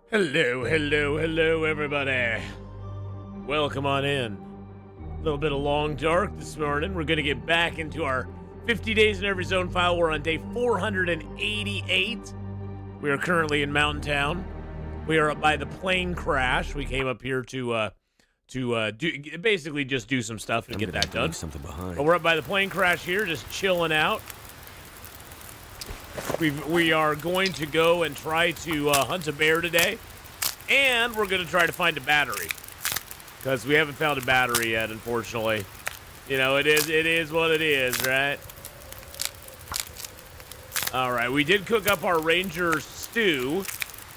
Hello, hello, hello, everybody. Welcome on in. A little bit of long dark this morning. We're going to get back into our 50 days in every zone file. We're on day 488. We are currently in Mountain Town. We are up by the plane crash. We came up here to basically just do some stuff and get that done. Something behind. But we're up by the plane crash here, just chilling out. We are going to go and try to hunt a bear today, and we're going to try to find a battery because we haven't found a battery yet, unfortunately. You know, it is what it is, right? All right, we did cook up our ranger stew,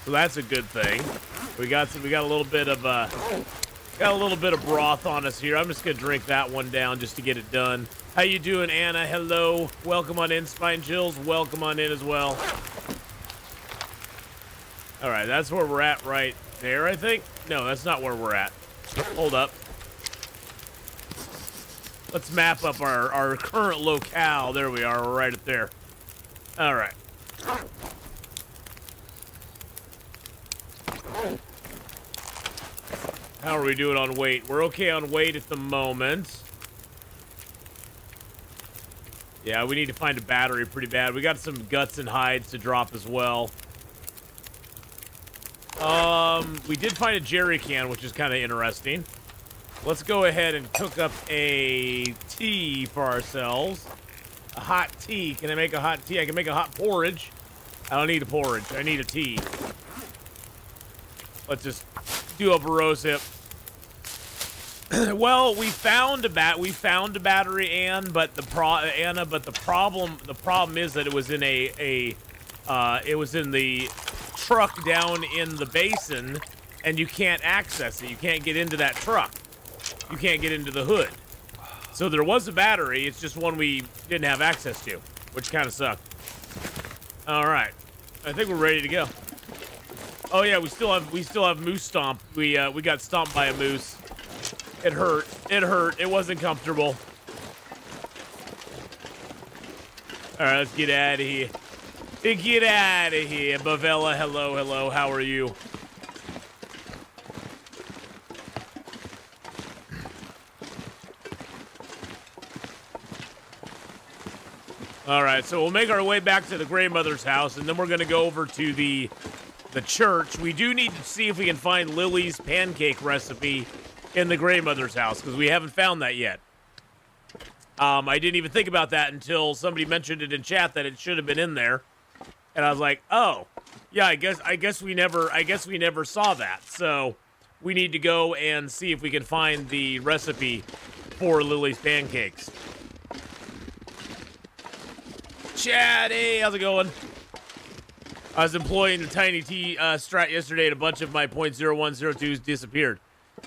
so that's a good thing. We got a little bit of broth on us here. I'm just gonna drink that one down just to get it done. How you doing, Anna? Hello. Welcome on in, Spine Chills. Welcome on in as well. All right, that's where we're at right there, I think. No, that's not where we're at. Hold up. Let's map up our current locale. There we are. We're right up there. All right. How are we doing on weight? We're okay on weight at the moment. Yeah, we need to find a battery pretty bad. We got some guts and hides to drop as well. We did find a jerry can, which is kind of interesting. Let's go ahead and cook up a tea for ourselves. A hot tea. Can I make a hot tea? I can make a hot porridge. I don't need a porridge. I need a tea. Let's just do up a rose hip. Well, we found a battery, Anna, but the problem is that it was in it was in the truck down in the basin, and you can't access it. You can't get into that truck. You can't get into the hood. So there was a battery. It's just one we didn't have access to, which kind of sucked. All right, I think we're ready to go. Oh yeah, we still have moose stomp. We got stomped by a moose. It hurt. It hurt. It wasn't comfortable. All right, let's get out of here. Get out of here. Bavella, hello, hello. How are you? All right, so we'll make our way back to the Gray Mother's house, and then we're going to go over to the church. We do need to see if we can find Lily's pancake recipe in the Gray Mother's house, because we haven't found that yet. I didn't even think about that until somebody mentioned it in chat that it should have been in there, and I was like, oh, yeah, I guess we never saw that. So we need to go and see if we can find the recipe for Lily's pancakes. Chad, hey, how's it going? I was employing the Tiny T strat yesterday, and a bunch of my .0102s disappeared.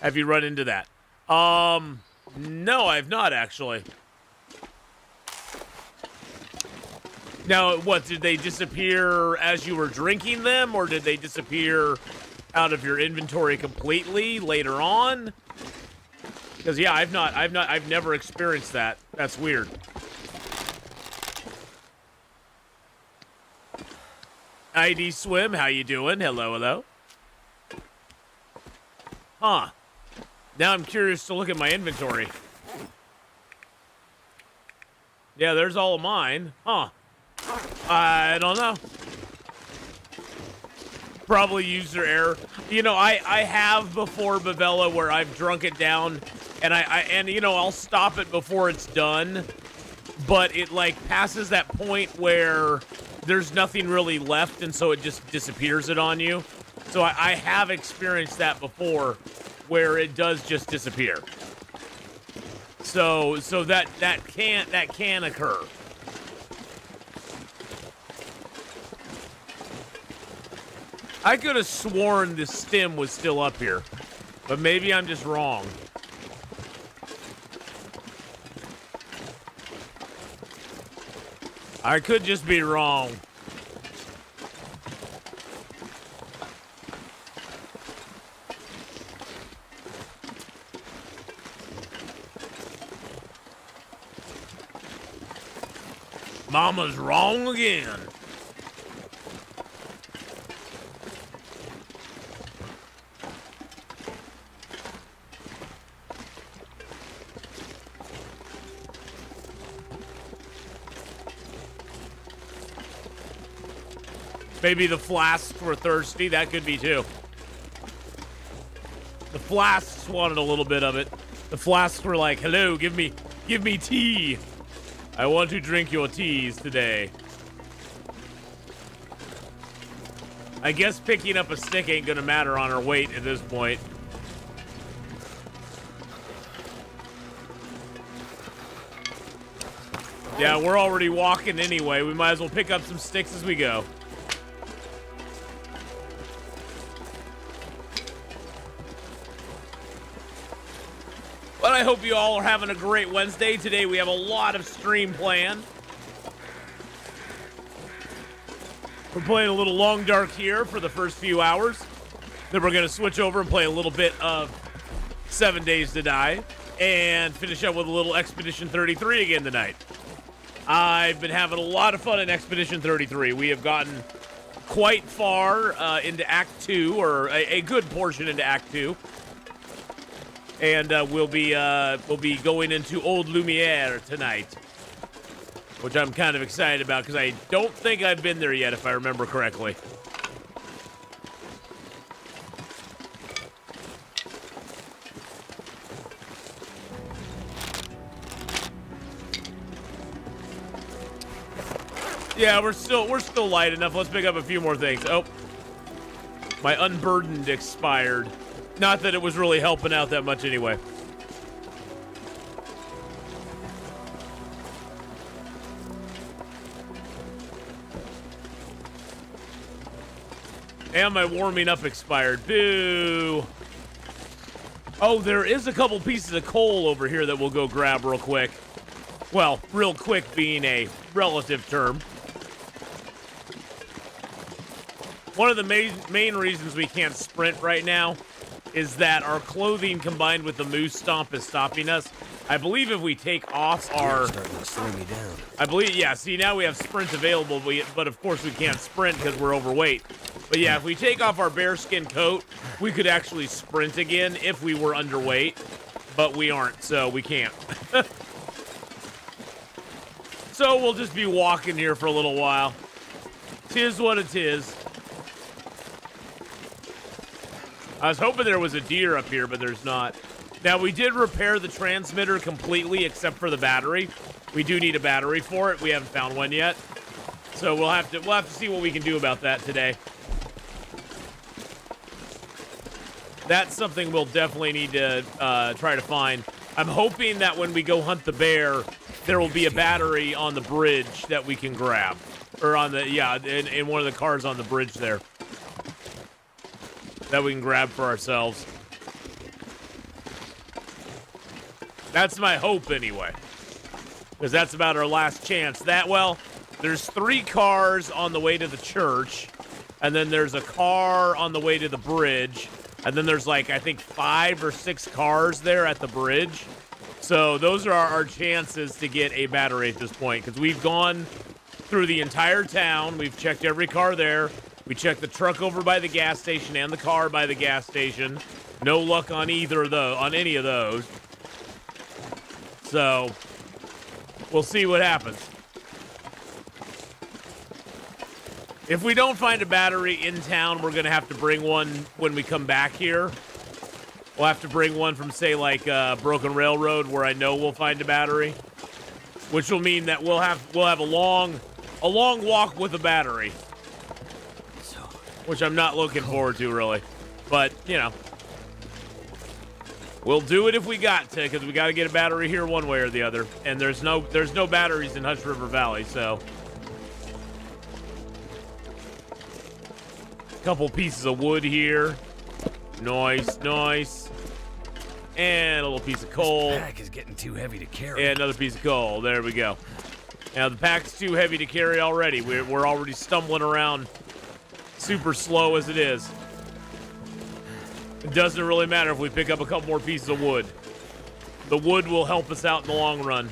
Have you run into that? No, I've not actually. Now, what, did they disappear as you were drinking them, or did they disappear out of your inventory completely later on? Because yeah, I've never experienced that. That's weird. ID Swim, how you doing? Hello, hello. Huh. Now I'm curious to look at my inventory. Yeah, there's all of mine. Huh. I don't know. Probably user error. You know, I have before, Bavella, where I've drunk it down, and you know, I'll stop it before it's done, but it like passes that point where there's nothing really left, and so it just disappears it on you. So I have experienced that before, where it does just disappear. So that can occur. I could have sworn the stem was still up here, but maybe I'm just wrong. I could just be wrong. Mama's wrong again. Maybe the flasks were thirsty. That could be too. The flasks wanted a little bit of it. The flasks were like, hello, give me tea. I want to drink your teas today. I guess picking up a stick ain't gonna matter on our weight at this point. Yeah, we're already walking anyway. We might as well pick up some sticks as we go. But I hope you all are having a great Wednesday. Today we have a lot of stream planned. We're playing a little Long Dark here for the first few hours. Then we're going to switch over and play a little bit of 7 Days to Die. And finish up with a little Expedition 33 again tonight. I've been having a lot of fun in Expedition 33. We have gotten quite far into Act 2, or a good portion into Act 2. And we'll be going into Old Lumiere tonight, which I'm kind of excited about because I don't think I've been there yet, if I remember correctly. Yeah, we're still light enough. Let's pick up a few more things. Oh, my unburdened expired. Not that it was really helping out that much anyway. And my warming up expired. Boo. Oh, there is a couple pieces of coal over here that we'll go grab real quick. Well, real quick being a relative term. One of the main reasons we can't sprint right now is that our clothing combined with the moose stomp is stopping us. I believe if we take off our... starting to slow me down. I believe, yeah, see, now we have sprint available, but of course we can't sprint because we're overweight. But yeah, if we take off our bearskin coat, we could actually sprint again if we were underweight, but we aren't, so we can't. So we'll just be walking here for a little while. Tis what it is. I was hoping there was a deer up here, but there's not. Now, we did repair the transmitter completely except for the battery. We do need a battery for it. We haven't found one yet. So we'll have to see what we can do about that today. That's something we'll definitely need to try to find. I'm hoping that when we go hunt the bear, there will be a battery on the bridge that we can grab. Or on the, yeah, in one of the cars on the bridge there. That we can grab for ourselves. That's my hope anyway. Because that's about our last chance. Well, there's 3 cars on the way to the church. And then there's a car on the way to the bridge. And then there's like, I think 5 or 6 cars there at the bridge. So those are our chances to get a battery at this point. Because we've gone through the entire town. We've checked every car there. We checked the truck over by the gas station and the car by the gas station. No luck on either of those, on any of those. So we'll see what happens. If we don't find a battery in town, we're going to have to bring one when we come back here. We'll have to bring one from, say, like Broken Railroad, where I know we'll find a battery. Which will mean that we'll have a long walk with a battery. Which I'm not looking forward to, really. But, you know. We'll do it if we got to, because we got to get a battery here one way or the other. And there's no batteries in Hush River Valley, so. Couple pieces of wood here. Nice, nice. And a little piece of coal. This pack is getting too heavy to carry. And another piece of coal. There we go. Now, the pack's too heavy to carry already. We're already stumbling around super slow as it is. It doesn't really matter if we pick up a couple more pieces of wood. The wood will help us out in the long run.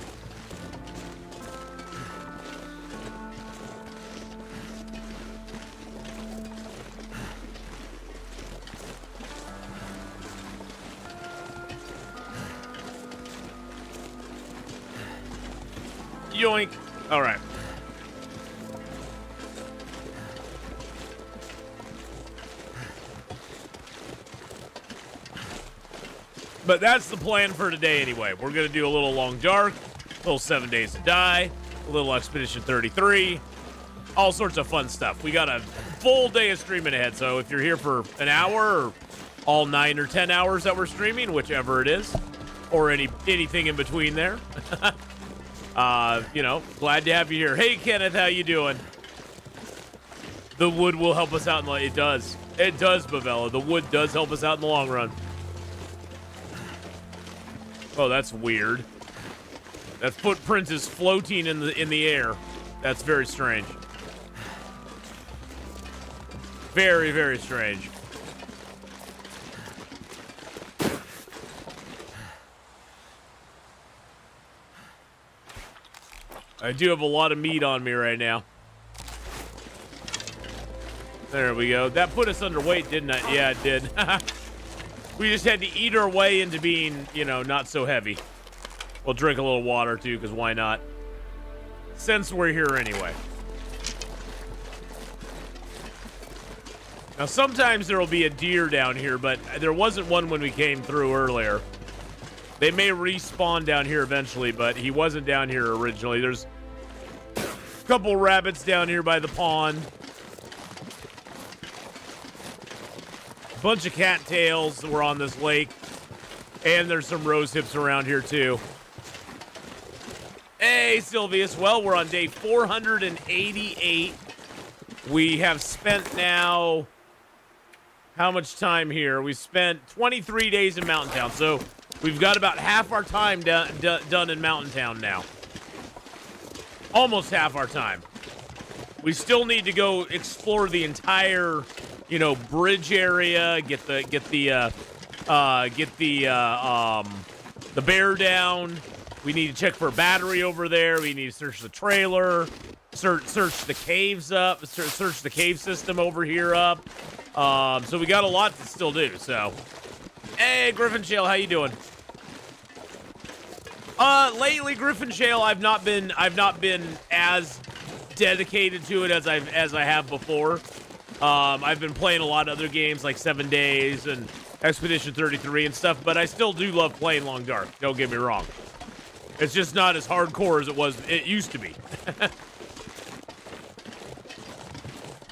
Yoink. All right. But that's the plan for today anyway. We're going to do a little Long Dark, a little 7 Days to Die, a little Expedition 33, all sorts of fun stuff. We got a full day of streaming ahead, so if you're here for an hour or all 9 or 10 hours that we're streaming, whichever it is, or anything in between there, glad to have you here. Hey, Kenneth, how you doing? The wood will help us out it does. It does, Bavella. The wood does help us out in the long run. Oh, that's weird. That footprint is floating in the air. That's very strange. Very, very strange. I do have a lot of meat on me right now. There we go. That put us underweight, didn't it? Yeah, it did. We just had to eat our way into being, not so heavy. We'll drink a little water, too, because why not? Since we're here anyway. Now, sometimes there will be a deer down here, but there wasn't one when we came through earlier. They may respawn down here eventually, but he wasn't down here originally. There's a couple rabbits down here by the pond. Bunch of cattails that were on this lake. And there's some rose hips around here, too. Hey, Sylvius. Well, we're on day 488. We have spent now... How much time here? We spent 23 days in Mountain Town. So we've got about half our time done in Mountain Town now. Almost half our time. We still need to go explore the entire... bridge area, get the bear down. We need to check for a battery over there. We need to search the trailer, search the caves up, search the cave system over here up. So we got a lot to still do. So, hey, Griffin Shale, how you doing? Lately, Griffin Shale, I've not been as dedicated to it as I have before. I've been playing a lot of other games like 7 Days and Expedition 33 and stuff, but I still do love playing Long Dark. Don't get me wrong. It's just not as hardcore as it used to be.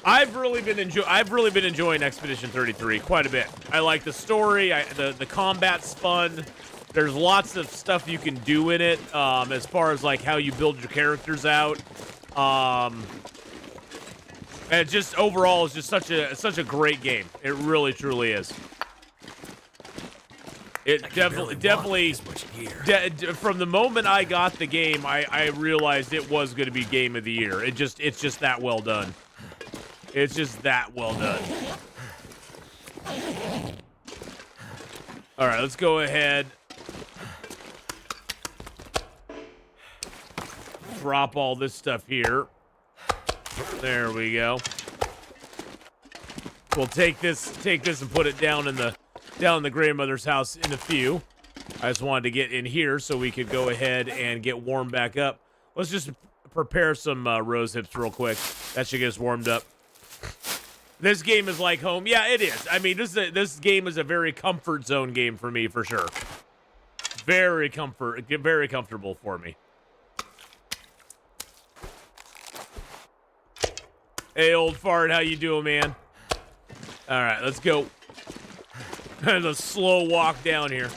I've really been enjoying Expedition 33 quite a bit. I like the story. The combat's fun. There's lots of stuff you can do in it as far as like how you build your characters out. And just overall, it's just such a great game. It really, truly is. It definitely. From the moment I got the game, I realized it was going to be Game of the Year. It's just that well done. It's just that well done. All right, let's go ahead. Drop all this stuff here. There we go. We'll take this and put it down in the grandmother's house in a few. I just wanted to get in here so we could go ahead and get warmed back up. Let's just prepare some rose hips real quick. That should get us warmed up. This game is like home. Yeah, it is. I mean, this game is a very comfort zone game for me, for sure. Very comfortable for me. Hey, old fart, how you doing, man? All right, let's go. There's a slow walk down here.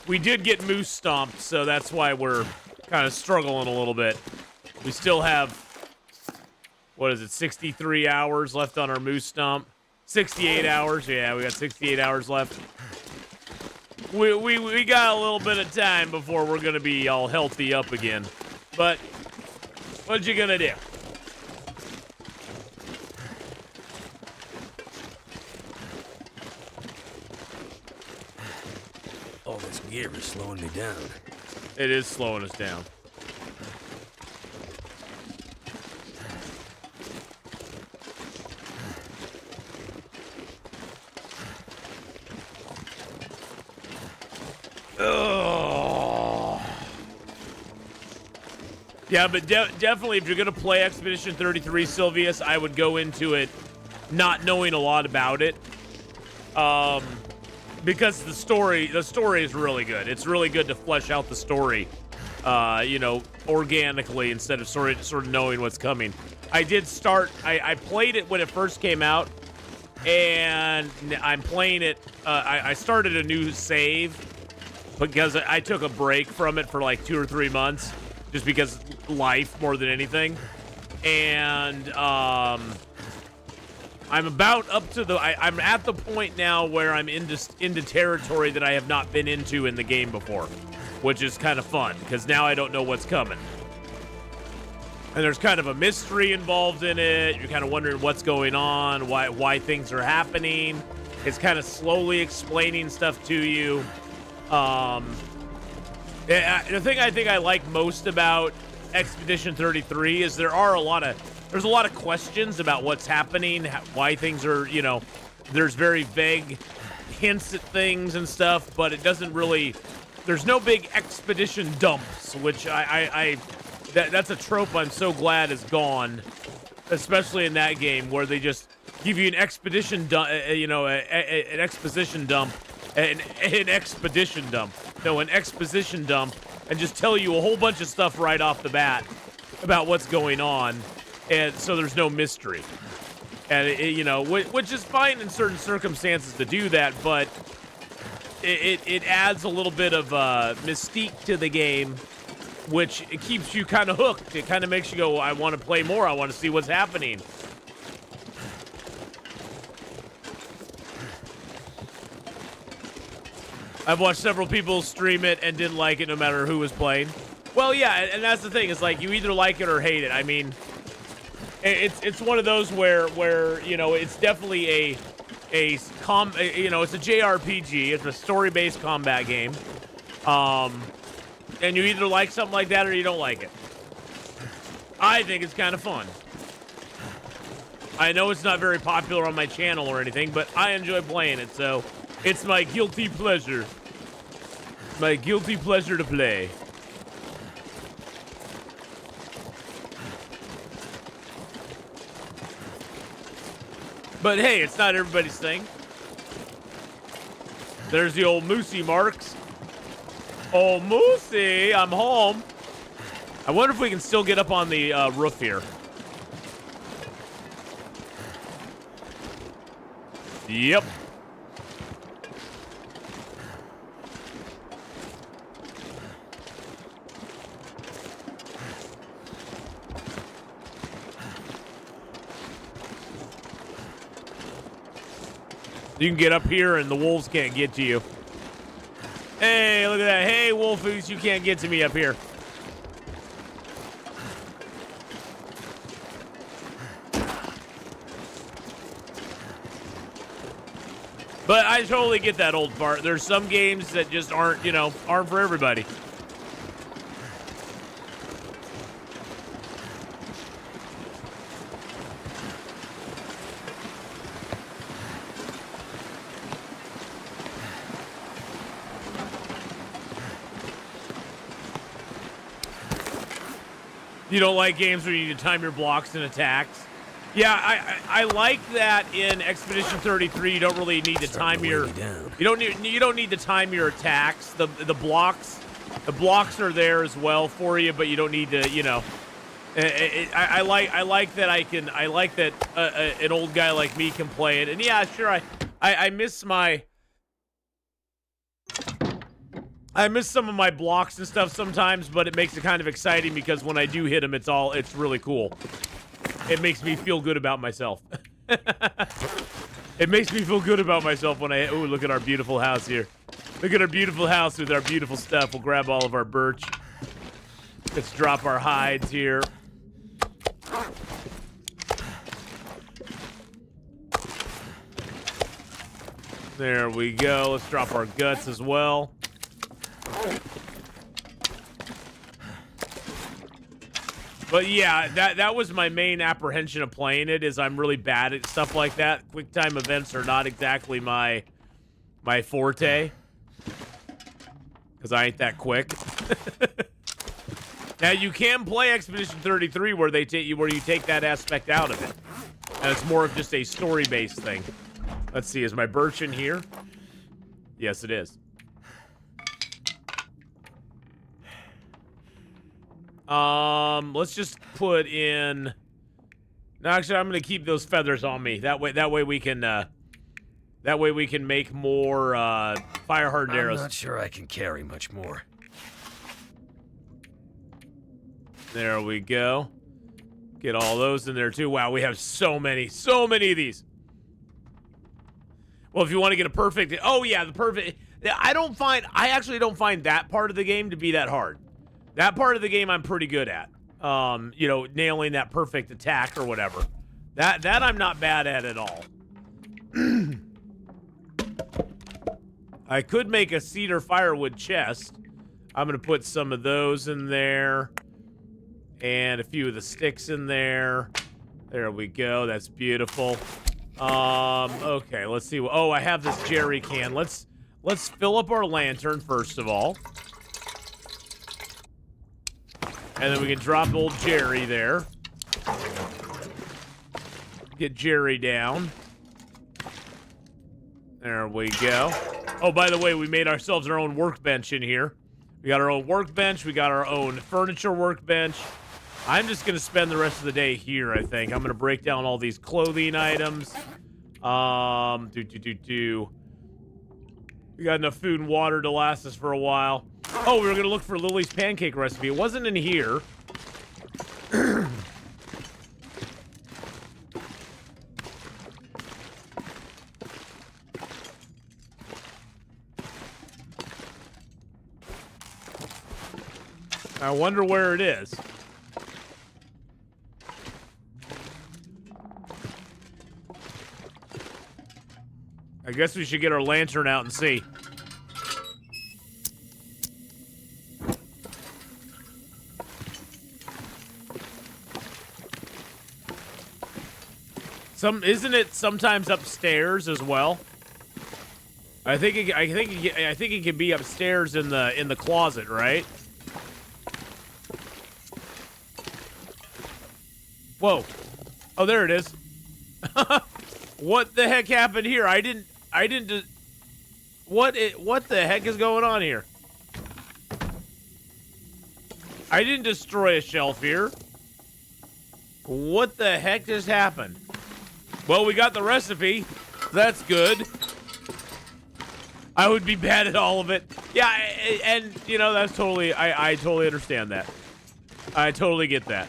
We did get moose stomped, so that's why we're kind of struggling a little bit. We still have, what is it, 63 hours left on our moose stomp? 68 hours. Yeah, we got 68 hours left. We got a little bit of time before we're going to be all healthy up again. But what you going to do? All this gear is slowing me down. It is slowing us down. Oh. Yeah, but definitely if you're going to play Expedition 33, Sylvius, I would go into it not knowing a lot about it. because the story is really good. It's really good to flesh out the story, you know, organically instead of sort of knowing what's coming. I played it when it first came out, and I'm playing it. I started a new save because I took a break from it for like 2 or 3 months, just because life more than anything. And I'm about up to I'm at the point now where I'm into territory that I have not been into in the game before, which is kind of fun because now I don't know what's coming. And there's kind of a mystery involved in it. You're kind of wondering what's going on, why things are happening. It's kind of slowly explaining stuff to you. The thing I think I like most about Expedition 33 is there's a lot of questions about what's happening, why things are, you know, there's very vague hints at things and stuff, but it doesn't really, there's no big expedition dumps, which that's a trope I'm so glad is gone, especially in that game where they just give you an expedition dump, you know, an exposition dump, an expedition dump, no, an exposition dump, and just tell you a whole bunch of stuff right off the bat about what's going on, and so there's no mystery. And you know, which is fine in certain circumstances to do that, but it adds a little bit of mystique to the game, which it keeps you kind of hooked. It kind of makes you go, I want to play more. I want to see what's happening. I've watched several people stream it and didn't like it no matter who was playing. Well, yeah, and that's the thing. It's like you either like it or hate it. I mean, it's one of those where you know, it's definitely you know, it's a JRPG. It's a story-based combat game. And you either like something like that or you don't like it. I think it's kind of fun. I know it's not very popular on my channel or anything, but I enjoy playing it, so it's my guilty pleasure. My guilty pleasure to play. But hey, it's not everybody's thing. There's the old Moosey Marks. Oh, Moosey, I'm home. I wonder if we can still get up on the roof here. Yep. You can get up here and the wolves can't get to you. Hey, look at that. Hey, Wolfoos, you can't get to me up here. But I totally get that old part. There's some games that just aren't, you know, aren't for everybody. You don't like games where you need to time your blocks and attacks? Yeah, I like that in Expedition 33. You don't really need to time your you don't need to time your attacks. The blocks are there as well for you, but you don't need to, you know. I like that an old guy like me can play it. And yeah, sure, I miss some of my blocks and stuff sometimes, but it makes it kind of exciting because when I do hit them, it's really cool. It makes me feel good about myself. It makes me feel good about myself when ooh, look at our beautiful house here. Look at our beautiful house with our beautiful stuff. We'll grab all of our birch. Let's drop our hides here. There we go. Let's drop our guts as well. But yeah, that was my main apprehension of playing it, is I'm really bad at stuff like that. Quick time events are not exactly my forte, because I ain't that quick. Now you can play Expedition 33 where you take that aspect out of it, and it's more of just a story-based thing. Let's see, is my birch in here? Yes, it is. Let's just put in... No, actually, I'm going to keep those feathers on me. That way we can make more, fire-hardened arrows. I'm not sure I can carry much more. There we go. Get all those in there, too. Wow, we have so many of these. Well, if you want to get a perfect... Oh, yeah, the perfect... I actually don't find that part of the game to be that hard. That part of the game I'm pretty good at. You know, nailing that perfect attack or whatever. That I'm not bad at all. I could make a cedar firewood chest. I'm going to put some of those in there. And a few of the sticks in there. There we go. That's beautiful. Okay, let's see. Oh, I have this jerry can. Let's fill up our lantern first of all. And then we can drop old Jerry there. Get Jerry down. There we go. Oh, by the way, we made ourselves our own workbench in here. We got our own workbench. We got our own furniture workbench. I'm just going to spend the rest of the day here, I think. I'm going to break down all these clothing items. We got enough food and water to last us for a while. Oh, we were going to look for Lily's pancake recipe. It wasn't in here. I wonder where it is. I guess we should get our lantern out and see. Isn't it sometimes upstairs as well? I think it can be upstairs in the closet, right? Whoa. Oh, there it is. What the heck happened here? What the heck is going on here? I didn't destroy a shelf here. What the heck just happened? Well, we got the recipe. That's good. I would be bad at all of it. Yeah, and, you know, that's totally... I totally understand that. I totally get that.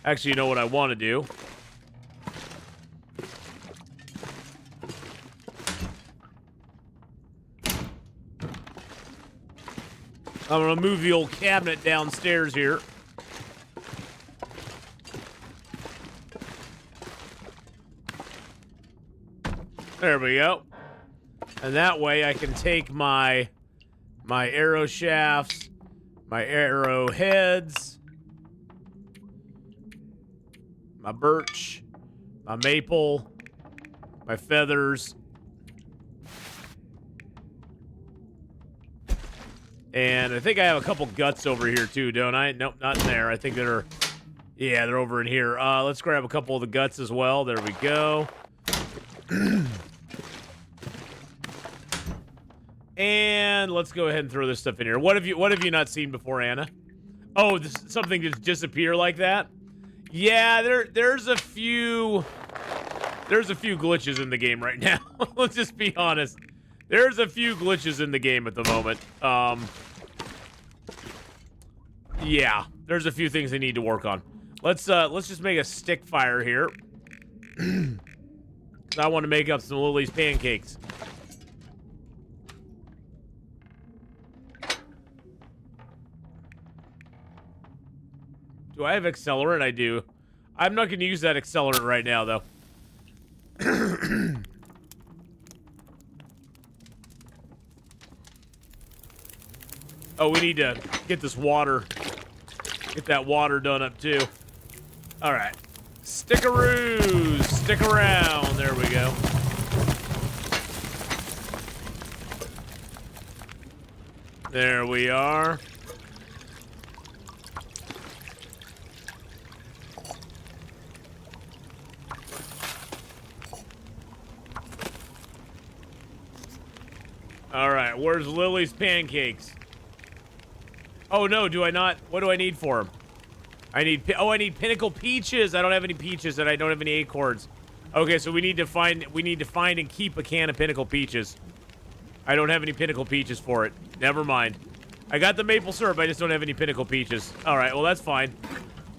Actually, you know what I want to do? I'm going to move the old cabinet downstairs here. There we go. And that way I can take my arrow shafts, my arrow heads, my birch, my maple, my feathers, and I think I have a couple guts over here too, don't I? Nope, not in there. I think they're over in here. Let's grab a couple of the guts as well. There we go. And let's go ahead and throw this stuff in here. What have you not seen before, Anna? Oh, something just disappear like that? Yeah, there's a few glitches in the game right now. Let's just be honest. There's a few glitches in the game at the moment. Yeah, there's a few things they need to work on. Let's just make a stick fire here. I want to make up some Lily's pancakes. Do I have accelerant? I do. I'm not going to use that accelerant right now, though. Oh, we need to get this water. Get that water done up, too. All right. Stickaroos. Stick around. There we go. There we are. where's Lily's pancakes? Oh, no, do I not? What do I need for them? I need pinnacle peaches. I don't have any peaches, and I don't have any acorns. Okay, so we need to find and keep a can of pinnacle peaches. I don't have any pinnacle peaches for it. Never mind. I got the maple syrup, I just don't have any pinnacle peaches. All right, well, that's fine.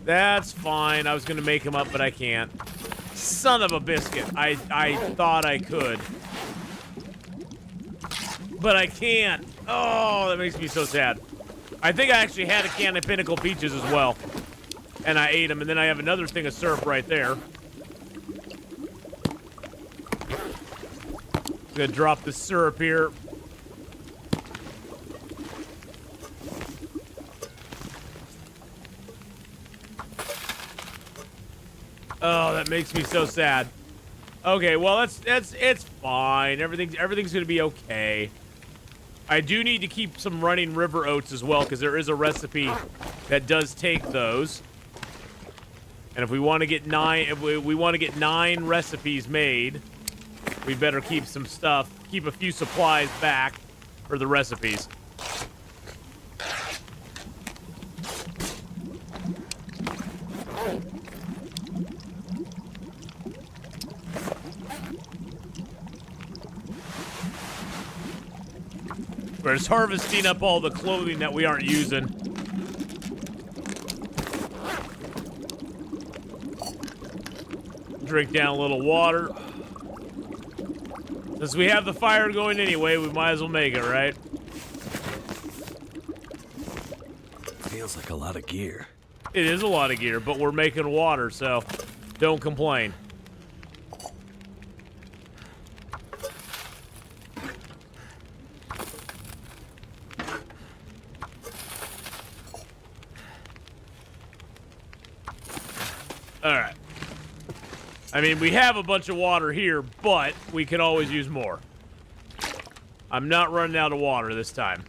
That's fine. I was going to make them up, but I can't. Son of a biscuit. I thought I could. But I can't. Oh, that makes me so sad. I think I actually had a can of pinnacle peaches as well. And I ate them, and then I have another thing of syrup right there. I'm going to drop the syrup here. Oh, that makes me so sad. Okay, well, it's fine. Everything's gonna be okay. I do need to keep some running river oats as well, because there is a recipe that does take those. And if we want to get nine recipes made, we better keep some stuff, keep a few supplies back for the recipes. We're just harvesting up all the clothing that we aren't using. Drink down a little water. Since we have the fire going anyway, we might as well make it, right? Feels like a lot of gear. It is a lot of gear, but we're making water, so don't complain. Alright. I mean, we have a bunch of water here, but we could always use more. I'm not running out of water this time.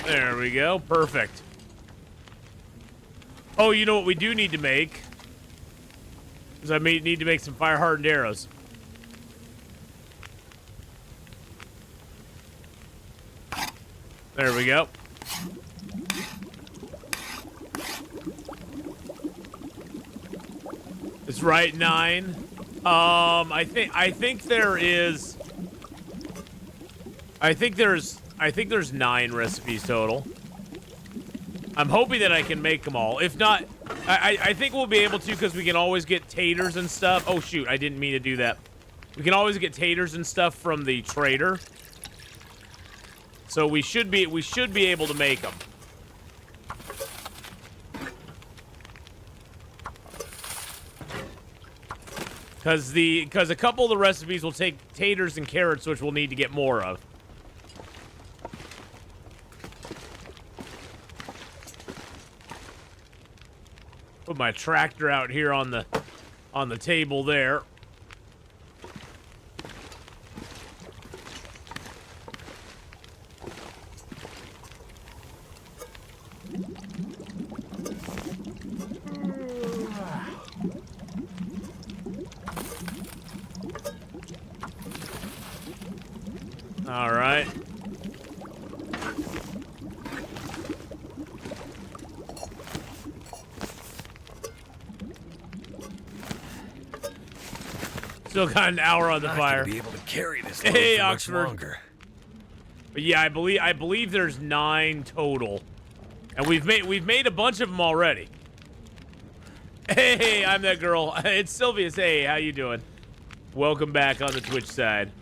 There we go. Perfect. Oh, you know what we do need to make? Is I need to make some fire-hardened arrows. There we go. It's right, 9. I think there's 9 recipes total. I'm hoping that I can make them all. If not, I think we'll be able to, because we can always get taters and stuff. Oh shoot, I didn't mean to do that. We can always get taters and stuff from the trader. So we should be able to make them. Because a couple of the recipes will take taters and carrots, which we'll need to get more of. Put my tractor out here on the table there. All right. Still got an hour on the fire. Be able to carry this hey, for Oxford. much longer. But yeah, I believe there's 9 total, and we've made a bunch of them already. Hey, I'm that girl. It's Sylvia's. Hey, how you doing? Welcome back on the Twitch side.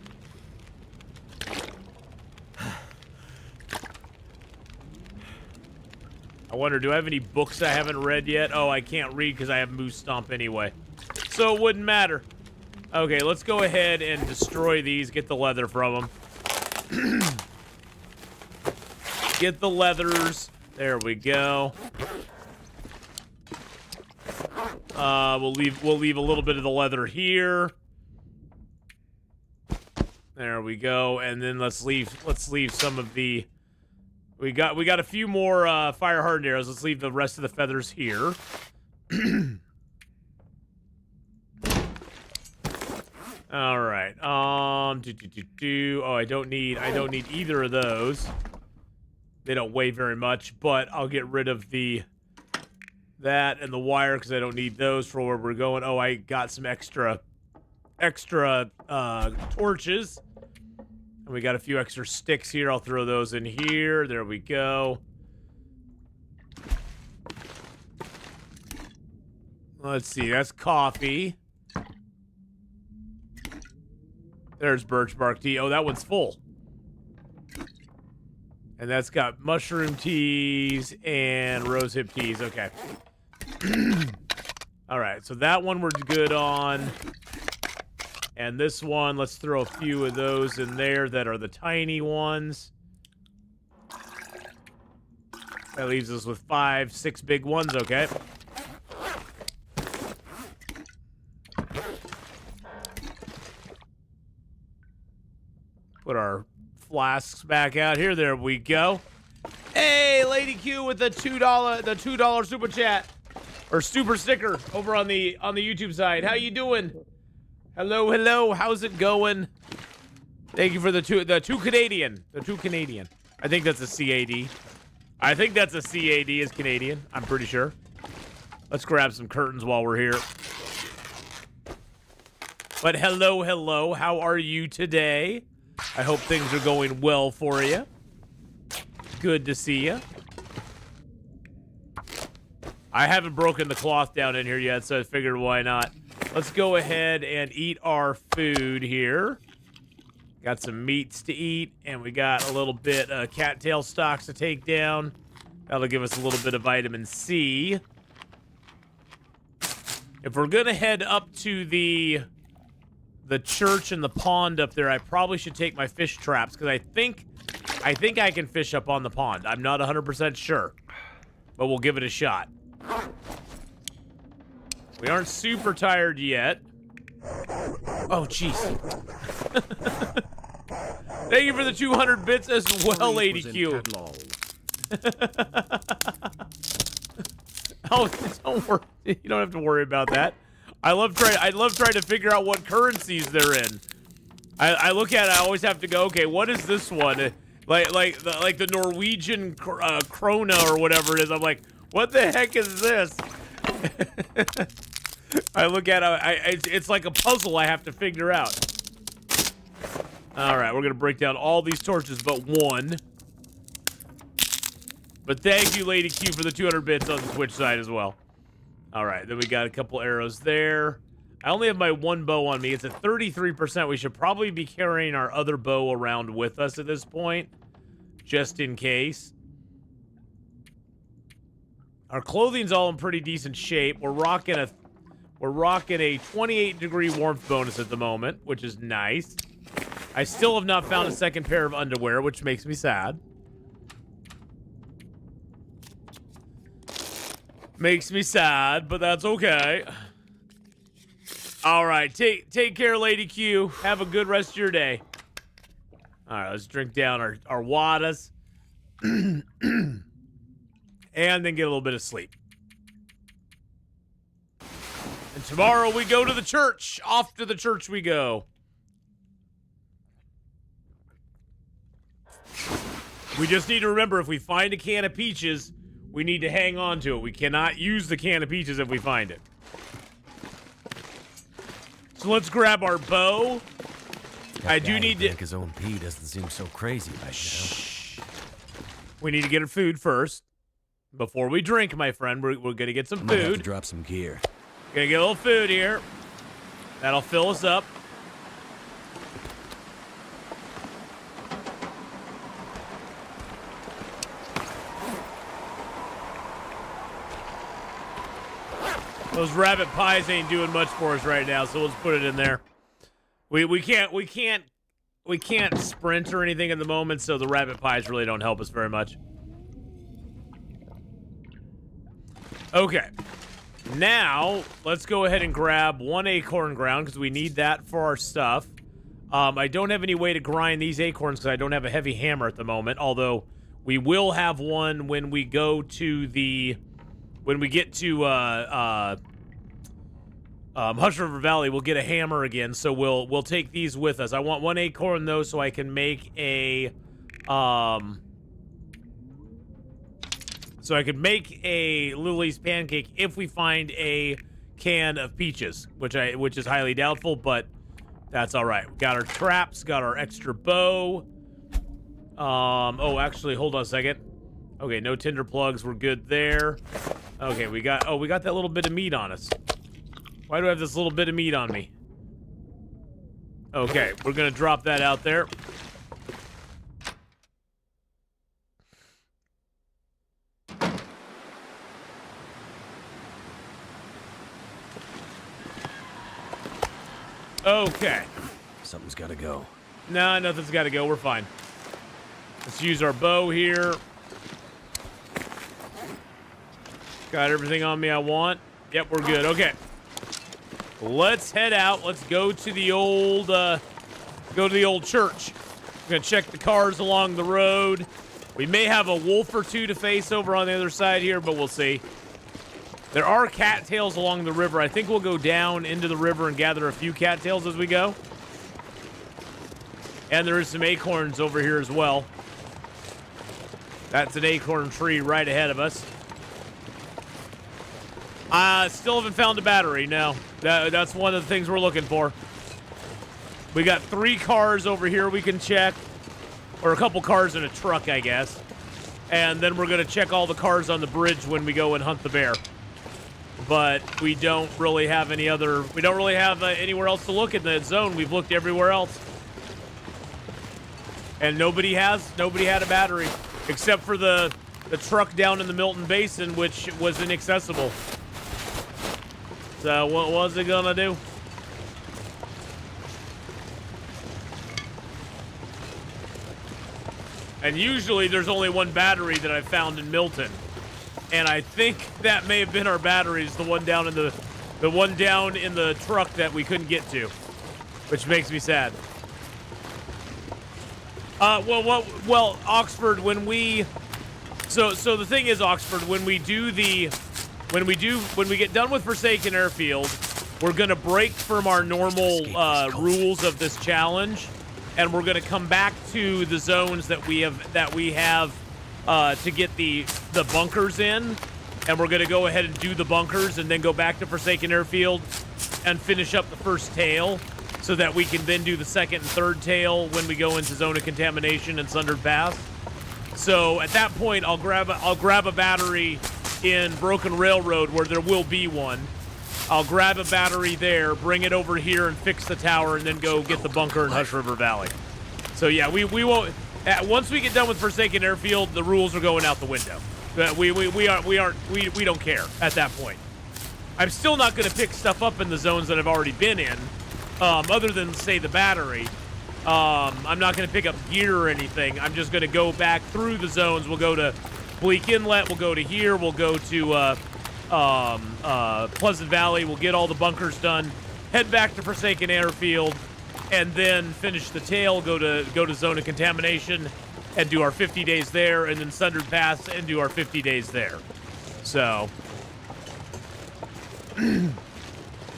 I wonder, do I have any books I haven't read yet? Oh, I can't read because I have Moose Stomp anyway, so it wouldn't matter. Okay, let's go ahead and destroy these. Get the leather from them. Get the leathers. There we go. We'll leave a little bit of the leather here. There we go. And then let's leave some of the... We got a few more fire hardened arrows. Let's leave the rest of the feathers here. All right. Oh, I don't need either of those. They don't weigh very much, but I'll get rid of that and the wire because I don't need those for where we're going. Oh, I got some extra torches. And we got a few extra sticks here. I'll throw those in here. There we go. Let's see. That's coffee. There's birch bark tea. Oh, that one's full. And that's got mushroom teas and rosehip teas. Okay. All right. So that one we're good on. And this one, let's throw a few of those in there that are the tiny ones. That leaves us with 5, 6 big ones, okay. Put our flasks back out here. There we go. Hey, Lady Q with the $2 super chat or super sticker over on the YouTube side. How you doing? Hello. How's it going? Thank you for the two Canadian. I think that's a CAD. I think that's a CAD is Canadian. I'm pretty sure. Let's grab some curtains while we're here. But hello. How are you today? I hope things are going well for you. Good to see you. I haven't broken the cloth down in here yet, so I figured why not. Let's go ahead and eat our food here. Got some meats to eat, and we got a little bit of cattail stalks to take down. That'll give us a little bit of vitamin C. If we're gonna head up to the church and the pond up there, I probably should take my fish traps because I think I can fish up on the pond. I'm not 100% sure, but we'll give it a shot. We aren't super tired yet. Oh, jeez. Thank you for the 200 bits as well, Lady Q. Oh, don't worry. You don't have to worry about that. I love trying to figure out what currencies they're in. I look at it, I always have to go, okay, what is this one? Like the Norwegian krona or whatever it is. I'm like, what the heck is this? I look at it, it's like a puzzle I have to figure out. All right, we're gonna break down all these torches but one. But thank you, Lady Q, for the 200 bits on the Twitch side as well. All right, then we got a couple arrows there. I only have my one bow on me. It's at 33%. We should probably be carrying our other bow around with us at this point, just in case. Our clothing's all in pretty decent shape. We're rocking a 28-degree warmth bonus at the moment, which is nice. I still have not found a second pair of underwear, which makes me sad. Makes me sad, but that's okay. All right, take care, Lady Q. Have a good rest of your day. All right, let's drink down our wadas. And then get a little bit of sleep. And tomorrow we go to the church. Off to the church we go. We just need to remember, if we find a can of peaches, we need to hang on to it. We cannot use the can of peaches if we find it. So let's grab our bow. I do need to... His own pee doesn't seem so crazy right now. We need to get our food first. Before we drink, my friend, we're going to get some Might have to food. drop some gear. Gonna get a little food here. That'll fill us up. Those rabbit pies ain't doing much for us right now, so let's put it in there. We can't sprint or anything at the moment, so the rabbit pies really don't help us very much. Okay. Now, let's go ahead and grab 1 acorn ground because we need that for our stuff. I don't have any way to grind these acorns because I don't have a heavy hammer at the moment, although we will have one when we go to the... When we get to Hush River Valley, we'll get a hammer again, so we'll take these with us. I want 1 acorn, though, so I can make a... So I could make a Lily's pancake if we find a can of peaches, which is highly doubtful, but that's all right. Got our traps, got our extra bow. Oh, actually, hold on a second. Okay, no tinder plugs. We're good there. Okay, we got that little bit of meat on us. Why do I have this little bit of meat on me? Okay, we're gonna drop that out there. Okay. Something's gotta go. Nah, nothing's gotta go. We're fine. Let's use our bow here. Got everything on me I want. Yep, we're good. Okay. Let's head out. Let's go to the old church. I'm gonna check the cars along the road. We may have a wolf or two to face over on the other side here, but we'll see. There are cattails along the river. I think we'll go down into the river and gather a few cattails as we go. And there is some acorns over here as well. That's an acorn tree right ahead of us. Still haven't found a battery, no. That's one of the things we're looking for. We got 3 cars over here we can check. Or a couple cars in a truck, I guess. And then we're going to check all the cars on the bridge when we go and hunt the bear. But we don't really have any other... We don't really have anywhere else to look in the zone. We've looked everywhere else. And nobody had a battery. Except for the truck down in the Milton Basin, which was inaccessible. So what was it gonna do? And usually there's only one battery that I've found in Milton. And I think that may have been our batteries, the one down in the truck that we couldn't get to. Which makes me sad. Well, Oxford, when we... So the thing is, Oxford, when we get done with Forsaken Airfield, we're gonna break from our normal rules of this challenge, and we're gonna come back to the zones that we have to get the bunkers in, and we're gonna go ahead and do the bunkers, and then go back to Forsaken Airfield and finish up the first tail, so that we can then do the second and third tail when we go into Zone of Contamination and Sundered Pass. So at that point, I'll grab a battery in Broken Railroad, where there will be one. I'll grab a battery there, bring it over here and fix the tower, and then go get the bunker in Hush River Valley. So yeah, we won't... once we get done with Forsaken Airfield, the rules are going out the window. We don't care at that point. I'm still not going to pick stuff up in the zones that I've already been in, other than, say, the battery. I'm not going to pick up gear or anything. I'm just going to go back through the zones. We'll go to Bleak Inlet, we'll go to here, we'll go to Pleasant Valley, we'll get all the bunkers done, head back to Forsaken Airfield, and then finish the tail, go to Zone of Contamination, and do our 50 days there, and then Sundered Pass and do our 50 days there. So, and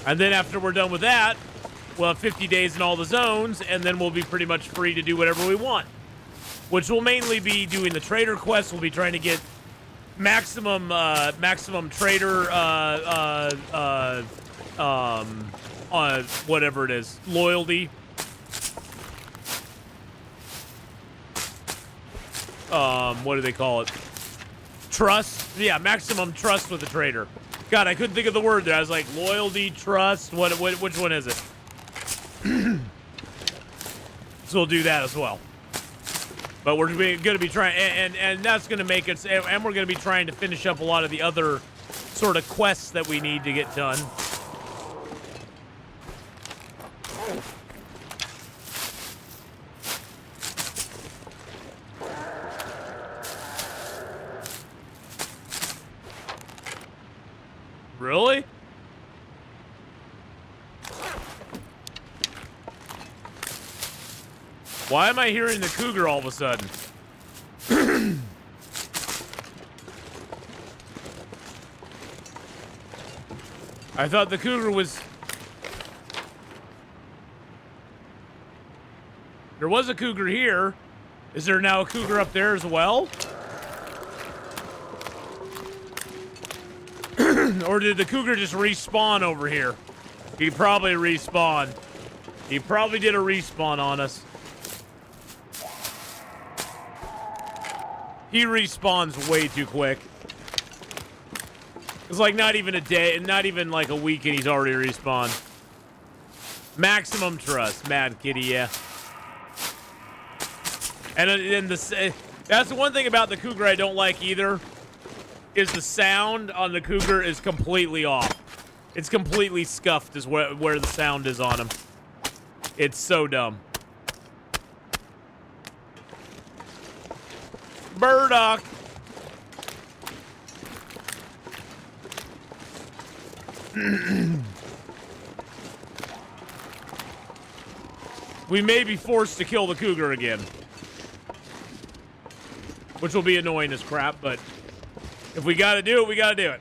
then after we're done with that, we'll have 50 days in all the zones, and then we'll be pretty much free to do whatever we want. Which will mainly be doing the trader quest. We'll be trying to get maximum trader whatever it is, loyalty. What do they call it? Trust. Yeah, maximum trust with the trader. God, I couldn't think of the word there. I was like, loyalty, trust. Which one is it? So we'll do that as well. But we're going to be trying, and that's going to make us, and we're going to be trying to finish up a lot of the other sort of quests that we need to get done. Really? Why am I hearing the cougar all of a sudden? I thought the cougar was... There was a cougar here. Is there now a cougar up there as well? Or did the cougar just respawn over here? He probably respawned. He probably did a respawn on us. He respawns way too quick. It's like not even a day, not even like a week, and he's already respawned. Maximum trust, Mad Kitty, yeah. And that's the one thing about the cougar I don't like either, is the sound on the cougar is completely off. It's completely scuffed is where the sound is on him. It's so dumb. Burdock. We may be forced to kill the cougar again. Which will be annoying as crap, but if we gotta do it, we gotta do it.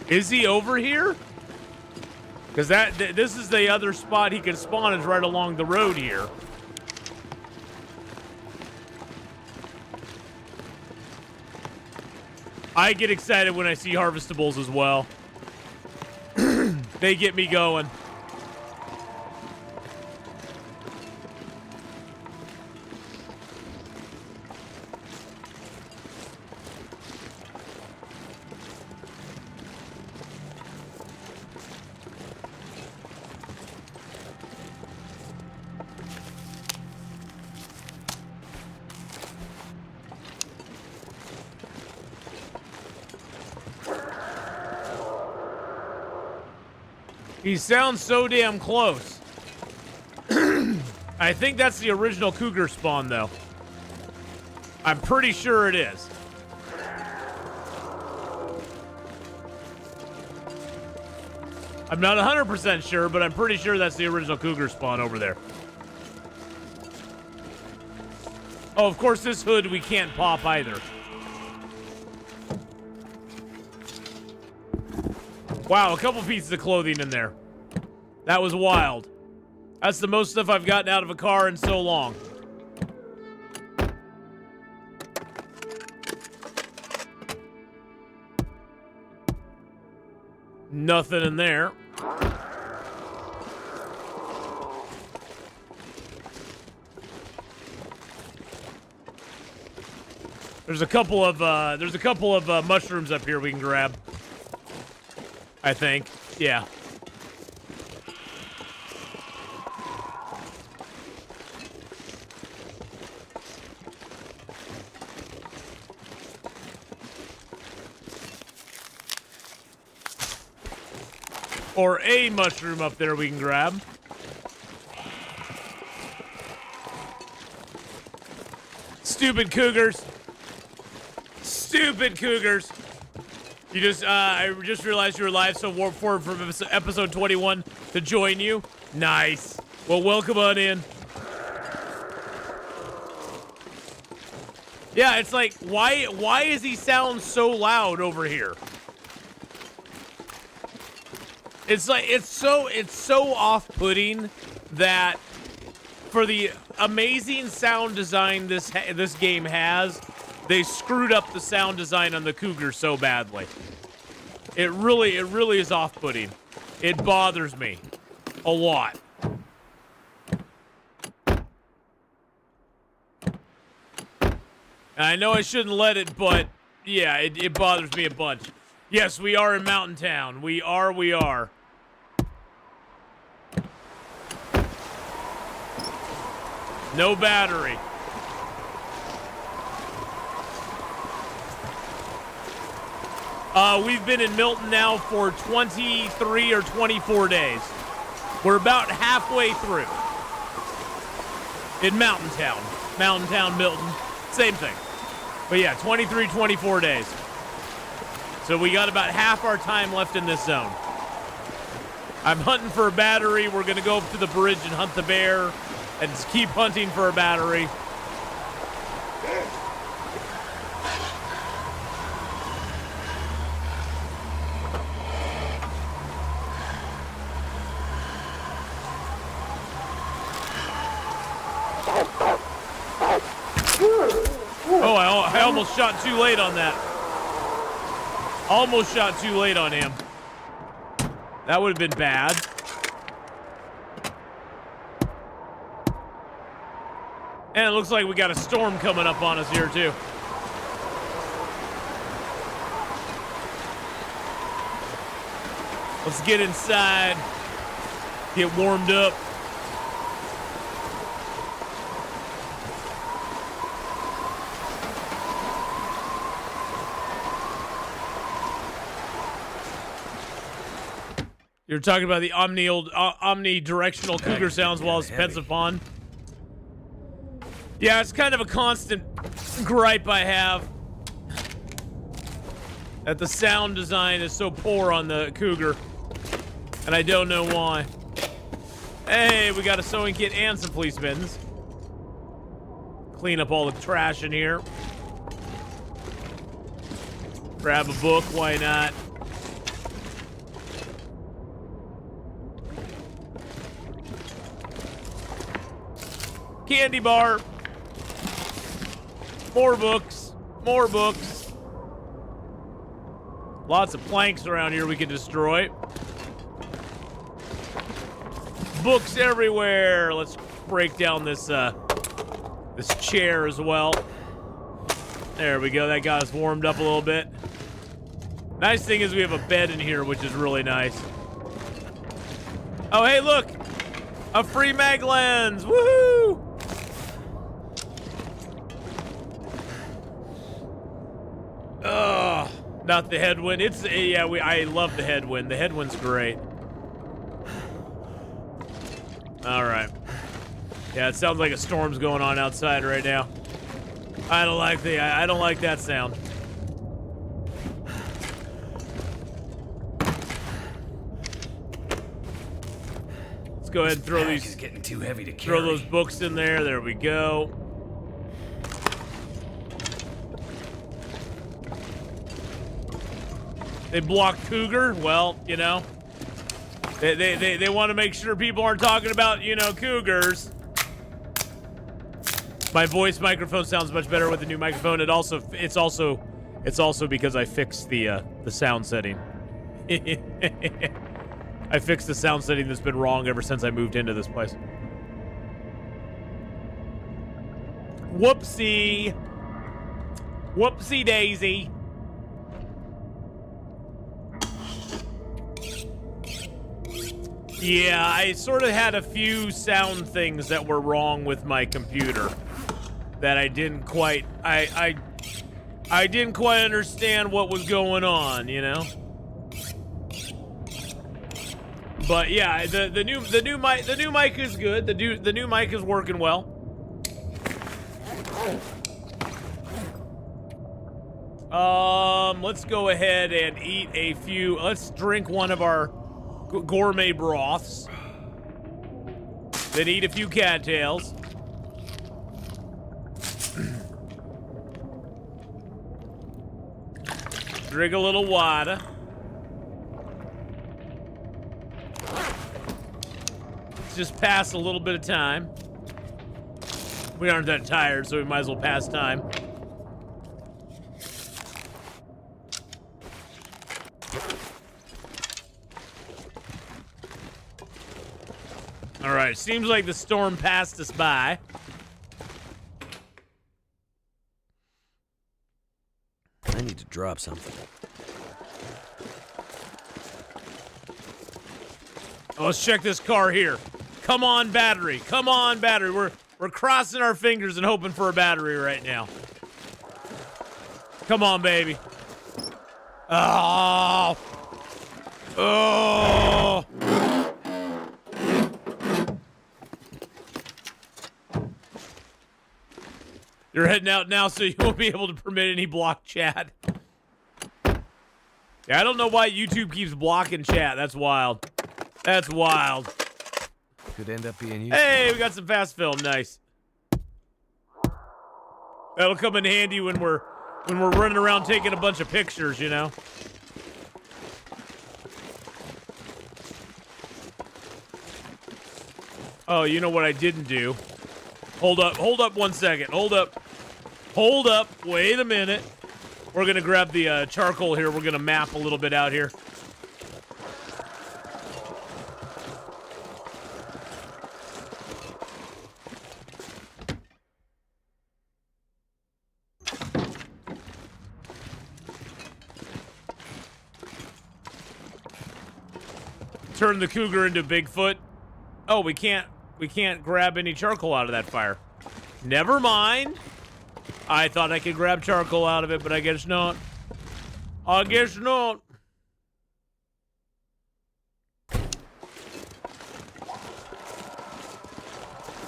Is he over here? Because this is the other spot he can spawn is right along the road here. I get excited when I see harvestables as well. They get me going. He sounds so damn close. I think that's the original cougar spawn, though. I'm pretty sure it is. I'm not 100% sure, but I'm pretty sure that's the original cougar spawn over there. Oh, of course, this hood we can't pop either. Wow, a couple pieces of clothing in there. That was wild. That's the most stuff I've gotten out of a car in so long. Nothing in there. There's a couple of mushrooms up here we can grab. I think. Yeah. Or a mushroom up there we can grab. Stupid cougars. Stupid cougars. You just, I just realized you were live, so warp forward from episode 21 to join you. Nice. Well, welcome on in. Yeah, it's like, why is he sound so loud over here? It's like, it's so off-putting that for the amazing sound design this game has, they screwed up the sound design on the cougar so badly. It really is off-putting. It bothers me a lot. And I know I shouldn't let it, but yeah, it bothers me a bunch. Yes, we are in Mountain Town. We are. No battery. We've been in Milton now for 23 or 24 days. We're about halfway through. In Mountain Town, Milton, same thing. But yeah, 23, 24 days. So we got about half our time left in this zone. I'm hunting for a battery. We're going to go up to the bridge and hunt the bear and just keep hunting for a battery. Oh, I almost shot too late on that. Almost shot too late on him. That would have been bad. And it looks like we got a storm coming up on us here, too. Let's get inside. Get warmed up. You're talking about the omnidirectional cougar sounds while it's pensive pond. Yeah, it's kind of a constant gripe I have that the sound design is so poor on the cougar, and I don't know why. Hey, we got a sewing kit and some police bins. Clean up all the trash in here. Grab a book, why not? Candy bar. More books. More books. Lots of planks around here we can destroy. Books everywhere. Let's break down this this chair as well. There we go. That got us warmed up a little bit. Nice thing is we have a bed in here, which is really nice. Oh, hey, look. A free mag lens. Woohoo! Ugh, not the headwind. It's yeah. I love the headwind. The headwind's great. All right. Yeah, it sounds like a storm's going on outside right now. I don't like that sound. Let's go ahead and throw these. Is getting too heavy to carry. Throw those books in there. There we go. They block cougar. Well, you know, they want to make sure people aren't talking about, you know, cougars. My voice microphone sounds much better with the new microphone. It's also because I fixed the sound setting. I fixed the sound setting that's been wrong ever since I moved into this place. Whoopsie. Whoopsie daisy. Yeah, I sort of had a few sound things that were wrong with my computer that I didn't quite I didn't quite understand what was going on, you know. But yeah, the new mic is good. The new mic is working well. Let's go ahead and eat a few. Let's drink one of our gourmet broths. Then eat a few cattails. Drink a little water. Let's just pass a little bit of time. We aren't that tired, so we might as well pass time. All right, seems like the storm passed us by. I need to drop something. Oh, let's check this car here. Come on, battery. Come on, battery. We're crossing our fingers and hoping for a battery right now. Come on, baby. Oh! Oh! You're heading out now, so you won't be able to permit any block chat. Yeah, I don't know why YouTube keeps blocking chat. That's wild. That's wild. Could end up being useful. Hey, we got some fast film. Nice. That'll come in handy when we're running around taking a bunch of pictures, you know. Oh, you know what I didn't do? Hold up 1 second. Hold up. Wait a minute. We're gonna grab the charcoal here. We're gonna map a little bit out here. Turn the cougar into Bigfoot. Oh, we can't grab any charcoal out of that fire. Never mind. I thought I could grab charcoal out of it, but I guess not. I guess not.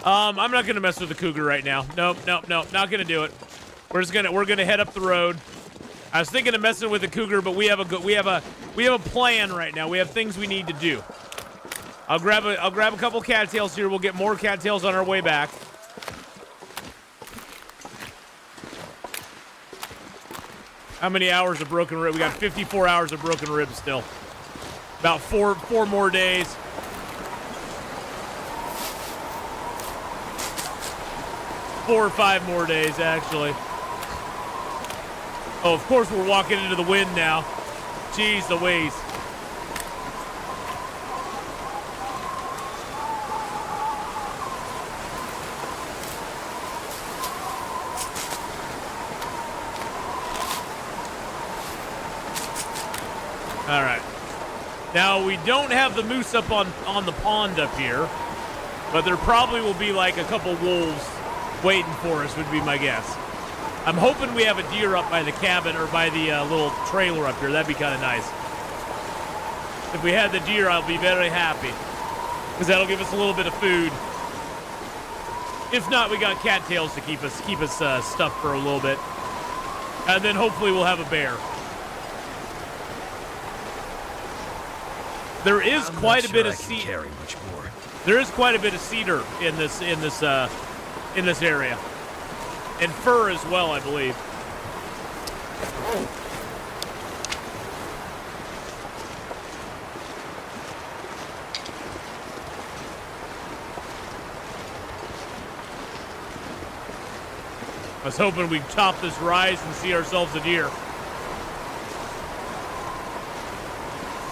I'm not gonna mess with the cougar right now. Nope, not gonna do it. We're gonna head up the road. I was thinking of messing with the cougar, but we have a plan right now. We have things we need to do. I'll grab a couple cattails here. We'll get more cattails on our way back. How many hours of broken rib? We got 54 hours of broken ribs still. About four more days. Four or five more days, actually. Oh, of course we're walking into the wind now. Jeez Louise. All right. Now, we don't have the moose up on the pond up here, but there probably will be like a couple wolves waiting for us, would be my guess. I'm hoping we have a deer up by the cabin or by the little trailer up here. That'd be kind of nice. If we had the deer, I'll be very happy, because that'll give us a little bit of food. If not, we got cattails to keep us stuffed for a little bit, and then hopefully we'll have a bear. There is quite a bit of cedar. Carry much more. There is quite a bit of cedar in this area, and fir as well, I believe. I was hoping we'd top this rise and see ourselves a deer.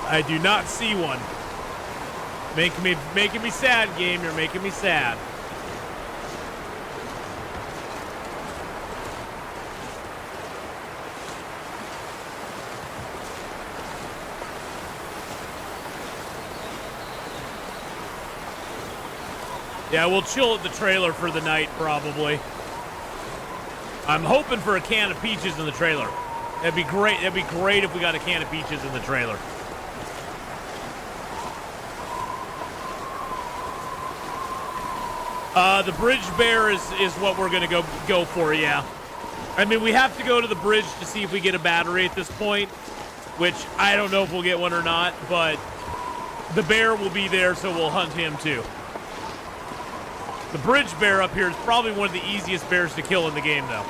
I do not see one. Making me sad, game. You're making me sad. Yeah, we'll chill at the trailer for the night, probably. I'm hoping for a can of peaches in the trailer. That'd be great. That'd be great if we got a can of peaches in the trailer. The bridge bear is what we're gonna go for, yeah. I mean, we have to go to the bridge to see if we get a battery at this point, which I don't know if we'll get one or not, but the bear will be there, so we'll hunt him too. The bridge bear up here is probably one of the easiest bears to kill in the game, though.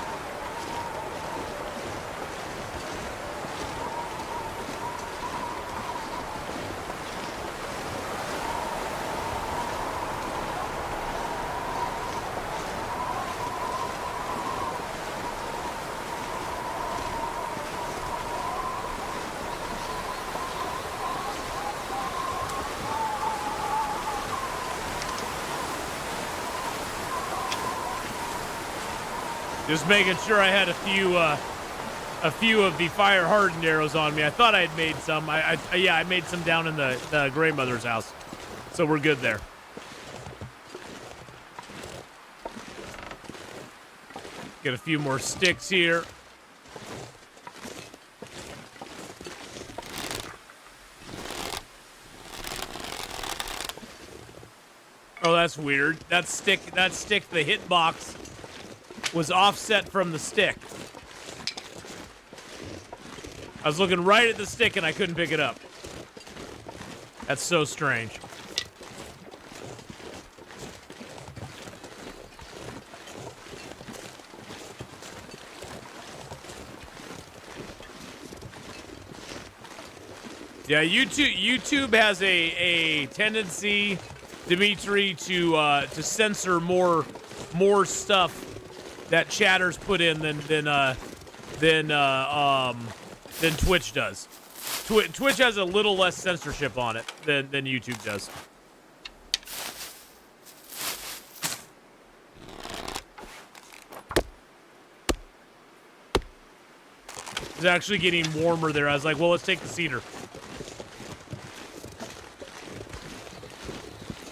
Just making sure I had a few of the fire hardened arrows on me. I thought I had made some. Yeah, I made some down in the grandmother's house, so we're good there. Get a few more sticks here. Oh, that's weird. That stick, the hitbox was offset from the stick. I was looking right at the stick and I couldn't pick it up. That's so strange. Yeah, YouTube has a tendency, Dimitri, to censor more stuff that chatters put in than Twitch does. Twitch has a little less censorship on it than YouTube does. It's actually getting warmer there. I was like, well, let's take the cedar.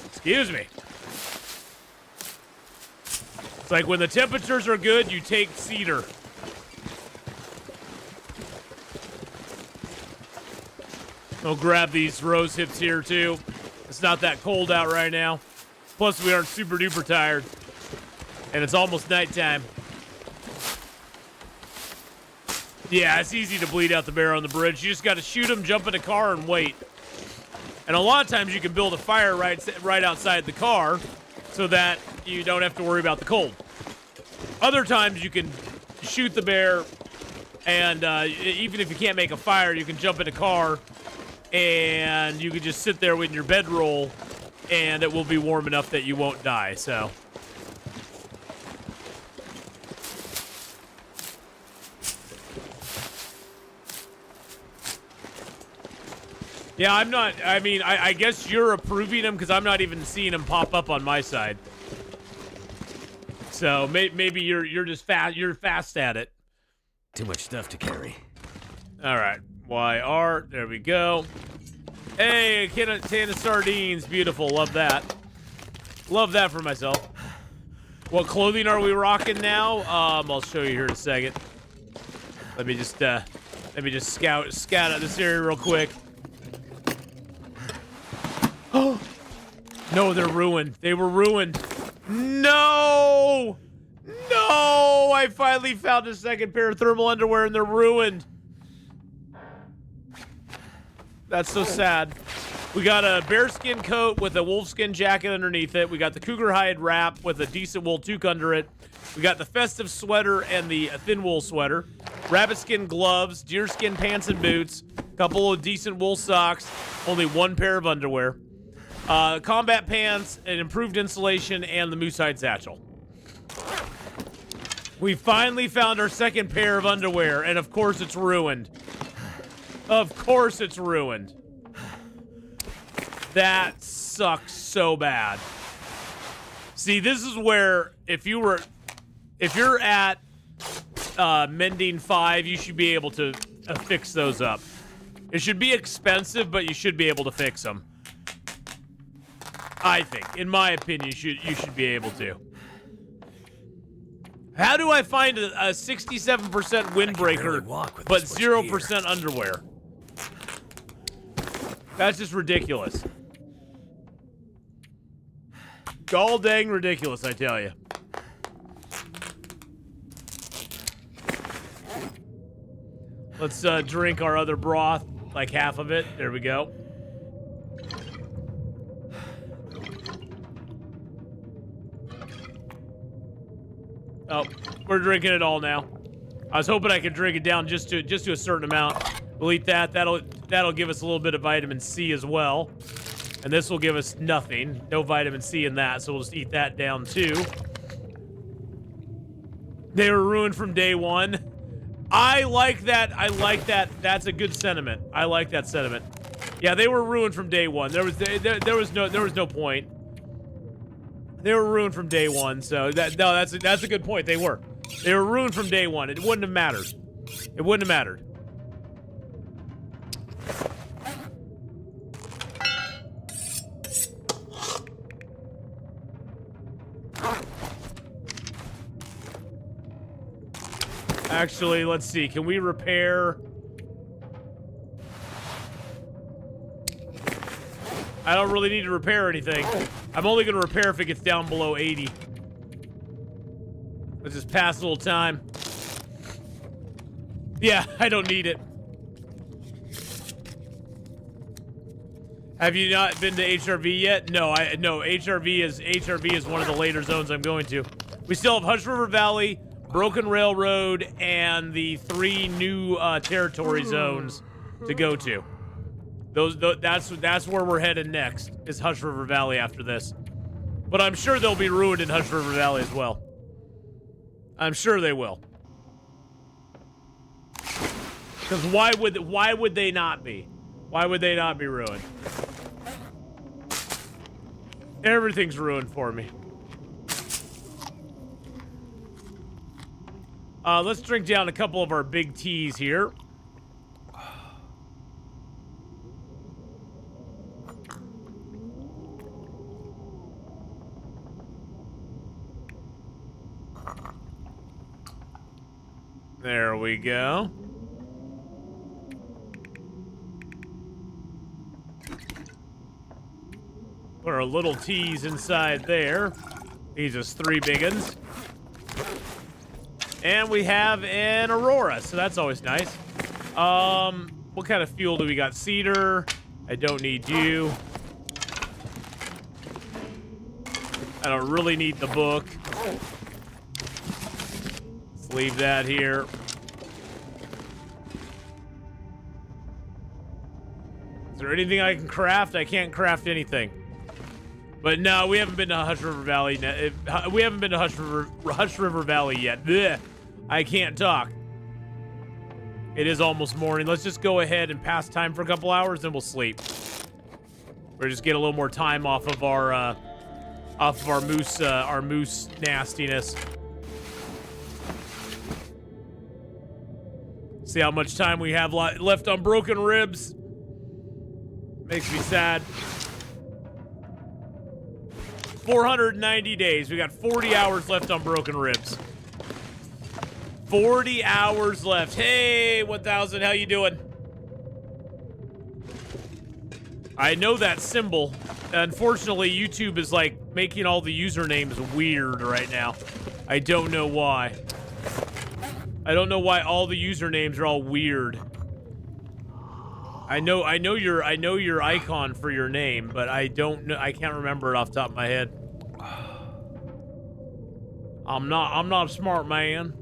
Excuse me. It's like when the temperatures are good, you take cedar. I'll grab these rose hips here too. It's not that cold out right now. Plus, we aren't super duper tired. And it's almost nighttime. Yeah, it's easy to bleed out the bear on the bridge. You just got to shoot him, jump in a car, and wait. And a lot of times you can build a fire right outside the car so that you don't have to worry about the cold. Other times you can shoot the bear, and even if you can't make a fire, you can jump in a car, and you can just sit there with your bedroll, and it will be warm enough that you won't die, so... Yeah, I'm not, I guess you're approving them because I'm not even seeing them pop up on my side. So maybe you're just fast, you're fast at it. Too much stuff to carry. All right, YR, there we go. Hey, a can of sardines, beautiful, love that. Love that for myself. What clothing are we rocking now? I'll show you here in a second. Let me just scout out this area real quick. Oh no, they're ruined. They were ruined. No! No! I finally found a second pair of thermal underwear and they're ruined. That's so sad. We got a bearskin coat with a wolfskin jacket underneath it. We got the cougar hide wrap with a decent wool toque under it. We got the festive sweater and the thin wool sweater. Rabbit skin gloves, deerskin pants and boots. Couple of decent wool socks. Only one pair of underwear. Combat pants, an improved insulation, and the moose hide satchel. We finally found our second pair of underwear, and of course it's ruined. Of course it's ruined. That sucks so bad. See, this is where if you're at mending 5, you should be able to fix those up. It should be expensive, but you should be able to fix them. I think, in my opinion, you should be able to. How do I find a 67% windbreaker but 0% underwear? That's just ridiculous. Gall dang ridiculous, I tell you. Let's drink our other broth, like half of it. There we go. Oh, we're drinking it all now. I was hoping I could drink it down just to a certain amount. We'll eat that. That'll give us a little bit of vitamin C as well. And this will give us nothing. No vitamin C in that, so we'll just eat that down too. They were ruined from day one. I like that. I like that. That's a good sentiment. I like that sentiment. Yeah, they were ruined from day one. There was no point. They were ruined from day one, so that's a good point. They were ruined from day one. It wouldn't have mattered. It wouldn't have mattered. Actually, let's see. Can we repair? I don't really need to repair anything. I'm only going to repair if it gets down below 80. Let's just pass a little time. Yeah, I don't need it. Have you not been to HRV yet? No, HRV is one of the later zones I'm going to. We still have Hush River Valley, Broken Railroad, and the 3 new territory zones to go to. That's where we're headed next, is Hush River Valley after this. But I'm sure they'll be ruined in Hush River Valley as well. I'm sure they will. Because why would they not be? Why would they not be ruined? Everything's ruined for me. Let's drink down a couple of our big teas here. There we go. Put our little teas inside there. These are 3 big ones. And we have an Aurora, so that's always nice. What kind of fuel do we got? Cedar. I don't need you. I don't really need the book. Let's leave that here. Is there anything I can craft? I can't craft anything. But no, we haven't been to Hush River Valley. We haven't been to Hush River Valley yet. Blech. I can't talk. It is almost morning. Let's just go ahead and pass time for a couple hours, then we'll sleep. Or just get a little more time off of our moose nastiness. See how much time we have left on Broken Ribs. Makes me sad. 490 days. We got 40 hours left on Broken Ribs. 40 hours left. Hey, 1000, how you doing? I know that symbol. Unfortunately, YouTube is like making all the usernames weird right now. I don't know why. I don't know why all the usernames are all weird. I know your icon for your name, but I don't know. I can't remember it off the top of my head. I'm not a smart man.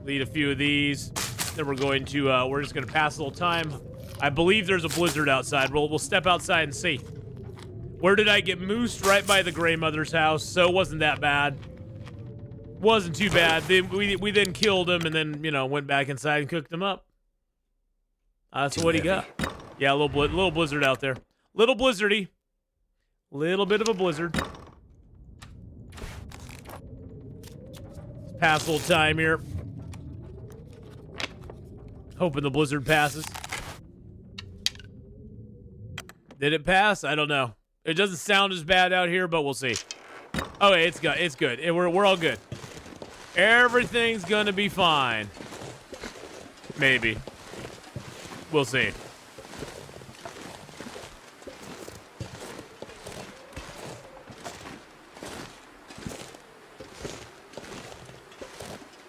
Lead a few of these. Then we're going to we're just gonna pass a little time. I believe there's a blizzard outside. We'll step outside and see. Where did I get moosed? Right by the Gray Mother's house, so it wasn't that bad. Wasn't too bad. We then killed him and then, you know, went back inside and cooked him up. That's what he got. Yeah, a little blizzard out there. Little blizzardy. Little bit of a blizzard. Let's pass a little time here. Hoping the blizzard passes. Did it pass? I don't know. It doesn't sound as bad out here, but we'll see. Okay, it's good. It's good. We're all good. Everything's gonna be fine. Maybe. We'll see.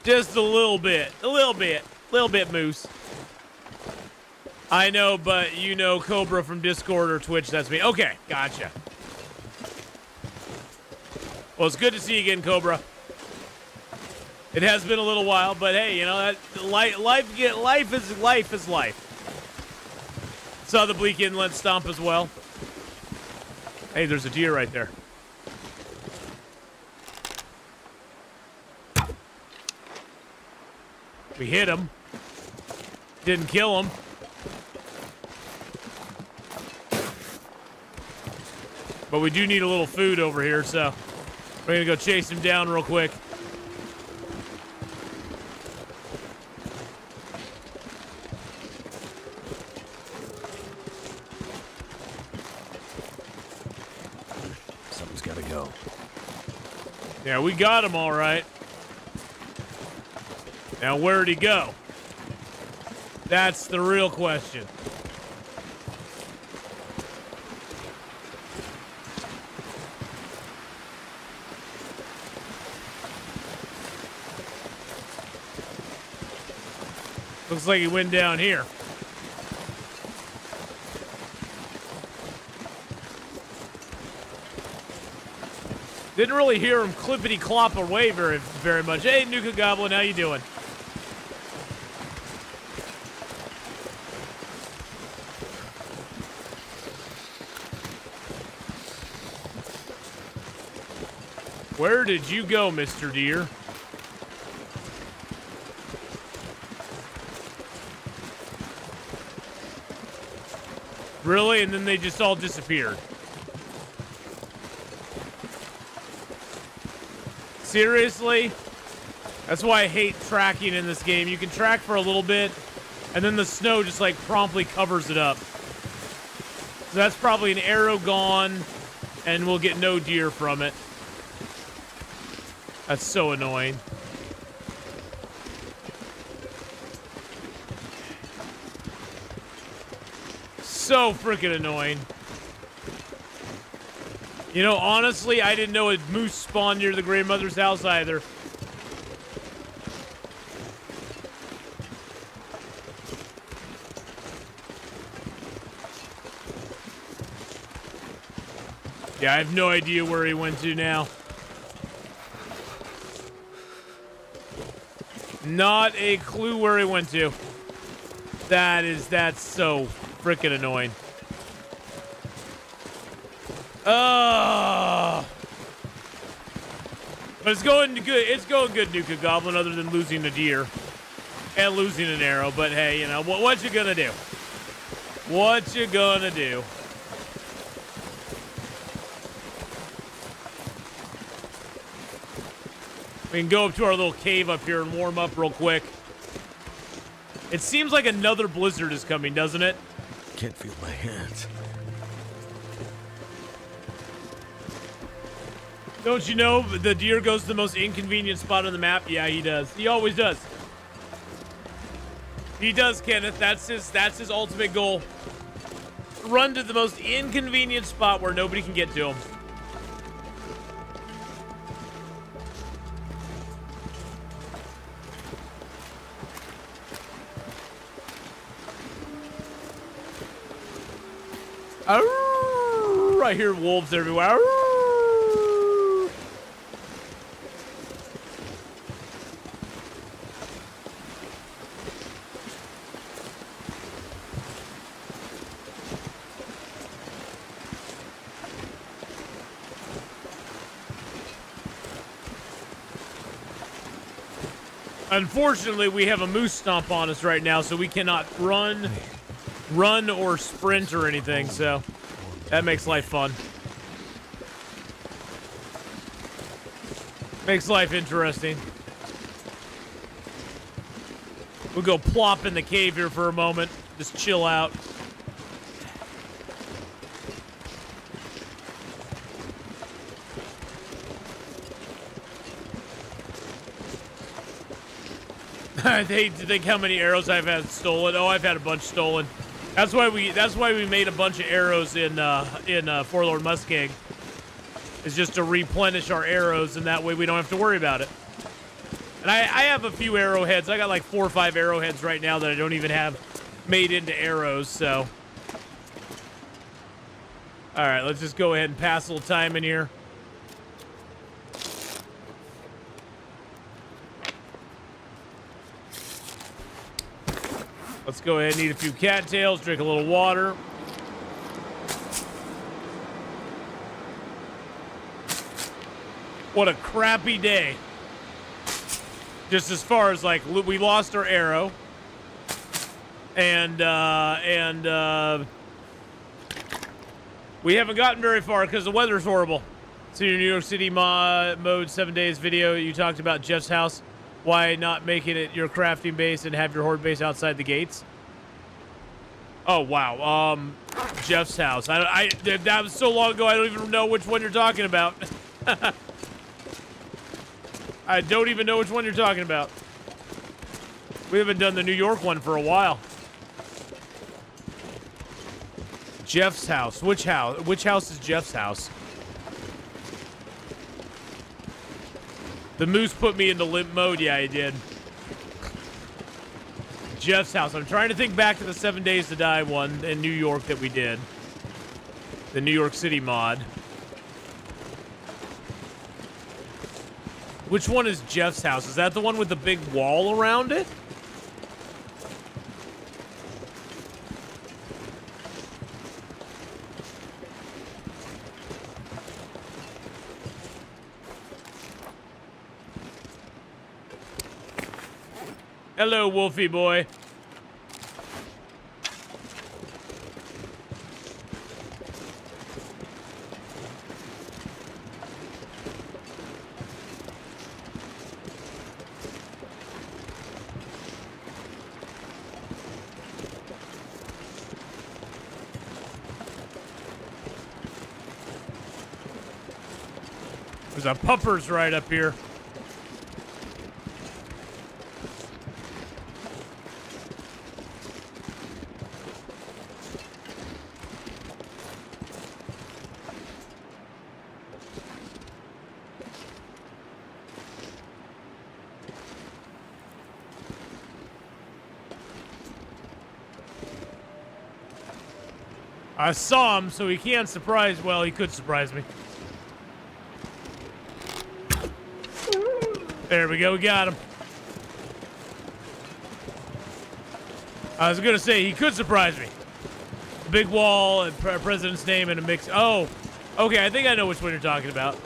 Just a little bit. A little bit, Moose. I know, but you know Cobra from Discord or Twitch, that's me. Okay, gotcha. Well, it's good to see you again, Cobra. It has been a little while, but hey, you know, that life is life. Saw the Bleak Inlet stomp as well. Hey, there's a deer right there. We hit him. Didn't kill him. But we do need a little food over here, so we're gonna go chase him down real quick. Something's gotta go. Yeah, we got him all right. Now, where'd he go? That's the real question. Looks like he went down here. Didn't really hear him clippity-clop away very much. Hey, Nuka Goblin, how you doing? Where did you go, Mr. Deer? Really? And then they just all disappeared. Seriously? That's why I hate tracking in this game. You can track for a little bit, and then the snow just like promptly covers it up. So that's probably an arrow gone, and we'll get no deer from it. That's so annoying. So freaking annoying. You know, honestly, I didn't know a moose spawned near the grandmother's house either. Yeah, I have no idea where he went to now. Not a clue where he went to. That's so freaking annoying. But it's going good. It's going good, Nuka Goblin, other than losing a deer and losing an arrow. But hey, you know what you gonna do? What you gonna do? We can go up to our little cave up here and warm up real quick. It seems like another blizzard is coming, doesn't it? Can't feel my hands. Don't you know the deer goes to the most inconvenient spot on the map? Yeah, he does. He always does. He does, Kenneth. That's his ultimate goal. Run to the most inconvenient spot where nobody can get to him. I hear wolves everywhere. Unfortunately, we have a moose stomp on us right now, so we cannot run or sprint or anything, so that makes life fun. Makes life interesting. We'll go plop in the cave here for a moment. Just chill out. I hate to think how many arrows I've had stolen. Oh, I've had a bunch stolen. That's why we made a bunch of arrows in Forlorn Muskeg. Is just to replenish our arrows, and that way we don't have to worry about it. And I have a few arrowheads. I got like 4 or 5 arrowheads right now that I don't even have made into arrows, so. All right, let's just go ahead and pass a little time in here. Let's go ahead and eat a few cattails, drink a little water. What a crappy day. Just as far as like, we lost our arrow. And we haven't gotten very far because the weather's horrible. So your New York City mode 7 days video, you talked about Jeff's house. Why not making it your crafting base and have your horde base outside the gates? Oh, wow. Jeff's house. That was so long ago, I don't even know which one you're talking about. I don't even know which one you're talking about. We haven't done the New York one for a while. Jeff's house. Which house? Which house is Jeff's house? The moose put me into limp mode. Yeah, he did. Jeff's house. I'm trying to think back to the 7 Days to Die one in New York that we did. The New York City mod. Which one is Jeff's house? Is that the one with the big wall around it? Hello, Wolfie boy. There's a puppers right up here. I saw him, so he can't surprise. Well, he could surprise me. There we go. We got him. I was going to say, he could surprise me. Big wall, and president's name, and a mix. Oh, okay. I think I know which one you're talking about.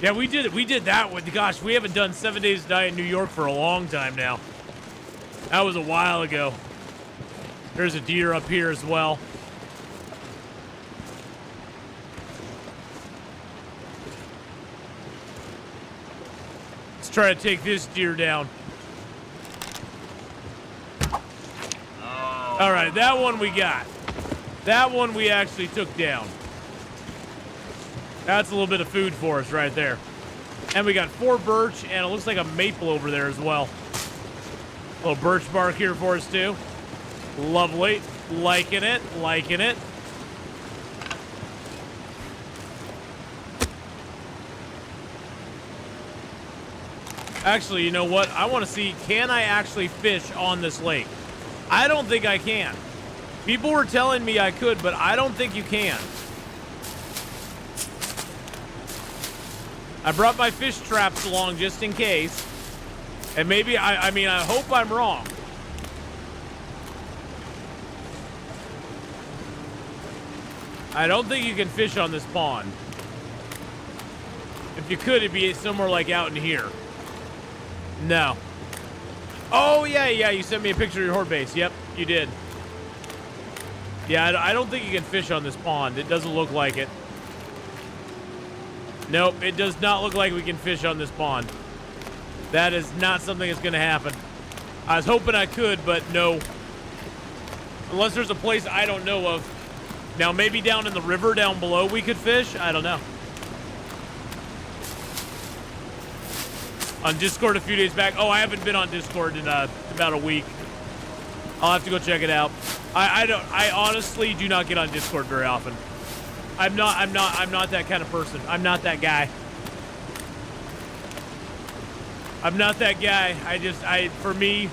Yeah, we did that one. Gosh, we haven't done 7 Days to Die in New York for a long time now. That was a while ago. There's a deer up here as well. Let's try to take this deer down. All right, that one we got. That one we actually took down. That's a little bit of food for us right there. And we got 4 birch, and it looks like a maple over there as well. A little birch bark here for us too. Lovely. Liking it. Liking it. Actually, you know what? I want to see, can I actually fish on this lake? I don't think I can. People were telling me I could, but I don't think you can. I brought my fish traps along just in case. And maybe, I mean, I hope I'm wrong. I don't think you can fish on this pond. If you could, it'd be somewhere like out in here. No. Oh, yeah, you sent me a picture of your horde base. Yep, you did. Yeah, I don't think you can fish on this pond. It doesn't look like it. Nope, it does not look like we can fish on this pond. That is not something that's going to happen. I was hoping I could, but no. Unless there's a place I don't know of. Now, maybe down in the river down below we could fish. I don't know. On Discord a few days back. Oh, I haven't been on Discord in about a week. I'll have to go check it out. I honestly do not get on Discord very often. I'm not that kind of person. I'm not that guy. I'm not that guy. For me,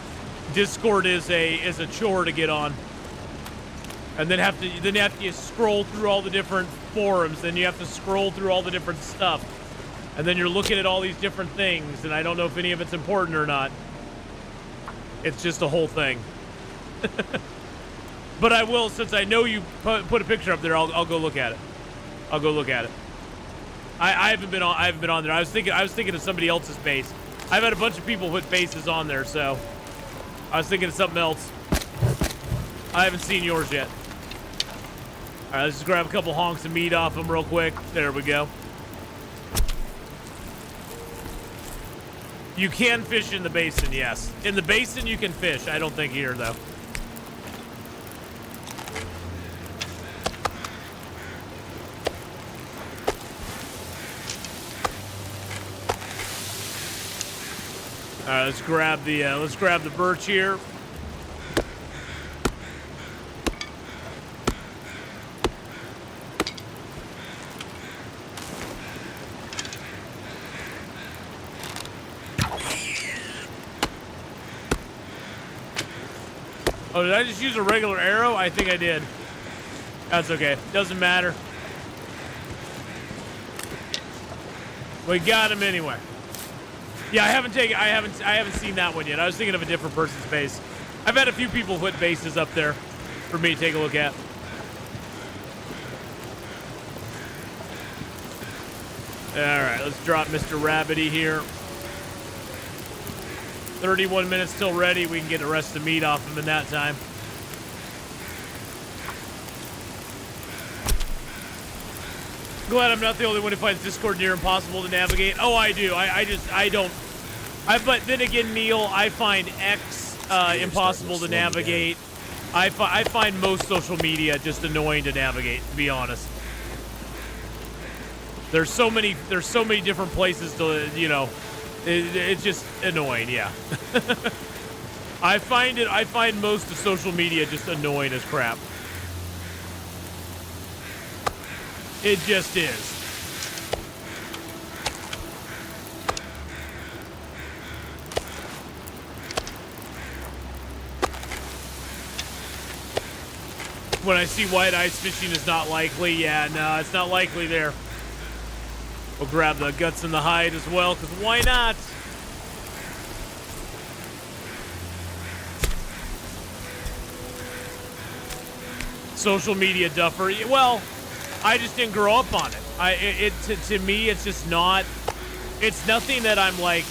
Discord is a chore to get on. And then you have to scroll through all the different forums, then you have to scroll through all the different stuff. And then you're looking at all these different things, and I don't know if any of it's important or not. It's just a whole thing. But I will, since I know you put a picture up there, I'll go look at it. I'll go look at it. I haven't been on there. I was thinking of somebody else's base. I've had a bunch of people put bases on there, so I was thinking of something else. I haven't seen yours yet. All right, let's just grab a couple honks of meat off them real quick. There we go. You can fish in the basin, yes. In the basin, you can fish. I don't think here, though. All right, let's grab the birch here. Oh, did I just use a regular arrow? I think I did. That's okay. Doesn't matter. We got him anyway. Yeah, I haven't seen that one yet. I was thinking of a different person's base. I've had a few people put bases up there for me to take a look at. All right, let's drop Mr. Rabbity here. 31 minutes till ready. We can get the rest of the meat off him in that time. Glad I'm not the only one who finds Discord near impossible to navigate. Oh, I do. I don't. But then again, Neil, I find X impossible to navigate. I find most social media just annoying to navigate, to be honest. There's so many different places to, you know, it's just annoying, yeah. I find most of social media just annoying as crap. It just is. When I see white ice fishing is not likely, yeah, no, it's not likely there. We'll grab the guts and the hide as well, because why not? Social media duffer. Well, I just didn't grow up on it. To me, it's just not. It's nothing that I'm like.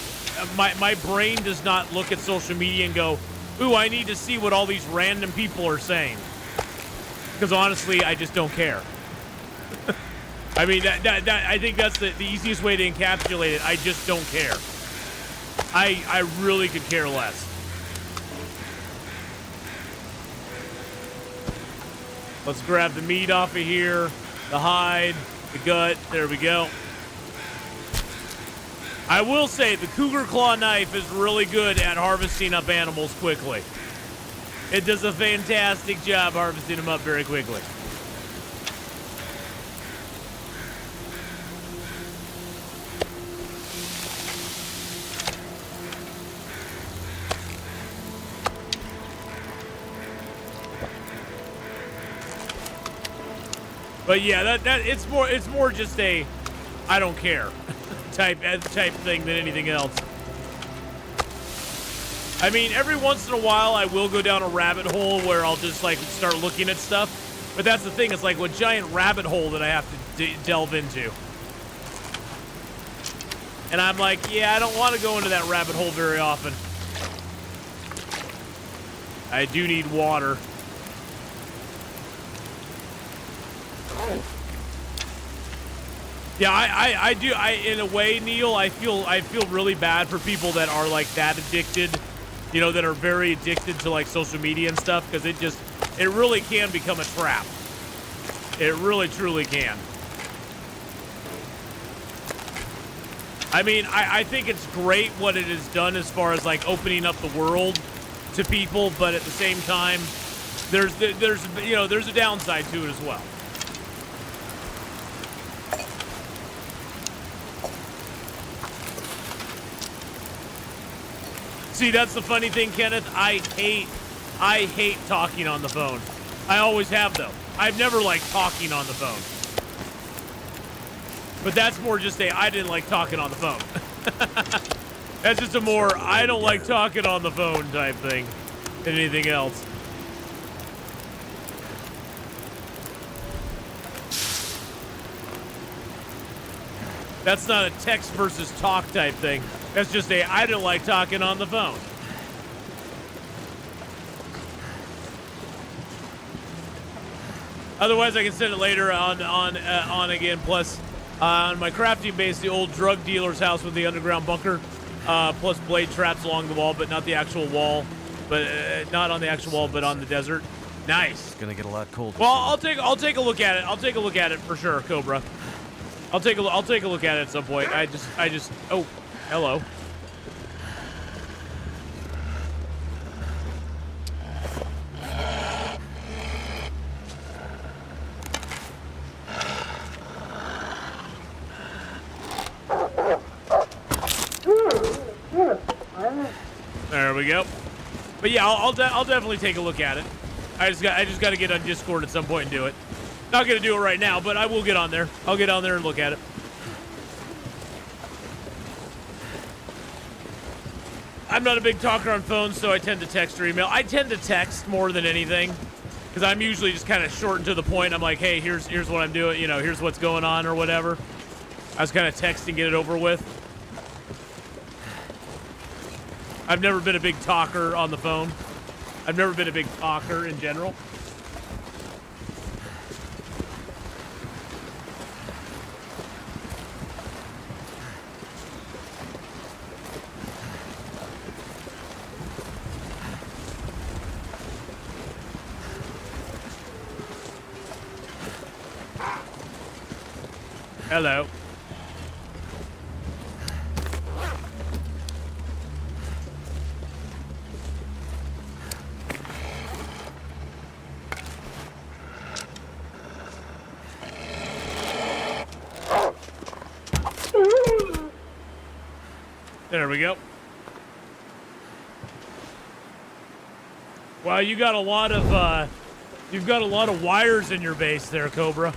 My brain does not look at social media and go, "Ooh, I need to see what all these random people are saying." Because honestly, I just don't care. I mean, I think that's the easiest way to encapsulate it. I just don't care. I really could care less. Let's grab the meat off of here, the hide, the gut. There we go. I will say the Cougar Claw knife is really good at harvesting up animals quickly. It does a fantastic job harvesting them up very quickly. But yeah, it's more just a I don't care type thing than anything else. I mean, every once in a while I will go down a rabbit hole where I'll just like start looking at stuff. But that's the thing, it's like a giant rabbit hole that I have to delve into. And I'm like, yeah, I don't want to go into that rabbit hole very often. I do need water. Yeah, I do. In a way, Neil, I feel really bad for people that are like that addicted, you know, that are very addicted to like social media and stuff, because it really can become a trap. It really, truly can. I mean, I think it's great what it has done as far as like opening up the world to people, but at the same time, there's a downside to it as well. See, that's the funny thing, Kenneth. I hate talking on the phone. I always have, though. I've never liked talking on the phone. But that's more just I didn't like talking on the phone. That's just a more I don't like talking on the phone type thing than anything else. That's not a text versus talk type thing. That's just I don't like talking on the phone. Otherwise, I can send it later on again. Plus, on my crafting base, the old drug dealer's house with the underground bunker, plus blade traps along the wall, but not the actual wall, but not on the actual wall, but on the desert. Nice. It's gonna get a lot colder. Well, I'll take a look at it. I'll take a look at it for sure, Cobra. I'll take a look at it at some point. I just oh, hello. There we go. But yeah, I'll definitely take a look at it. I just got to get on Discord at some point and do it. Not gonna do it right now, but I will get on there. I'll get on there and look at it. I'm not a big talker on phones, so I tend to text or email. I tend to text more than anything, because I'm usually just kind of short and to the point. I'm like, hey, here's what I'm doing. You know, here's what's going on or whatever. I was kind of texting, get it over with. I've never been a big talker on the phone. I've never been a big talker in general. Hello. There we go. Wow, you got a lot of you've got a lot of wires in your base there, Cobra.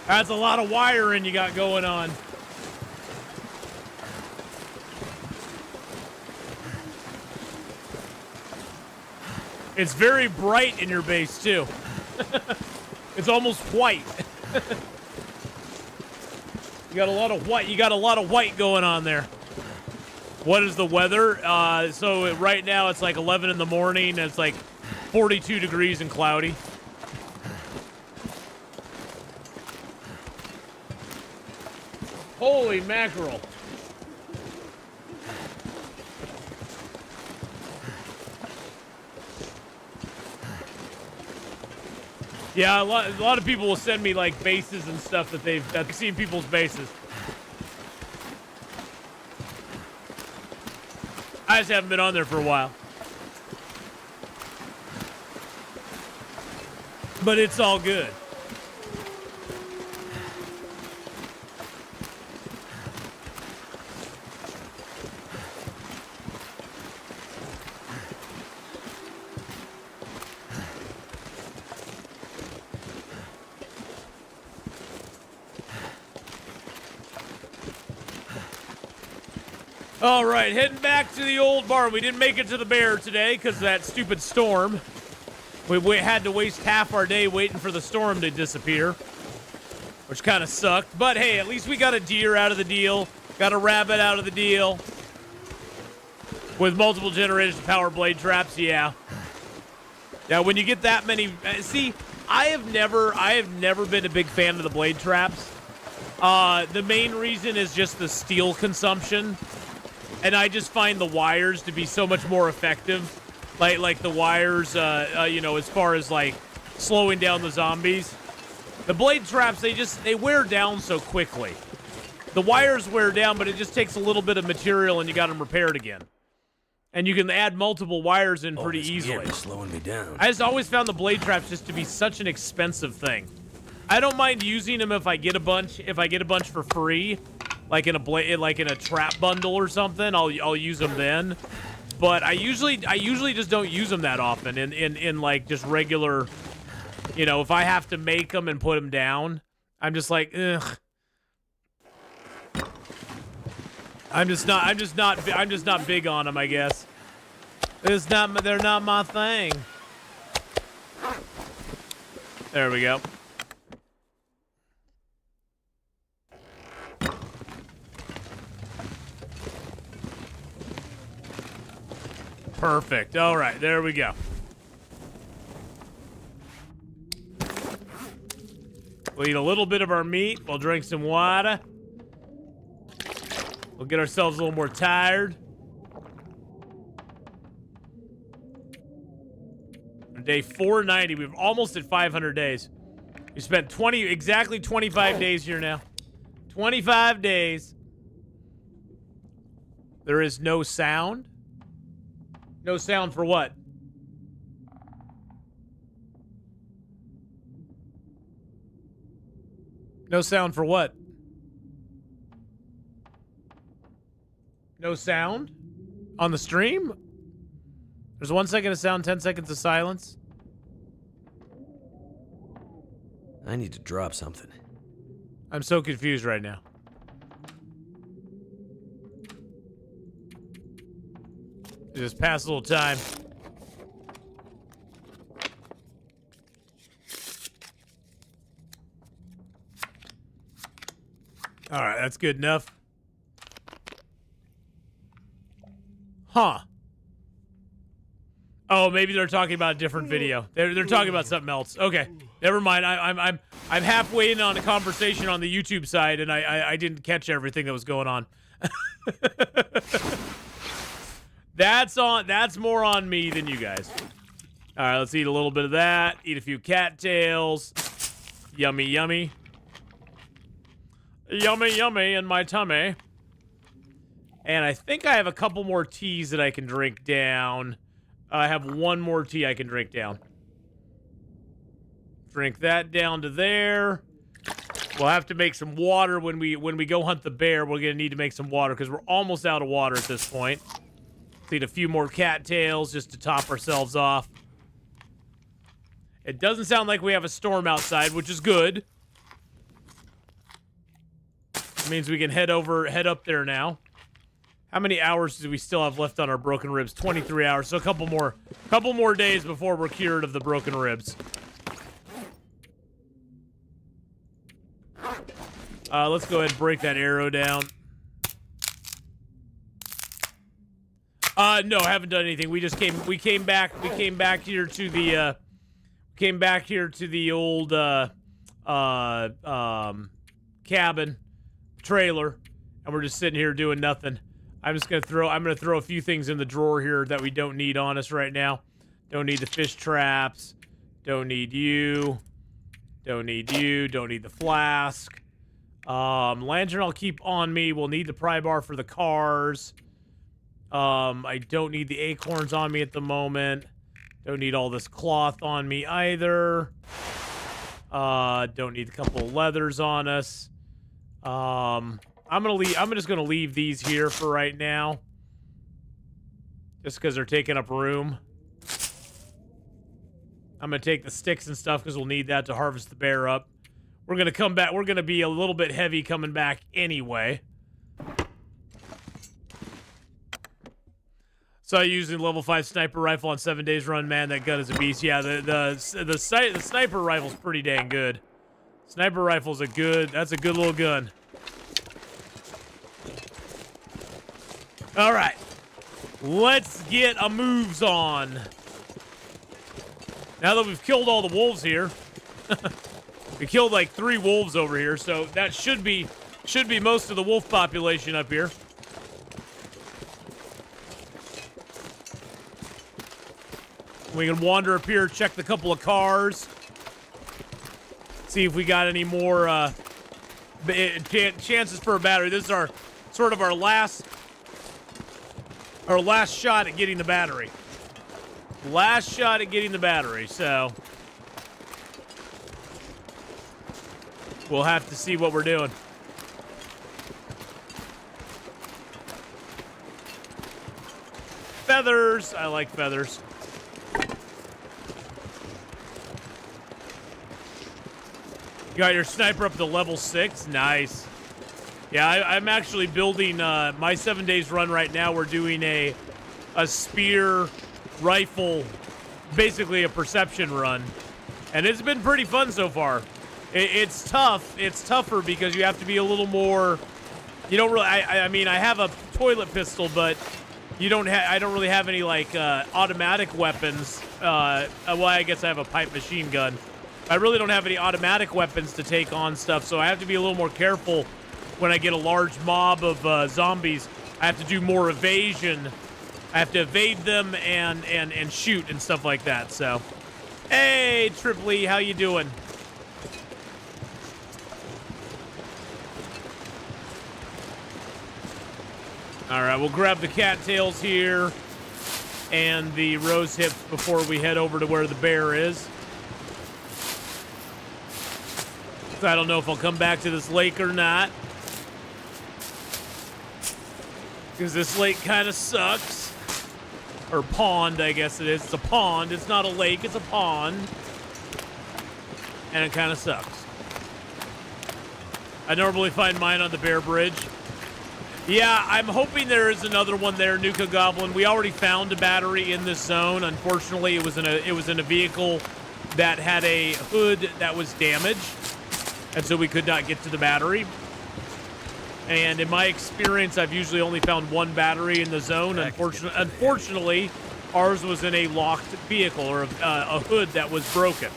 That's a lot of wiring you got going on. It's very bright in your base too. It's almost white. You got a lot of white. You got a lot of white going on there. What is the weather? So right now it's like 11 in the morning and it's like 42 degrees and cloudy. Holy mackerel. Yeah, a lot of people will send me like bases and stuff that they've seen people's bases. I just haven't been on there for a while. But it's all good. All right, heading back to the old barn. We didn't make it to the bear today because of that stupid storm. We had to waste half our day waiting for the storm to disappear, which kind of sucked. But hey, at least we got a deer out of the deal, got a rabbit out of the deal. With multiple generation power blade traps, yeah. Yeah, when you get that many, see, I have never been a big fan of the blade traps. The main reason is just the steel consumption. And I just find the wires to be so much more effective. Like the wires, you know, as far as like slowing down the zombies. The blade traps, they wear down so quickly. The wires wear down, but it just takes a little bit of material and you got them repaired again. And you can add multiple wires in pretty easily. Slowing me down. I just always found the blade traps just to be such an expensive thing. I don't mind using them if I get a bunch for free. Like in a trap bundle or something, I'll use them then. But I usually just don't use them that often in like just regular, you know, if I have to make them and put them down, I'm just like, ugh. I'm just not big on them, I guess. They're not my thing. There we go. Perfect. All right, there we go. We'll eat a little bit of our meat. We'll drink some water. We'll get ourselves a little more tired. Day 490. We're almost at 500 days. We spent exactly 25 days here now. 25 days. There is no sound. No sound for what? No sound for what? No sound? On the stream? There's 1 second of sound, 10 seconds of silence. I need to drop something. I'm so confused right now. Just pass a little time. All right, that's good enough. Huh. Oh, maybe they're talking about a different video. They're talking about something else. Okay, never mind. I'm halfway in on a conversation on the YouTube side, and I didn't catch everything that was going on. That's more on me than you guys. All right, let's eat a little bit of that. Eat a few cattails. Yummy, yummy. Yummy, yummy in my tummy. And I think I have a couple more teas that I can drink down. I have one more tea I can drink down. Drink that down to there. We'll have to make some water when we go hunt the bear. We're gonna need to make some water because we're almost out of water at this point. Let's eat a few more cattails just to top ourselves off. It doesn't sound like we have a storm outside, which is good. It means we can head up there now. How many hours do we still have left on our broken ribs? 23 hours, so a couple more days before we're cured of the broken ribs. Let's go ahead and break that arrow down. No, I haven't done anything. We came back here to the old cabin trailer, and we're just sitting here doing nothing. I'm gonna throw a few things in the drawer here that we don't need on us right now. Don't need the fish traps. Don't need you. Don't need you. Don't need the flask. Lantern I'll keep on me. We'll need the pry bar for the cars. I don't need the acorns on me at the moment. Don't need all this cloth on me either. Don't need a couple of leathers on us. I'm just gonna leave these here for right now. Just because they're taking up room. I'm gonna take the sticks and stuff because we'll need that to harvest the bear up. We're gonna come back. We're gonna be a little bit heavy coming back anyway. So I used a level 5 sniper rifle on 7 days run. Man, that gun is a beast. Yeah, the sniper rifle's pretty dang good. Sniper rifle's that's a good little gun. All right, let's get a moves on. Now that we've killed all the wolves here, we killed like 3 wolves over here, so that should be most of the wolf population up here. We can wander up here, check the couple of cars, see if we got any more chances for a battery. This is our sort of our last shot at getting the battery. Last shot at getting the battery, so we'll have to see what we're doing. Feathers. I like feathers. You got your sniper up to level 6. Nice. Yeah, I'm actually building my 7 days run right now. We're doing a spear rifle, basically a perception run, and it's been pretty fun so far. It's tough. It's tougher because you have to be a little more. You don't really. I mean, I have a toilet pistol, but you don't. I don't really have any like automatic weapons. Well, I guess I have a pipe machine gun. I really don't have any automatic weapons to take on stuff, so I have to be a little more careful when I get a large mob of zombies. I have to do more evasion. I have to evade them and shoot and stuff like that. So, hey, Triply, how you doing? All right, we'll grab the cattails here and the rose hips before we head over to where the bear is. I don't know if I'll come back to this lake or not, because this lake kind of sucks. Or pond, I guess it is. It's a pond. It's not a lake. It's a pond. And it kind of sucks. I normally find mine on the Bear Bridge. Yeah, I'm hoping there is another one there, Nuka Goblin. We already found a battery in this zone. Unfortunately, it was in a vehicle that had a hood that was damaged, and so we could not get to the battery. And in my experience, I've usually only found one battery in the zone. Unfortunately, ours was in a locked vehicle, or a hood that was broken.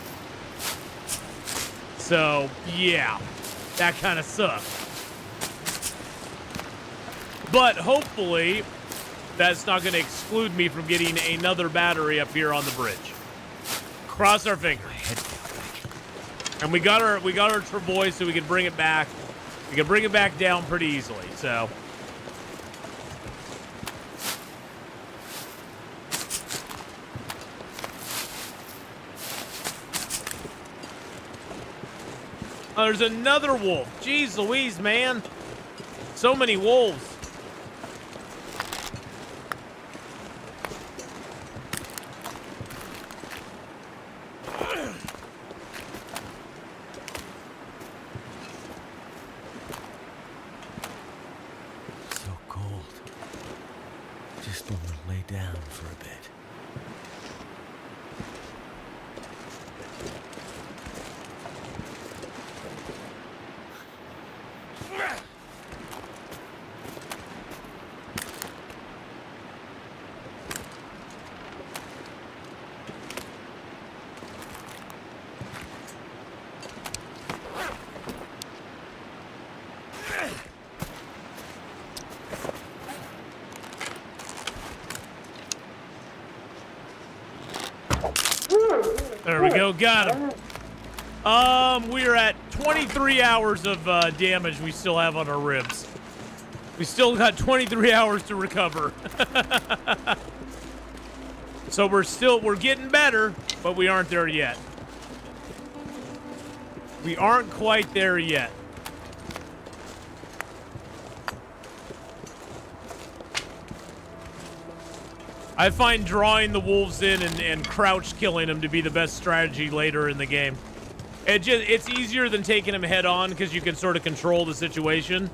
So, yeah, that kind of sucks. But hopefully, that's not going to exclude me from getting another battery up here on the bridge. Cross our fingers. And we got our travois, so we can bring it back. We can bring it back down pretty easily. So. Oh, there's another wolf. Jeez Louise, man. So many wolves. Down for a bit. There we go, got him. We're at 23 hours of damage we still have on our ribs. We still got 23 hours to recover. So we're getting better, but we aren't there yet. We aren't quite there yet. I find drawing the wolves in and crouch killing them to be the best strategy later in the game. It's easier than taking them head on because you can sort of control the situation.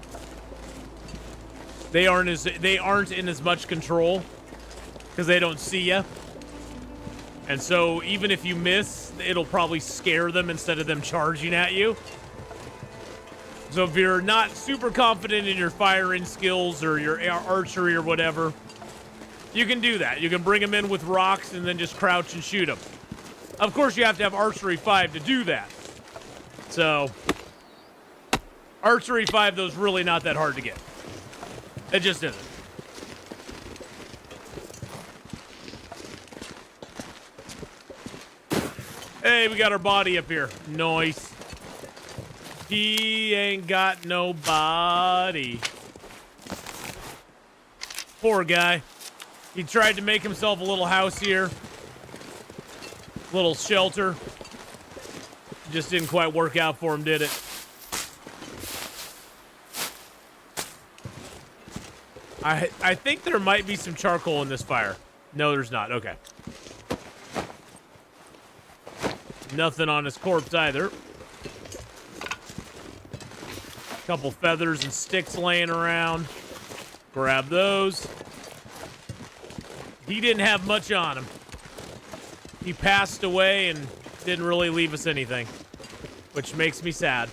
They aren't in as much control because they don't see you. And so even if you miss, it'll probably scare them instead of them charging at you. So if you're not super confident in your firing skills or your archery or whatever, you can do that. You can bring them in with rocks and then just crouch and shoot them. Of course, you have to have Archery 5 to do that. So, Archery 5, though, is really not that hard to get. It just isn't. Hey, we got our body up here. Nice. He ain't got no body. Poor guy. He tried to make himself a little house here. Little shelter. Just didn't quite work out for him, did it? I think there might be some charcoal in this fire. No, there's not. Okay. Nothing on his corpse either. Couple feathers and sticks laying around. Grab those. He didn't have much on him. He passed away and didn't really leave us anything, which makes me sad.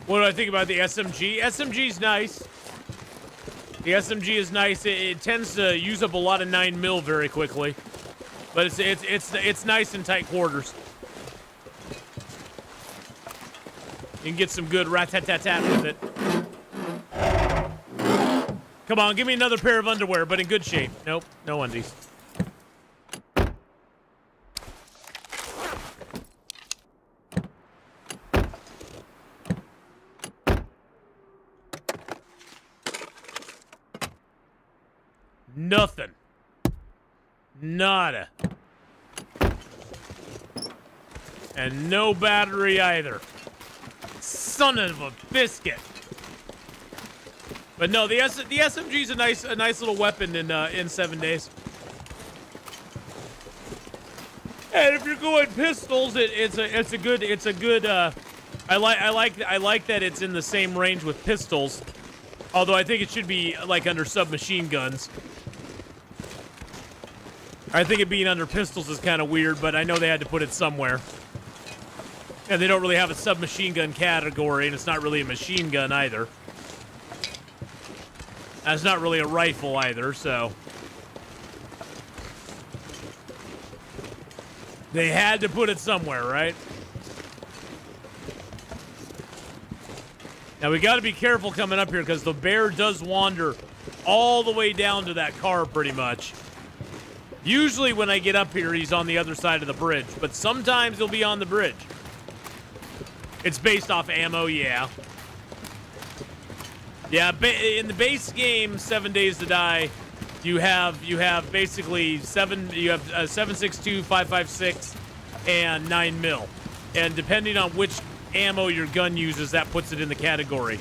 What do I think about the SMG? SMG's nice. The SMG is nice. It tends to use up a lot of 9mm very quickly, but it's nice in tight quarters. You can get some good rat-tat-tat-tat with it. Come on, give me another pair of underwear, but in good shape. Nope, no undies. Nothing. Nada. And no battery either. Son of a biscuit. But no, the SMG's a nice little weapon in 7 days. And if you're going pistols, it's a good. I like that it's in the same range with pistols. Although I think it should be like under submachine guns. I think it being under pistols is kind of weird, but I know they had to put it somewhere. And they don't really have a submachine gun category, and it's not really a machine gun either. And it's not really a rifle either, so. They had to put it somewhere, right? Now we got to be careful coming up here because the bear does wander all the way down to that car pretty much. Usually when I get up here, he's on the other side of the bridge, but sometimes he'll be on the bridge. It's based off ammo, yeah. Yeah, in the base game, 7 Days to Die, you have basically 7.62, 5.56, and 9mm. And depending on which ammo your gun uses, that puts it in the category.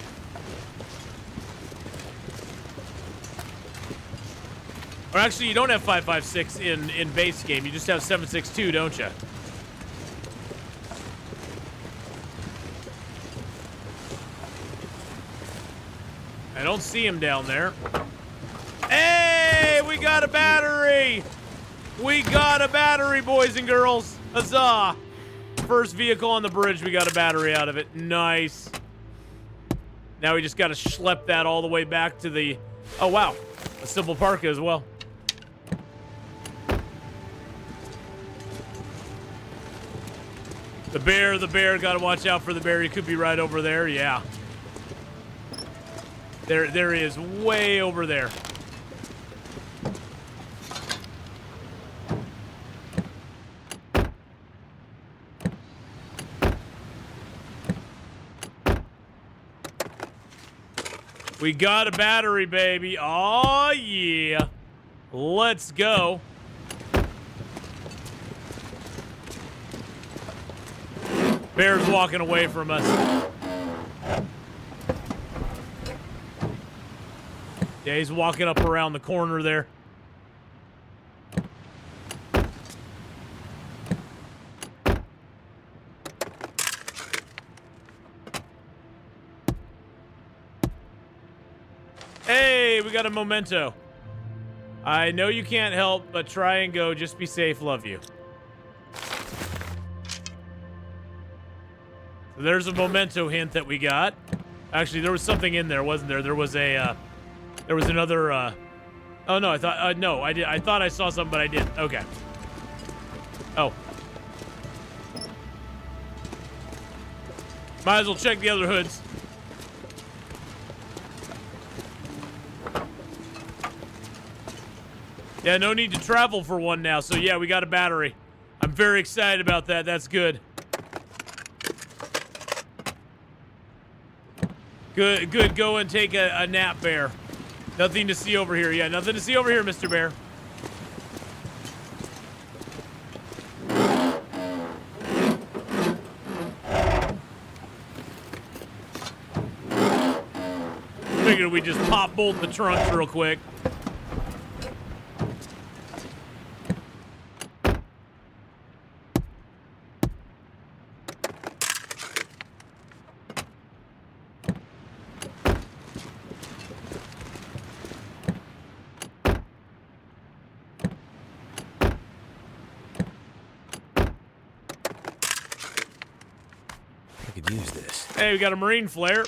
Or actually, you don't have 5.56 in base game. You just have 7.62, don't you? I don't see him down there. Hey, we got a battery! We got a battery, boys and girls. Huzzah! First vehicle on the bridge, we got a battery out of it. Nice. Now we just got to schlep that all the way back to the... Oh, wow. A simple parka as well. The bear. Got to watch out for the bear. He could be right over there. Yeah. There he is, way over there. We got a battery, baby. Oh, yeah. Let's go. Bear's walking away from us. Yeah, he's walking up around the corner there. Hey, we got a memento. I know you can't help, but try and go. Just be safe. Love you. So there's a memento hint that we got. Actually, there was something in there, wasn't there? There was a, there was another, oh no, I thought, no, I thought I saw something, but I didn't. Okay. Oh. Might as well check the other hoods. Yeah, no need to travel for one now. So yeah, we got a battery. I'm very excited about that. That's good. Good. Go and take a nap, Bear. Nothing to see over here. Yeah, nothing to see over here, Mr. Bear. Figured we just pop bolt the trunks real quick. Use this. Hey, we got a marine flare.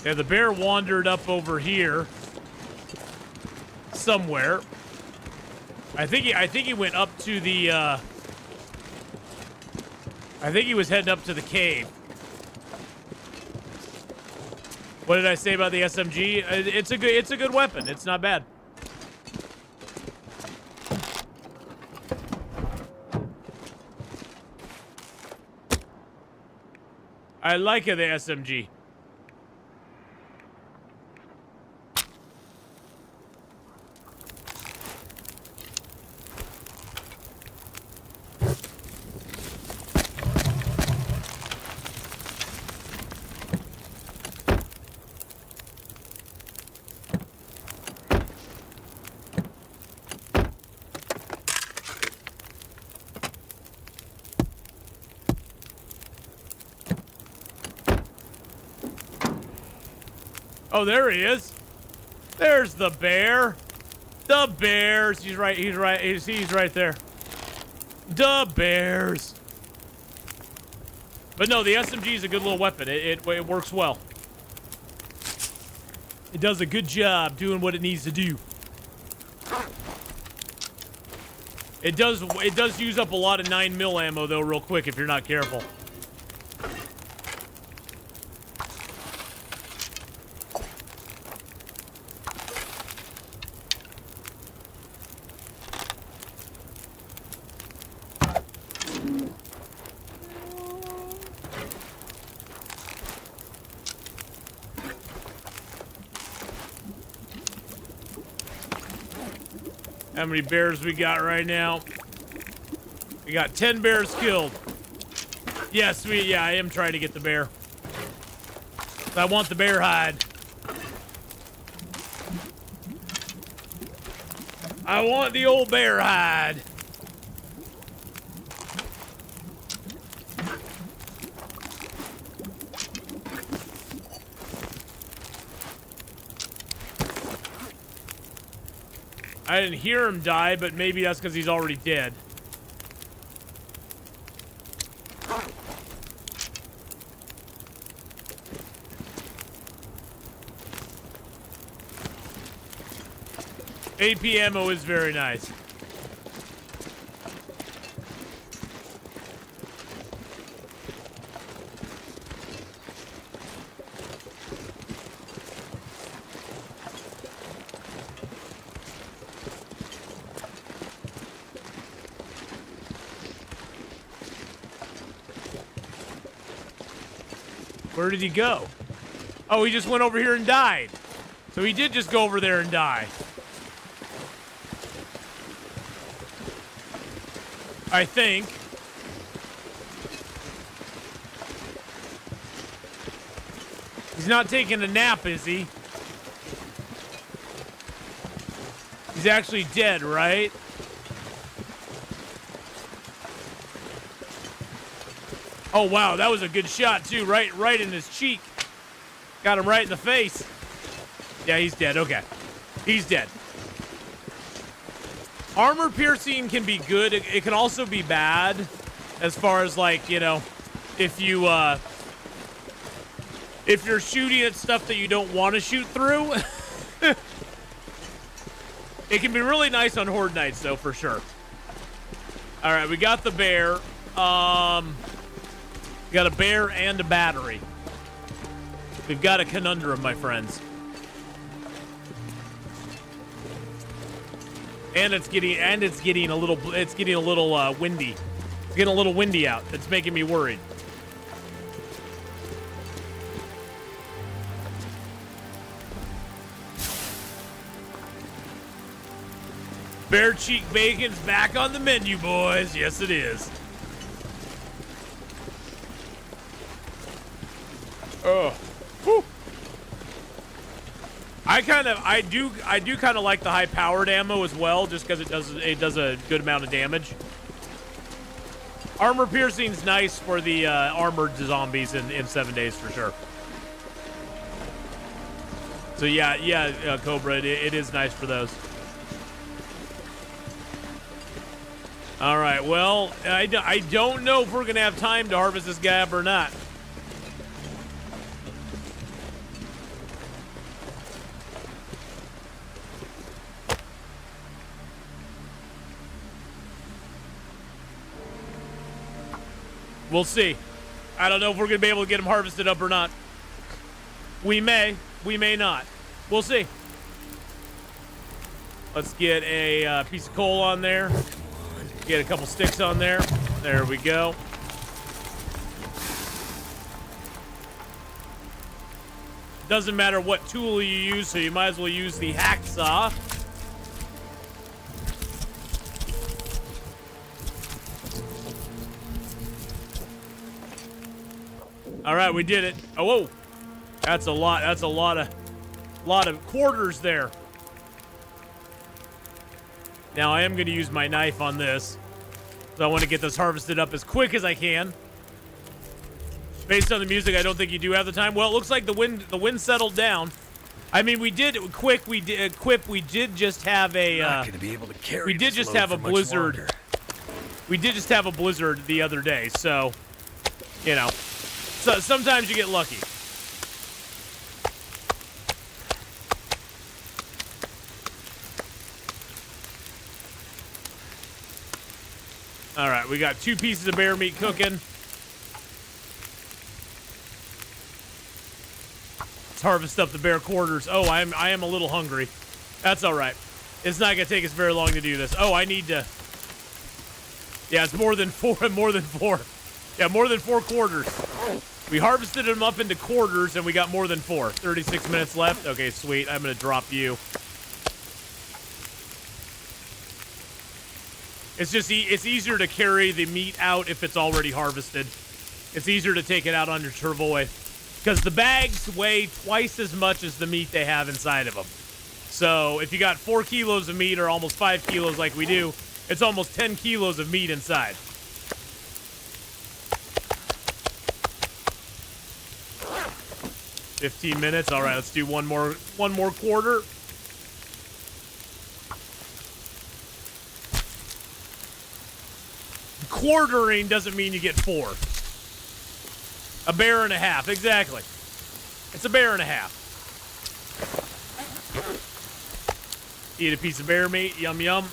Yeah, the bear wandered up over here somewhere. I think he went up to the I think he was heading up to the cave. What did I say about the SMG? It's a good weapon. It's not bad. I like the SMG. Oh, there he is. There's the bear. The bears. He's right. He's right. He's right there. The bears. But no, the SMG is a good little weapon. It works well. It does a good job doing what it needs to do. It does use up a lot of 9mm ammo though, real quick if you're not careful. How many bears we got right now? We got 10 bears killed. Yes, I am trying to get the bear. I want the bear hide. I want the old bear hide. I didn't hear him die, but maybe that's because he's already dead. AP ammo is very nice. Where did he go? Oh, he just went over here and died. So he did just go over there and die. I think. He's not taking a nap, is he? He's actually dead, right? Oh, wow, that was a good shot, too. Right in his cheek. Got him right in the face. Yeah, he's dead. Okay. He's dead. Armor piercing can be good. It can also be bad as far as, like, you know, if you're shooting at stuff that you don't want to shoot through. It can be really nice on Horde nights, though, for sure. All right, we got the bear. We got a bear and a battery. We've got a conundrum, my friends. And it's getting a little windy. It's getting a little windy out. It's making me worried. Bear cheek bacon's back on the menu, boys. Yes, it is. Oh, whew. I do kind of like the high powered ammo as well, just because it does a good amount of damage. Armor piercing's nice for the armored zombies in 7 days for sure. So yeah, Cobra, it is nice for those. All right, well, I don't know if we're gonna have time to harvest this guy up or not. We'll see. I don't know if we're going to be able to get him harvested up or not. We may not. We'll see. Let's get a piece of coal on there. Get a couple sticks on there. There we go. Doesn't matter what tool you use, so you might as well use the hacksaw. All right, we did it. Oh, whoa. That's a lot. That's a lot of quarters there. Now I am going to use my knife on this. So I want to get this harvested up as quick as I can. Based on the music, I don't think you do have the time. Well, it looks like the wind settled down. I mean, we did just have a not gonna be able to carry we did this just load have a for much blizzard. longer. We did just have a blizzard the other day, so you know, so sometimes you get lucky. All right, we got 2 pieces of bear meat cooking. Let's harvest up the bear quarters. Oh, I am a little hungry. That's all right. It's not gonna take us very long to do this. Oh, I need to. Yeah, it's more than 4. Yeah, more than 4 quarters. We harvested them up into quarters, and we got more than 4. 36 minutes left. Okay, sweet. I'm gonna drop you. It's just it's easier to carry the meat out if it's already harvested. It's easier to take it out on your travois because the bags weigh twice as much as the meat they have inside of them. So if you got 4 kilos of meat or almost 5 kilos like we do, it's almost 10 kilos of meat inside. $15 minutes. All right, let's do one more quarter. Quartering doesn't mean you get 4. A bear and a half, exactly. It's a bear and a half. Eat a piece of bear meat, yum yum.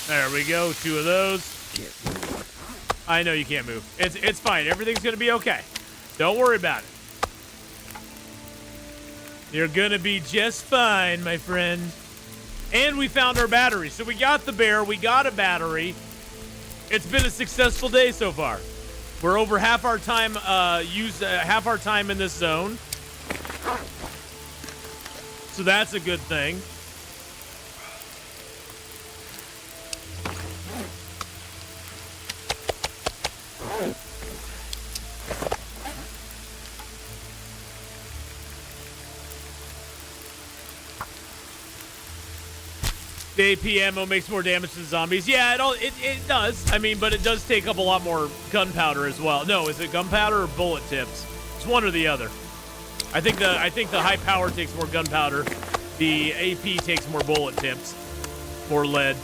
There we go, 2 of those. I know you can't move. It's fine. Everything's gonna be okay. Don't worry about it. You're gonna be just fine, my friend. And we found our battery. So we got the bear. We got a battery. It's been a successful day so far. We're over half our time half our time in this zone. So that's a good thing. The AP ammo makes more damage to the zombies. Yeah, it does. I mean, but it does take up a lot more gunpowder as well. No, is it gunpowder or bullet tips? It's one or the other. I think the high power takes more gunpowder. The AP takes more bullet tips, more lead.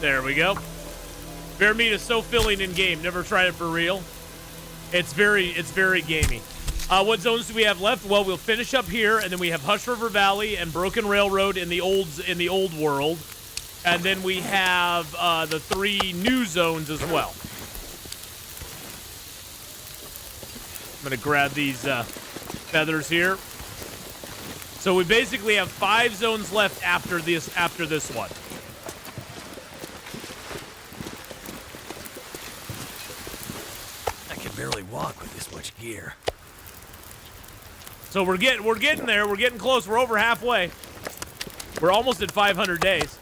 There we go. Bear meat is so filling in game. Never tried it for real. It's very gamey. What zones do we have left? Well, we'll finish up here, and then we have Hush River Valley and Broken Railroad in the old world, and then we have the 3 new zones as well. I'm gonna grab these feathers here. So we basically have 5 zones left after this one. I can barely walk with this much gear. So we're getting there. We're getting close. We're over halfway. We're almost at 500 days.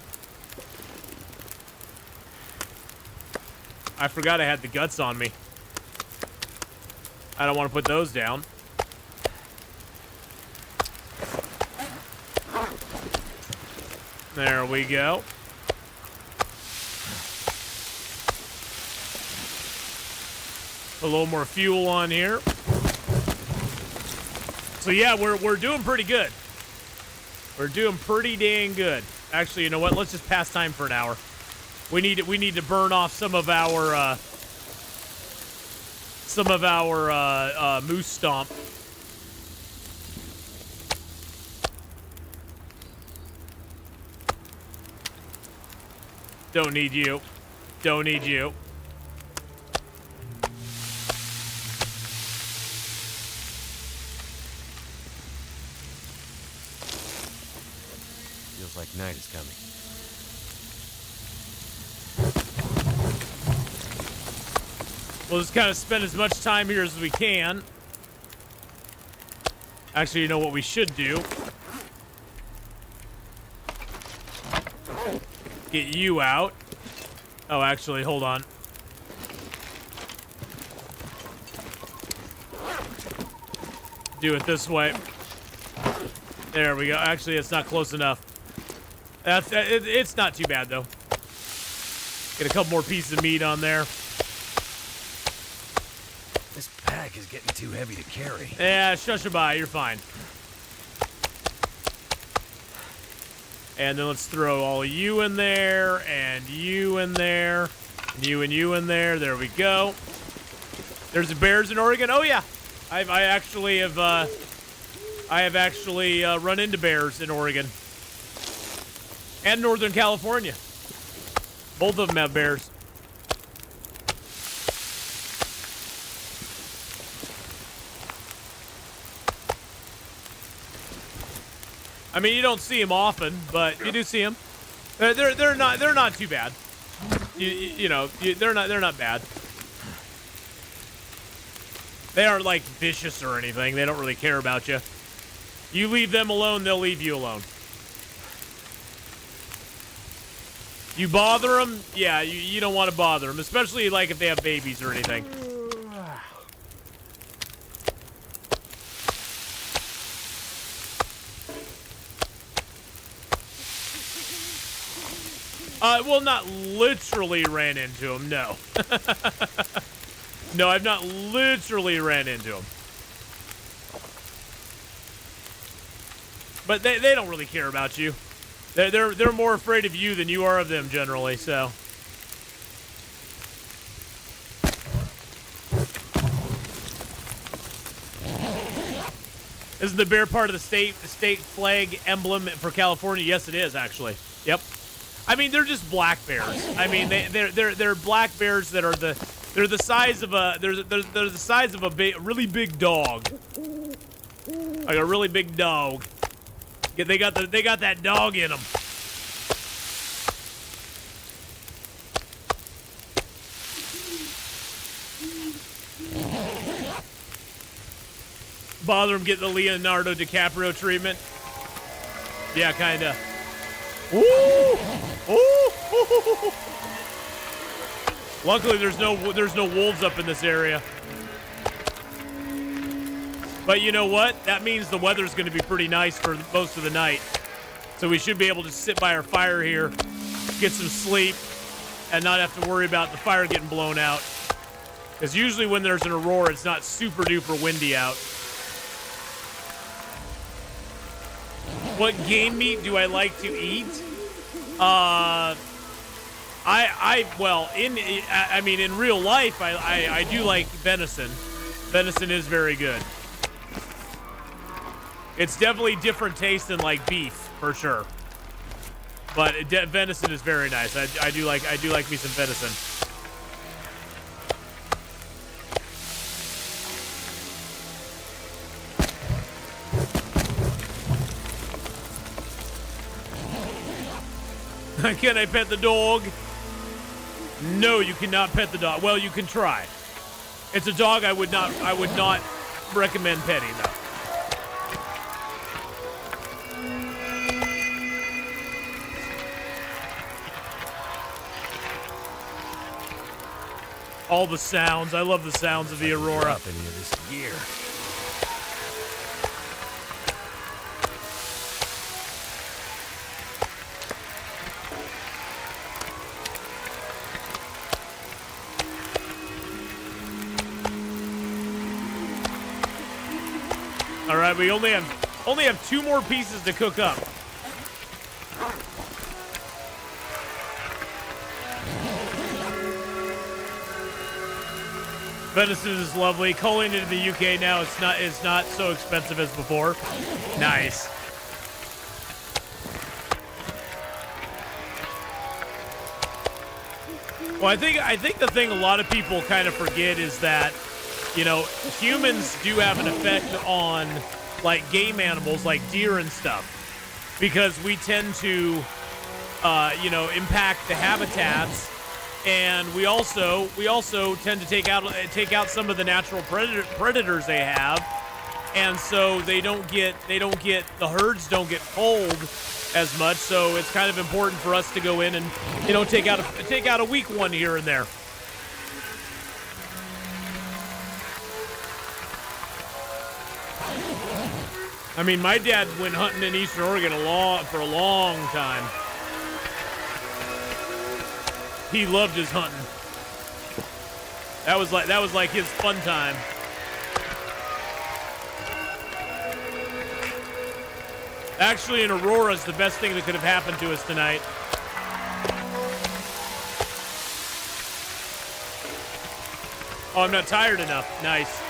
I forgot I had the guts on me. I don't want to put those down. There we go. A little more fuel on here. So yeah, we're doing pretty good. We're doing pretty dang good. Actually, you know what? Let's just pass time for an hour. We need to burn off some of our moose stomp. Don't need you. Don't need you. like night is coming. We'll just kind of spend as much time here as we can. Actually, you know what we should do? Get you out. Oh, actually, hold on. Do it this way. There we go. Actually, it's not close enough. It's not too bad, though. Get a couple more pieces of meat on there. This pack is getting too heavy to carry. Yeah, shush-a-bye. You're fine. And then let's throw all of you in there, and you in there, and you in there. There we go. There's the bears in Oregon. Oh yeah, I actually have run into bears in Oregon and Northern California. Both of them have bears. I mean, you don't see them often, but you do see them. They're not too bad. They're not bad. They aren't like vicious or anything. They don't really care about you. You leave them alone, they'll leave you alone. You bother them, yeah, you don't want to bother them, especially like if they have babies or anything. Well, not literally ran into him, no. No, I've not literally ran into him. But they don't really care about you. They're more afraid of you than you are of them generally, so. Isn't the bear part of the state flag emblem for California? Yes, it is, actually. Yep. I mean, they're just black bears. I mean, they're black bears that are they're the size of a they're the size of a really big dog, like a really big dog. They got that dog in them. Bother them getting the Leonardo DiCaprio treatment. Yeah, kinda. Ooh! Ooh! Luckily, there's no wolves up in this area. But you know what? That means the weather's going to be pretty nice for most of the night. So we should be able to sit by our fire here, get some sleep, and not have to worry about the fire getting blown out. Because usually when there's an aurora, it's not super duper windy out. What game meat do I like to eat? In real life, I do like venison. Venison is very good. It's definitely different taste than like beef, for sure. But venison is very nice. I do like me some venison. Can I pet the dog? No, you cannot pet the dog. Well, you can try. It's a dog I would not recommend petting, though. All the sounds. I love the sounds of the aurora. Up any of this gear. All right, we only have 2 more pieces to cook up. Venison is lovely. Culling into the UK now, it's not so expensive as before. Nice. Well, I think the thing a lot of people kind of forget is that, you know, humans do have an effect on like game animals like deer and stuff. because we tend to, impact the habitats, and we also tend to take out some of the natural predators they have, and so the herds don't get pulled as much. So it's kind of important for us to go in and take out a weak one here and there. I mean, my dad went hunting in Eastern Oregon for a long time. He loved his hunting. That was like his fun time. Actually, in Aurora is the best thing that could have happened to us tonight. Oh, I'm not tired enough. Nice.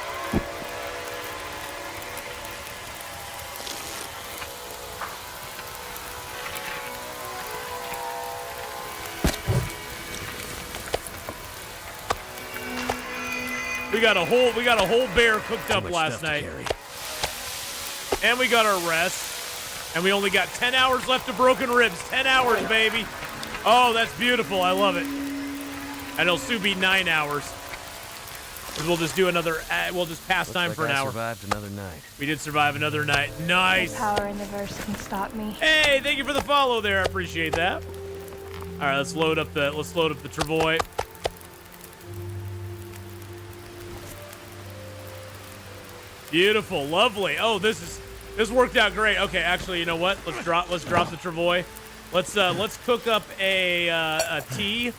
We got a whole bear cooked up last night. And we got our rest. And we only got 10 hours left of broken ribs. 10 hours, baby. Oh, that's beautiful. I love it. And it'll soon be 9 hours. We'll just do another, we'll just pass time for an hour. Survived another night. We did survive another night. Nice. No power in the verse can stop me. Hey, thank you for the follow there. I appreciate that. All right, let's load up the Travoy. Beautiful, lovely. Oh, this worked out great. Okay, actually, you know what? Let's drop the Travoy. Let's cook up a tea.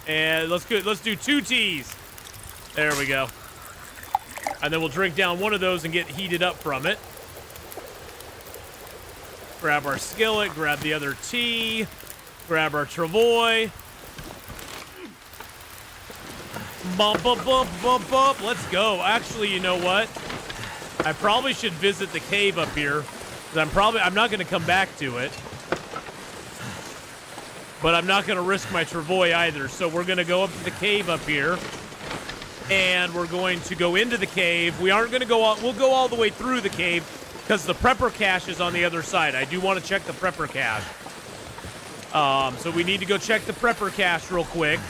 And let's do 2 teas. There we go. And then we'll drink down one of those and get heated up from it. Grab our skillet, grab the other tea, grab our Travoy. Bump, bump, bump, bump, bump. Let's go. Actually, you know what? I probably should visit the cave up here. I'm not going to come back to it. But I'm not going to risk my Travoy either. So we're going to go up to the cave up here. And we're going to go into the cave. We aren't going to go all, we'll go all the way through the cave because the prepper cache is on the other side. I do want to check the prepper cache. So we need to go check the prepper cache real quick.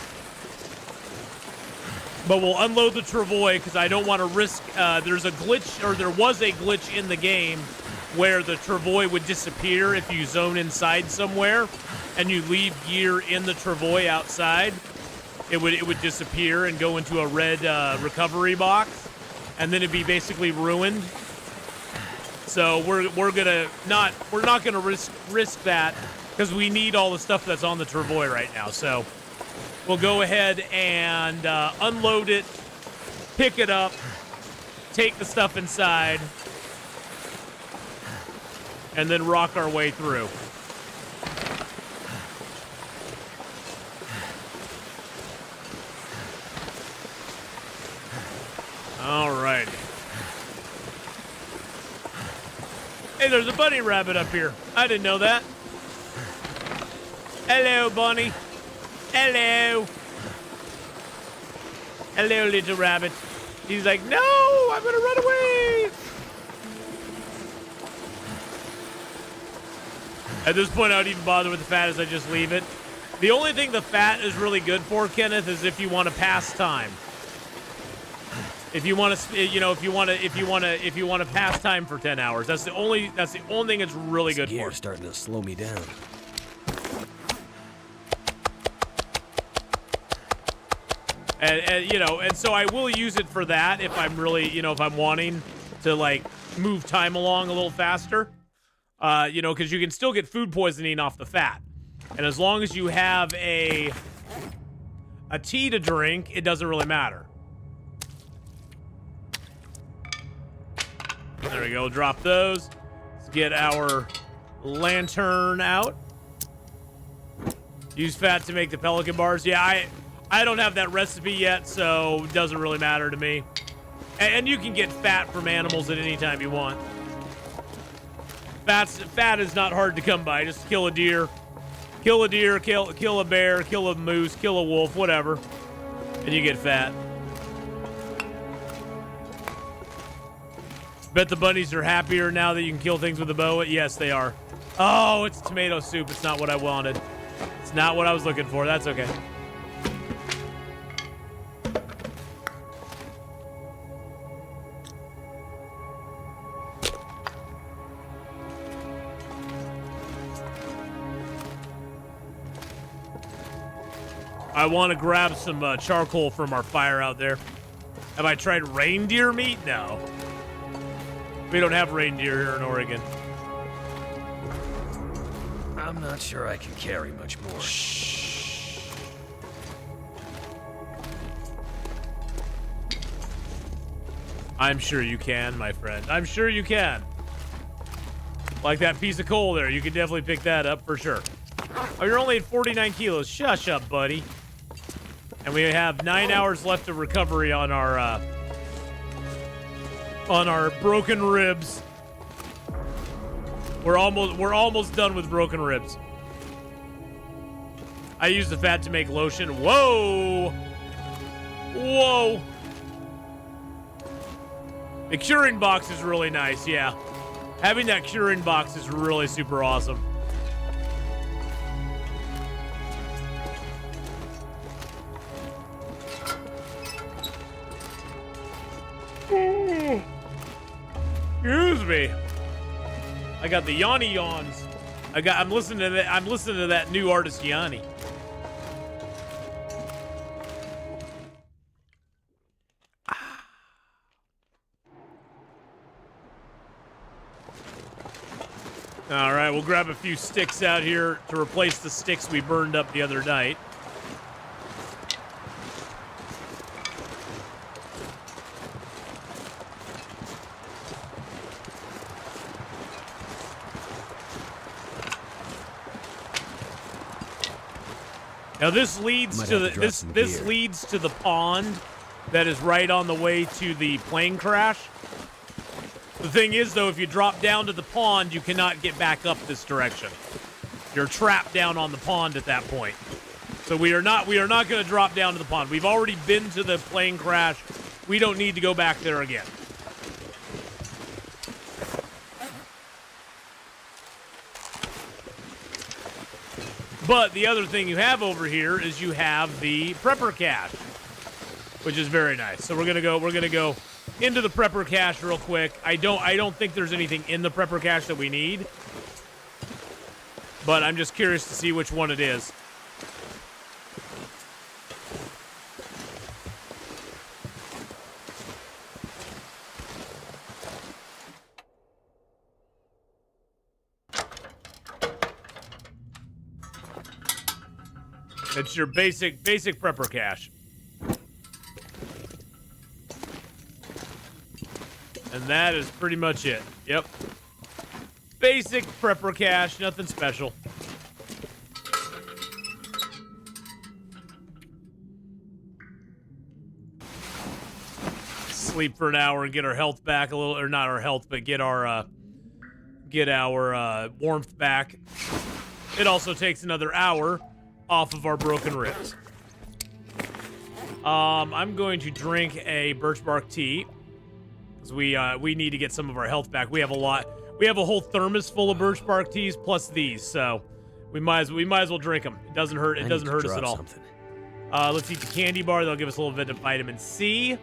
But we'll unload the Travoy because I don't want to risk, there was a glitch in the game where the Travoy would disappear if you zone inside somewhere and you leave gear in the Travoy outside. It would disappear and go into a red recovery box, and then it'd be basically ruined. So we're not gonna risk that because we need all the stuff that's on the Travoy right now. So we'll go ahead and unload it, pick it up, take the stuff inside, and then rock our way through. All right. Hey, there's a bunny rabbit up here. I didn't know that. Hello, bunny. Hello. Hello, little rabbit. He's like, no, I'm going to run away. At this point, I don't even bother with the fat as I just leave it. The only thing the fat is really good for, Kenneth, is if you want to pass time. If you want to pass time for 10 hours, that's the only thing it's really good for. Starting to slow me down. And so I will use it for that if I'm really, if I'm wanting to like move time along a little faster, because you can still get food poisoning off the fat, and as long as you have a tea to drink, it doesn't really matter. There we go. Drop those. Let's get our lantern out. Use fat to make the pelican bars. Yeah, I don't have that recipe yet, so it doesn't really matter to me. And you can get fat from animals at any time you want. Fat is not hard to come by. Just kill a deer. Kill a bear, kill a moose, kill a wolf, whatever. And you get fat. Bet the bunnies are happier now that you can kill things with a bow. Yes, they are. Oh, it's tomato soup. It's not what I wanted. It's not what I was looking for. That's okay. I want to grab some charcoal from our fire out there. Have I tried reindeer meat? No. We don't have reindeer here in Oregon. I'm not sure I can carry much more. Shh. I'm sure you can, my friend. I'm sure you can. Like that piece of coal there. You can definitely pick that up for sure. Oh, you're only at 49 kilos. Shush up, buddy. And we have 9 hours left of recovery on our broken ribs. We're almost done with broken ribs. I use the fat to make lotion. Whoa! Whoa! The curing box is really nice, yeah. Having that curing box is really super awesome. Excuse me. I got the Yanni yawns. I'm listening to that. I'm listening to that new artist Yanni. All right, we'll grab a few sticks out here to replace the sticks we burned up the other night. Now this leads to the this leads to the pond that is right on the way to the plane crash. The thing is, though, if you drop down to the pond, you cannot get back up this direction. You're trapped down on the pond at that point. So we are not going to drop down to the pond. We've already been to the plane crash. We don't need to go back there again. But the other thing you have over here is you have the prepper cache, which is very nice. So we're gonna go into the prepper cache real quick. I don't think there's anything in the prepper cache that we need, but I'm just curious to see which one it is. It's your basic prepper cache. And that is pretty much it. Yep. Basic prepper cache, nothing special. Sleep for an hour and get our health back a little, or not our health, but get our warmth back. It also takes another hour off of our broken ribs. I'm going to drink a birch bark tea because we need to get some of our health back. We have a lot. We have a whole thermos full of birch bark teas plus these, so we might as well drink them. It doesn't hurt. It doesn't hurt us at all. Let's eat the candy bar. That'll give us a little bit of vitamin C.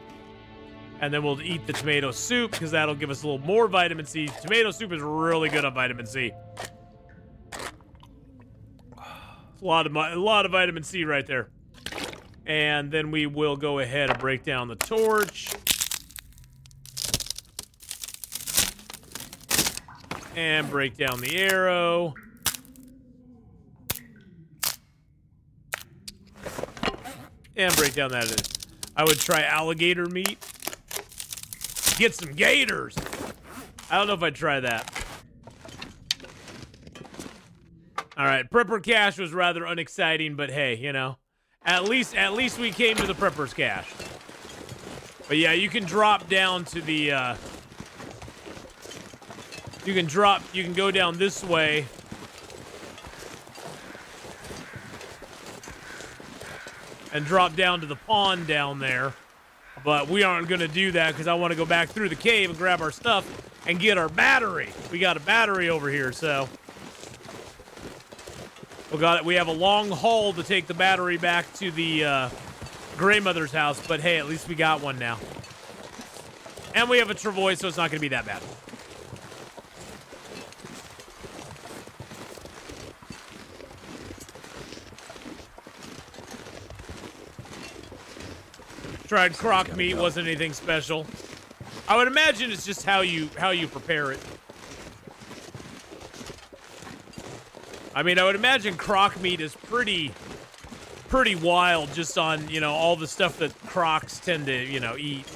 And then we'll eat the tomato soup because that'll give us a little more vitamin C. Tomato soup is really good on vitamin C. A lot of vitamin C right there. And then we will go ahead and break down the torch. And break down the arrow. And break down that. I would try alligator meat. Get some gators. I don't know if I'd try that. All right, prepper cache was rather unexciting, but hey, you know, at least we came to the prepper's cache. But yeah, you can drop down to the you can go down this way. And drop down to the pond down there. I'll But we aren't going to do that because I want to go back through the cave and grab our stuff and get our battery. We got a battery over here, so we have a long haul to take the battery back to the Grandmother's house, but hey, at least we got one now. And we have a travois, so it's not going to be that bad. Tried crock meat, wasn't anything special. I would imagine it's just how you prepare it. I mean, I would imagine crock meat is pretty wild just on, you know, all the stuff that crocs tend to, you know, eat.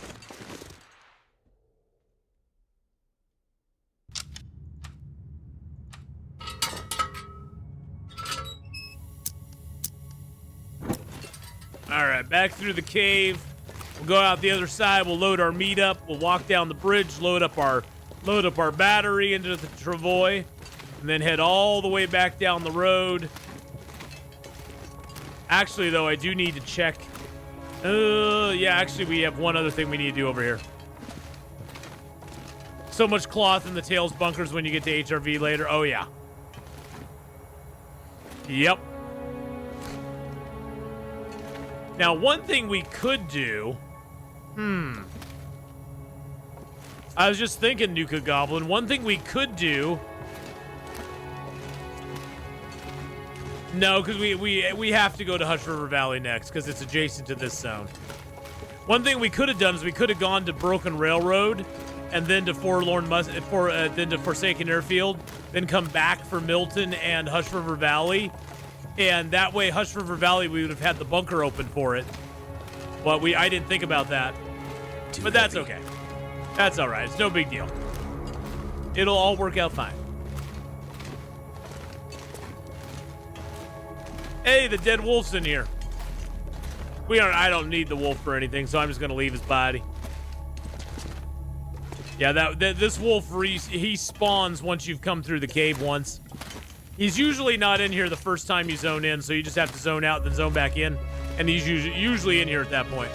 All right, back through the cave. We'll go out the other side. We'll load our meat up. We'll walk down the bridge, load up our battery into the travois, and then head all the way back down the road. Actually, though, I do need to check. Yeah, actually, we have one other thing we need to do over here. So much cloth in the tails bunkers when you get to HRV later. Oh, yeah. Yep. Now, one thing we could do... I was just thinking, Nuka Goblin. One thing we could do... No, because we have to go to Hush River Valley next, because it's adjacent to this zone. One thing we could have done is we could have gone to Broken Railroad, and then to then to Forsaken Airfield, then come back for Milton and Hush River Valley. And that way, Hush River Valley, we would have had the bunker open for it. But I didn't think about that. But that's okay. That's all right. It's no big deal. It'll all work out fine. Hey, the dead wolf's in here. I don't need the wolf for anything, so I'm just going to leave his body. Yeah, this wolf, he spawns once you've come through the cave once. He's usually not in here the first time you zone in, so you just have to zone out, then zone back in. And he's usually in here at that point.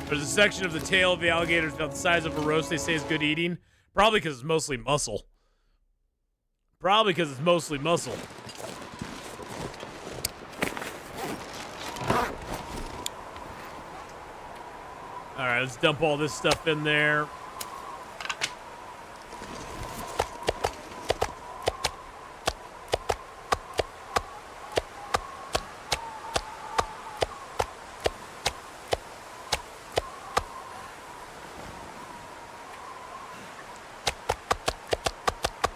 There's a section of the tail of the alligators about the size of a roast they say is good eating. Probably because it's mostly muscle. Probably because it's mostly muscle. All right, let's dump all this stuff in there.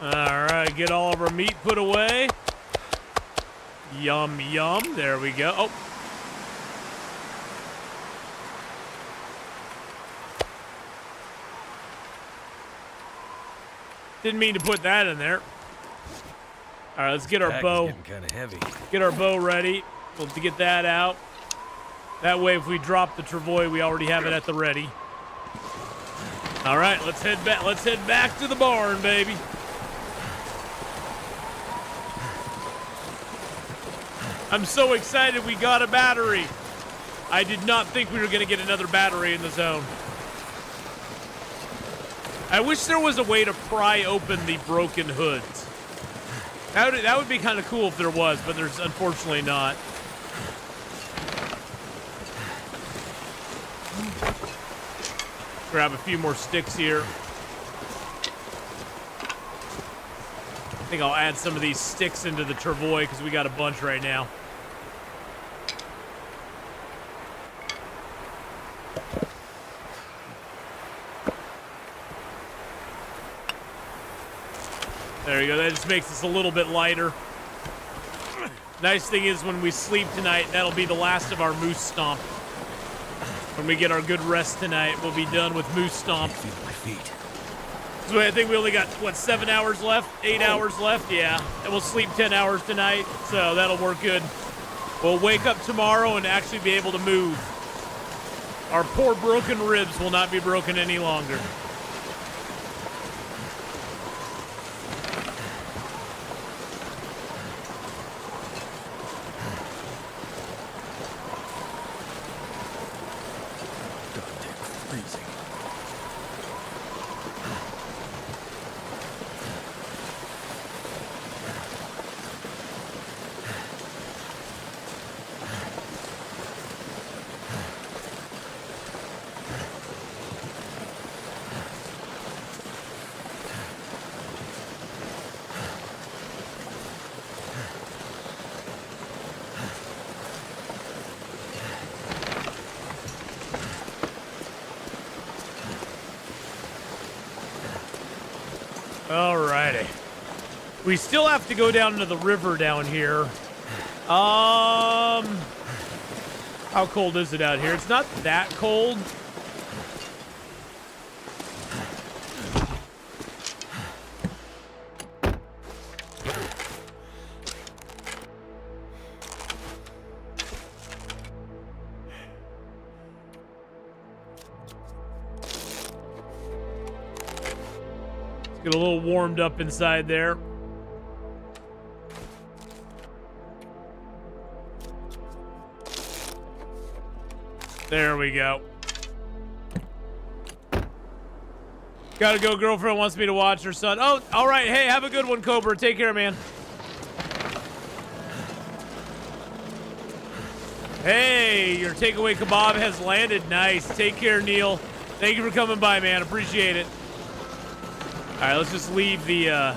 All right, get all of our meat put away. Yum, yum. There we go. Oh. Didn't mean to put that in there. All right, let's get our bow. Kind of heavy. Get our bow ready. We'll get that out. That way, if we drop the travois, we already have it at the ready. All right, let's head back. Let's head back to the barn, baby. I'm so excited we got a battery. I did not think we were going to get another battery in the zone. I wish there was a way to pry open the broken hoods. That would be kind of cool if there was, but there's unfortunately not. Grab a few more sticks here. I think I'll add some of these sticks into the travois because we got a bunch right now. There you go. That just makes us a little bit lighter. Nice thing is when we sleep tonight, that'll be the last of our moose stomp. When we get our good rest tonight, we'll be done with moose stomp. I feel my feet. So I think we only got, what, 7 hours left? 8 hours left? Yeah. And we'll sleep 10 hours tonight, so that'll work good. We'll wake up tomorrow and actually be able to move. Our poor broken ribs will not be broken any longer. Alrighty. We still have to go down to the river down here. How cold is it out here? It's not that cold. Get a little warmed up inside there. There we go. Gotta go. Girlfriend wants me to watch her son. Oh, all right. Hey, have a good one, Cobra. Take care, man. Hey, your takeaway kebab has landed. Nice. Take care, Neil. Thank you for coming by, man. Appreciate it. All right, let's just leave the.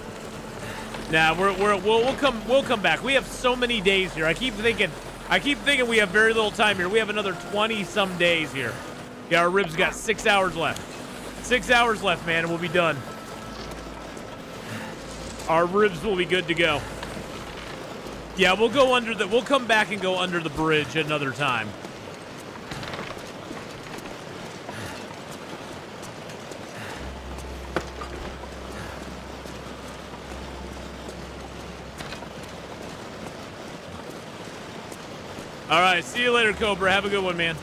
Nah, we'll come back. We have so many days here. I keep thinking we have very little time here. We have another 20-some days here. Yeah, our ribs got 6 hours left. 6 hours left, man, and we'll be done. Our ribs will be good to go. Yeah, we'll come back and go under the bridge another time. All right, see you later, Cobra. Have a good one, man.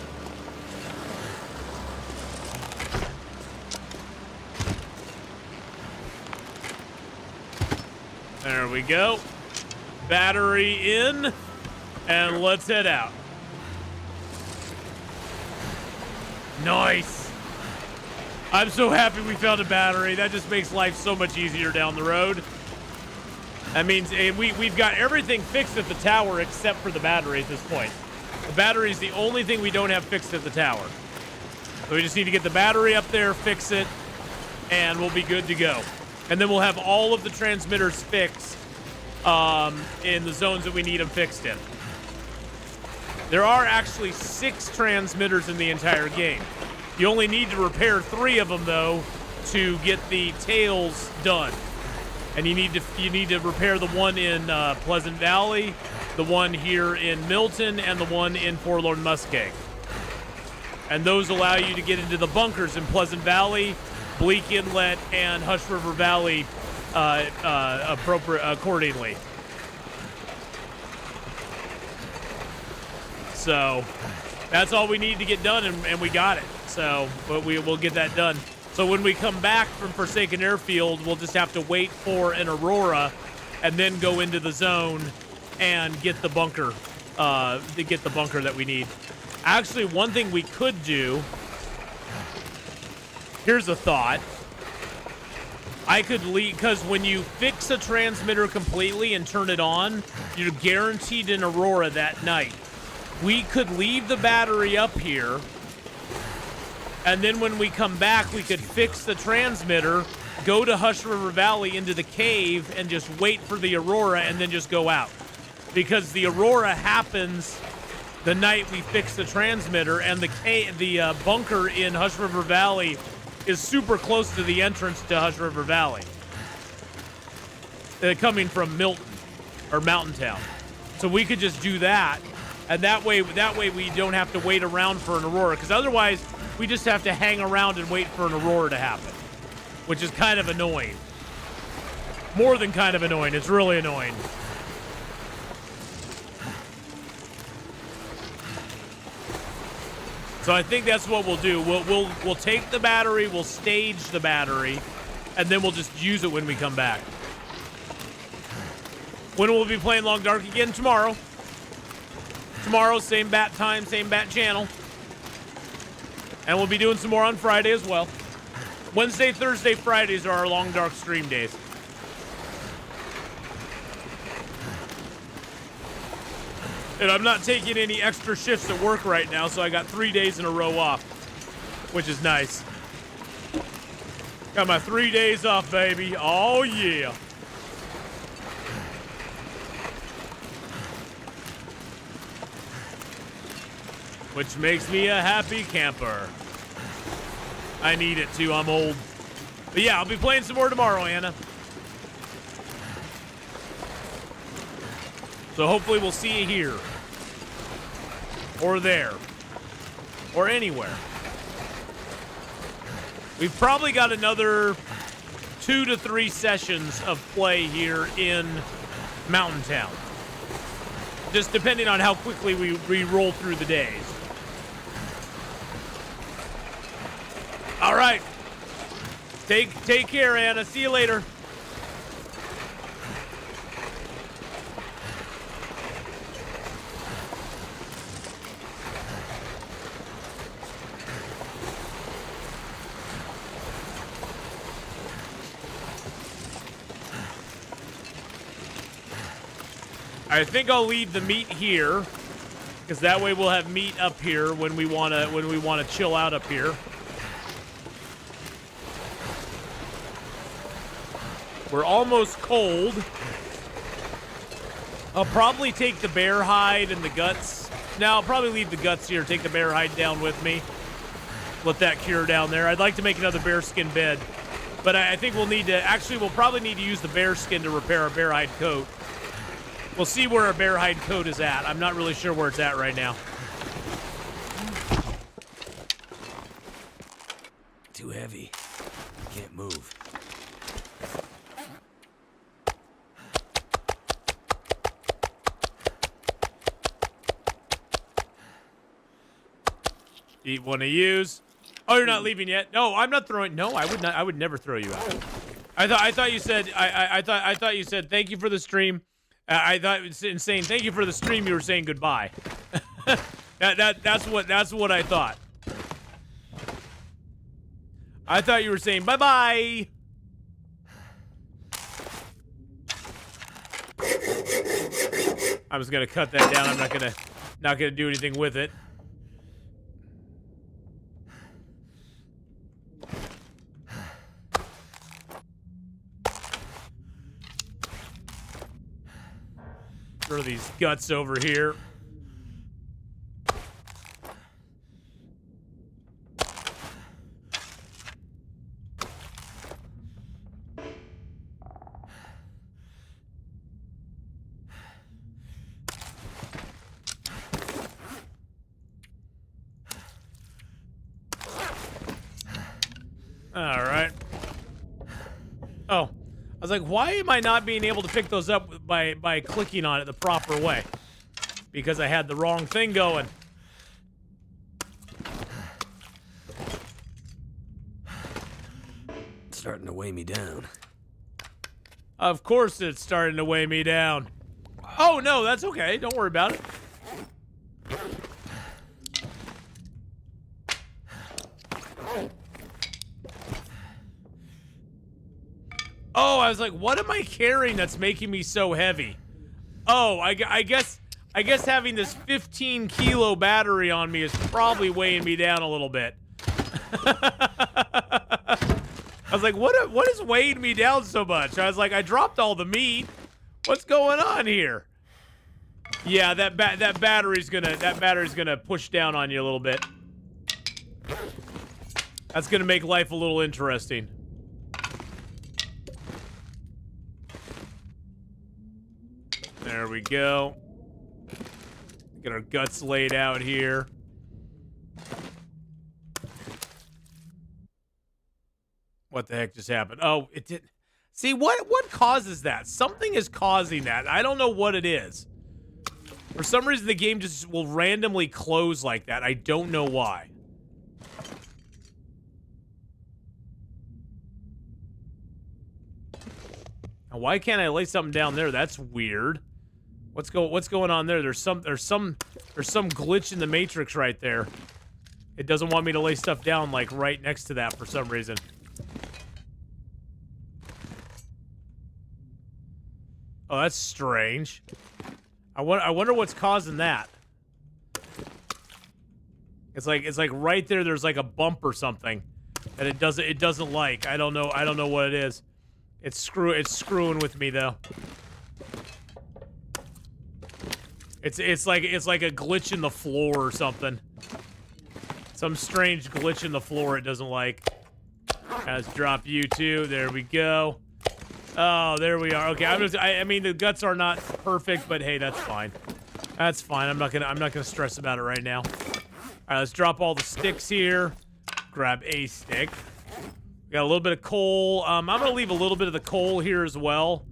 There we go. Battery in, and let's head out. Nice. I'm so happy we found a battery. That just makes life so much easier down the road. That means we've got everything fixed at the tower except for the battery at this point. The battery is the only thing we don't have fixed at the tower. So we just need to get the battery up there, fix it, and we'll be good to go. And then we'll have all of the transmitters fixed in the zones that we need them fixed in. There are actually 6 transmitters in the entire game. You only need to repair 3 of them, though, to get the tails done. And you need to repair the one in Pleasant Valley, the one here in Milton, and the one in Forlorn Muskeg. And those allow you to get into the bunkers in Pleasant Valley, Bleak Inlet, and Hush River Valley accordingly. So that's all we need to get done, and we got it. So, but we'll get that done. So when we come back from Forsaken Airfield, we'll just have to wait for an Aurora and then go into the zone and get the bunker, that we need. Actually, one thing we could do, here's a thought. I could leave, because when you fix a transmitter completely and turn it on, you're guaranteed an Aurora that night. We could leave the battery up here, and then when we come back, we could fix the transmitter, go to Hush River Valley into the cave, and just wait for the Aurora, and then just go out. Because the Aurora happens the night we fix the transmitter, and the bunker in Hush River Valley is super close to the entrance to Hush River Valley. Coming from Milton, or Mountain Town. So we could just do that, and that way we don't have to wait around for an Aurora, because otherwise we just have to hang around and wait for an Aurora to happen, which is kind of annoying. More than kind of annoying, it's really annoying. So I think that's what we'll do. We'll take the battery, we'll stage the battery, and then we'll just use it when we come back. When will we be playing Long Dark again? Tomorrow. Tomorrow, same bat time, same bat channel. And we'll be doing some more on Friday as well. Wednesday, Thursday, Fridays are our Long Dark stream days. And I'm not taking any extra shifts at work right now, so I got 3 days in a row off, which is nice. Got my 3 days off, baby. Oh, yeah. Which makes me a happy camper. I need it too, I'm old. But yeah, I'll be playing some more tomorrow, Anna. So hopefully we'll see you here. Or there. Or anywhere. We've probably got another 2 to 3 sessions of play here in Mountain Town. Just depending on how quickly we roll through the days. All right. Take care, Anna. See you later. I think I'll leave the meat here, because that way we'll have meat up here when we wanna chill out up here. We're almost cold. I'll probably take the bear hide and the guts. Now I'll probably leave the guts here. Take the bear hide down with me. Let that cure down there. I'd like to make another bearskin bed, but I think we'll need to. Actually, we'll probably need to use the bearskin to repair our bear hide coat. We'll see where our bear hide coat is at. I'm not really sure where it's at right now. Too heavy. Can't move. Eat one of yous. Oh, you're not leaving yet? No, I'm not throwing. No, I would not. I would never throw you out. I thought you said. I thought you said thank you for the stream. I thought in saying thank you for the stream, you were saying goodbye. That's what I thought. I thought you were saying bye bye. I'm just gonna cut that down. I'm not gonna do anything with it. Throw these guts over here. All right. Oh. I was like, why am I not being able to pick those up by clicking on it the proper way? Because I had the wrong thing going. It's starting to weigh me down. Of course it's starting to weigh me down. Oh, no, that's okay. Don't worry about it. Oh, I was like, what am I carrying that's making me so heavy? Oh, I guess having this 15 kilo battery on me is probably weighing me down a little bit. I was like, what is weighing me down so much? I was like, I dropped all the meat. What's going on here? Yeah, that battery's gonna push down on you a little bit. That's gonna make life a little interesting. There we go. Get our guts laid out here. What the heck just happened? Oh, it did. See, what causes that? Something is causing that. I don't know what it is. For some reason, the game just will randomly close like that. I don't know why. Now, why can't I lay something down there? That's weird. What's going on there? There's some glitch in the matrix right there. It doesn't want me to lay stuff down like right next to that for some reason. Oh, that's strange. I wonder what's causing that. It's like right there. There's like a bump or something that it doesn't like. I don't know what it is. It's screwing with me though. It's like a glitch in the floor or something. Some strange glitch in the floor it doesn't like. Let's drop you too. There we go. Oh, there we are. Okay, I mean, the guts are not perfect, but hey, that's fine. That's fine. I'm not gonna stress about it right now. All right, let's drop all the sticks here. Grab a stick. We got a little bit of coal. I'm gonna leave a little bit of the coal here as well.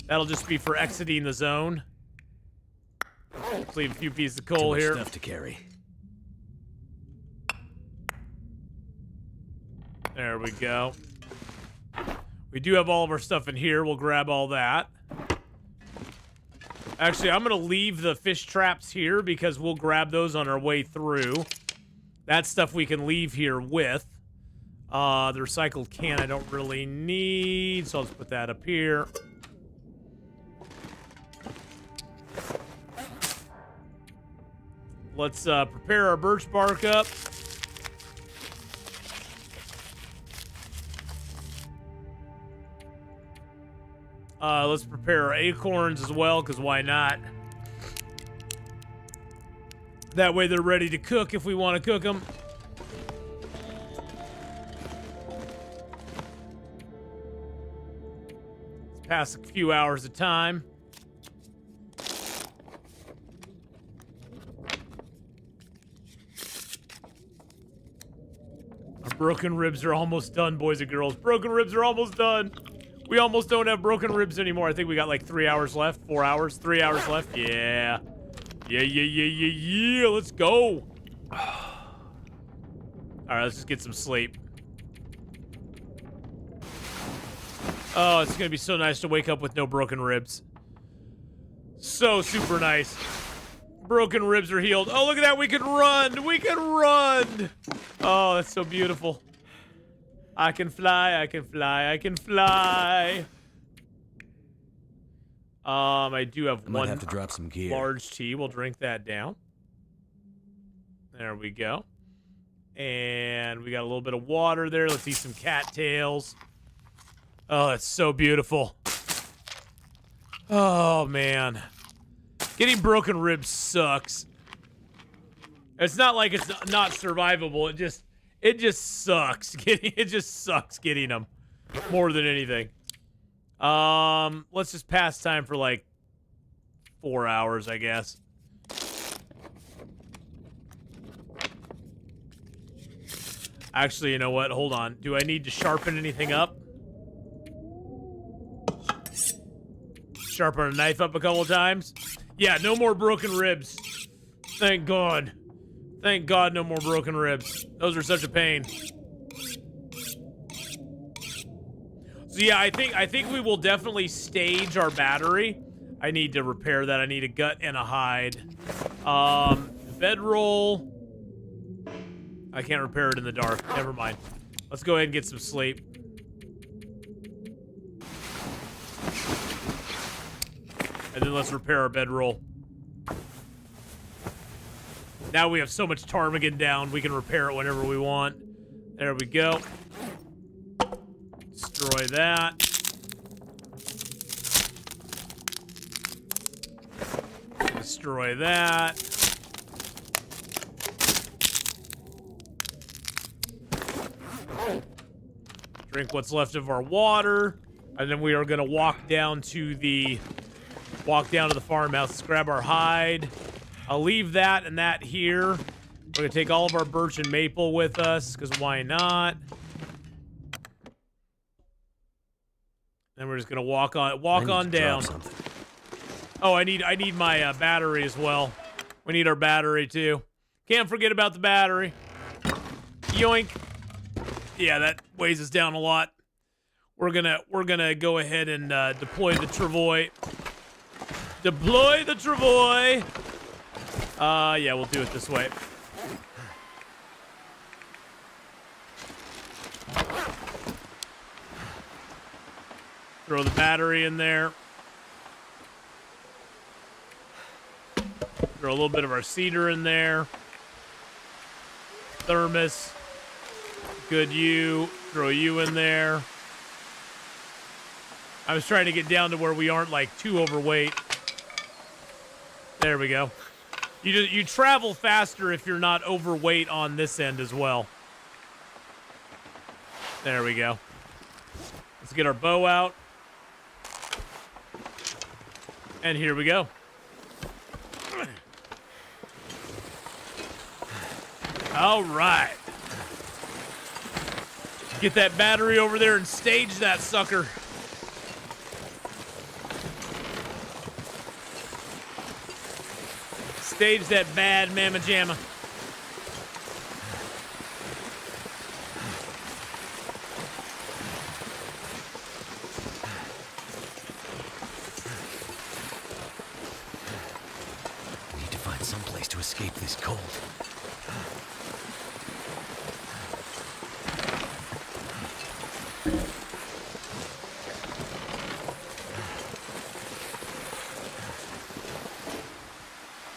That'll just be for exiting the zone. Let's leave a few pieces of coal here. Stuff to carry. There we go. We do have all of our stuff in here. We'll grab all that. Actually, I'm going to leave the fish traps here because we'll grab those on our way through. That stuff we can leave here with. The recycled can I don't really need, so I'll just put that up here. Let's prepare our birch bark up. Let's prepare our acorns as well, because why not? That way they're ready to cook if we want to cook them. Let's pass a few hours of time. Our broken ribs are almost done, boys and girls. Broken ribs are almost done. We almost don't have broken ribs anymore. I think we got like 3 hours left, 4 hours, 3 hours left. Yeah. Yeah. Let's go. All right, let's just get some sleep. Oh, it's going to be so nice to wake up with no broken ribs. So super nice. Broken ribs are healed. Oh, look at that. We can run. We can run. Oh, that's so beautiful. I can fly, I can fly, I can fly. I do have one have to drop some gear. Large tea. We'll drink that down. There we go. And we got a little bit of water there. Let's eat some cattails. Oh, that's so beautiful. Oh, man. Getting broken ribs sucks. It's not like it's not survivable. It just sucks. It just sucks getting them more than anything. Let's just pass time for like 4 hours, I guess. Actually, you know what? Hold on. Do I need to sharpen anything up? Sharpen a knife up a couple times? Yeah, no more broken ribs. Thank God. Thank God no more broken ribs. Those are such a pain. So yeah, I think we will definitely stage our battery. I need to repair that. I need a gut and a hide. Bedroll. I can't repair it in the dark. Never mind. Let's go ahead and get some sleep. And then let's repair our bedroll. Now we have so much ptarmigan down, we can repair it whenever we want. There we go. Destroy that. Destroy that. Drink what's left of our water. And then we are going to walk down to the farmhouse. Let's grab our hide. I'll leave that and that here. We're going to take all of our birch and maple with us, because why not? Then we're just going to walk on down. Oh, I need my battery as well. We need our battery too. Can't forget about the battery. Yoink. Yeah, that weighs us down a lot. We're gonna go ahead and deploy the travois. Deploy the travois. Yeah, we'll do it this way. Throw the battery in there. Throw a little bit of our cedar in there. Thermos. Good you. Throw you in there. I was trying to get down to where we aren't like too overweight. There we go. You travel faster if you're not overweight on this end as well. There we go. Let's get our bow out. And here we go. All right. Get that battery over there and stage that sucker. Stage that bad mamma jamma. Need to find some place to escape this cold.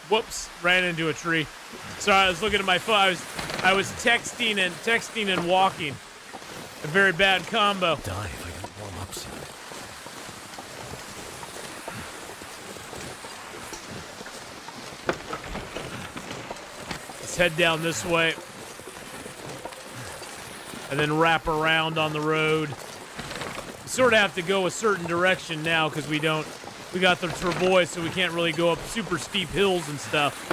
Whoops, ran into a tree. Sorry, I was looking at my phone. I was texting and walking. A very bad combo. Die if I don't warm up soon. Let's head down this way. And then wrap around on the road. We sort of have to go a certain direction now because we got the travois, so we can't really go up super steep hills and stuff.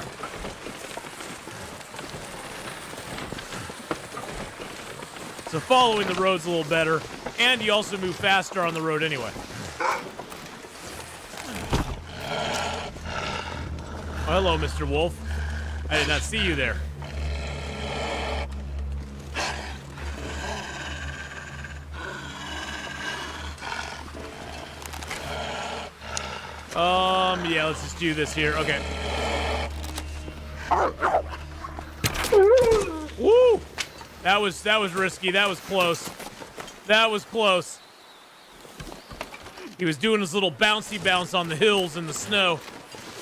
So following the road's a little better, and you also move faster on the road anyway. Oh, hello, Mr. Wolf. I did not see you there. Yeah, let's just do this here. Okay. Woo! That was risky. That was close. That was close. He was doing his little bouncy bounce on the hills in the snow.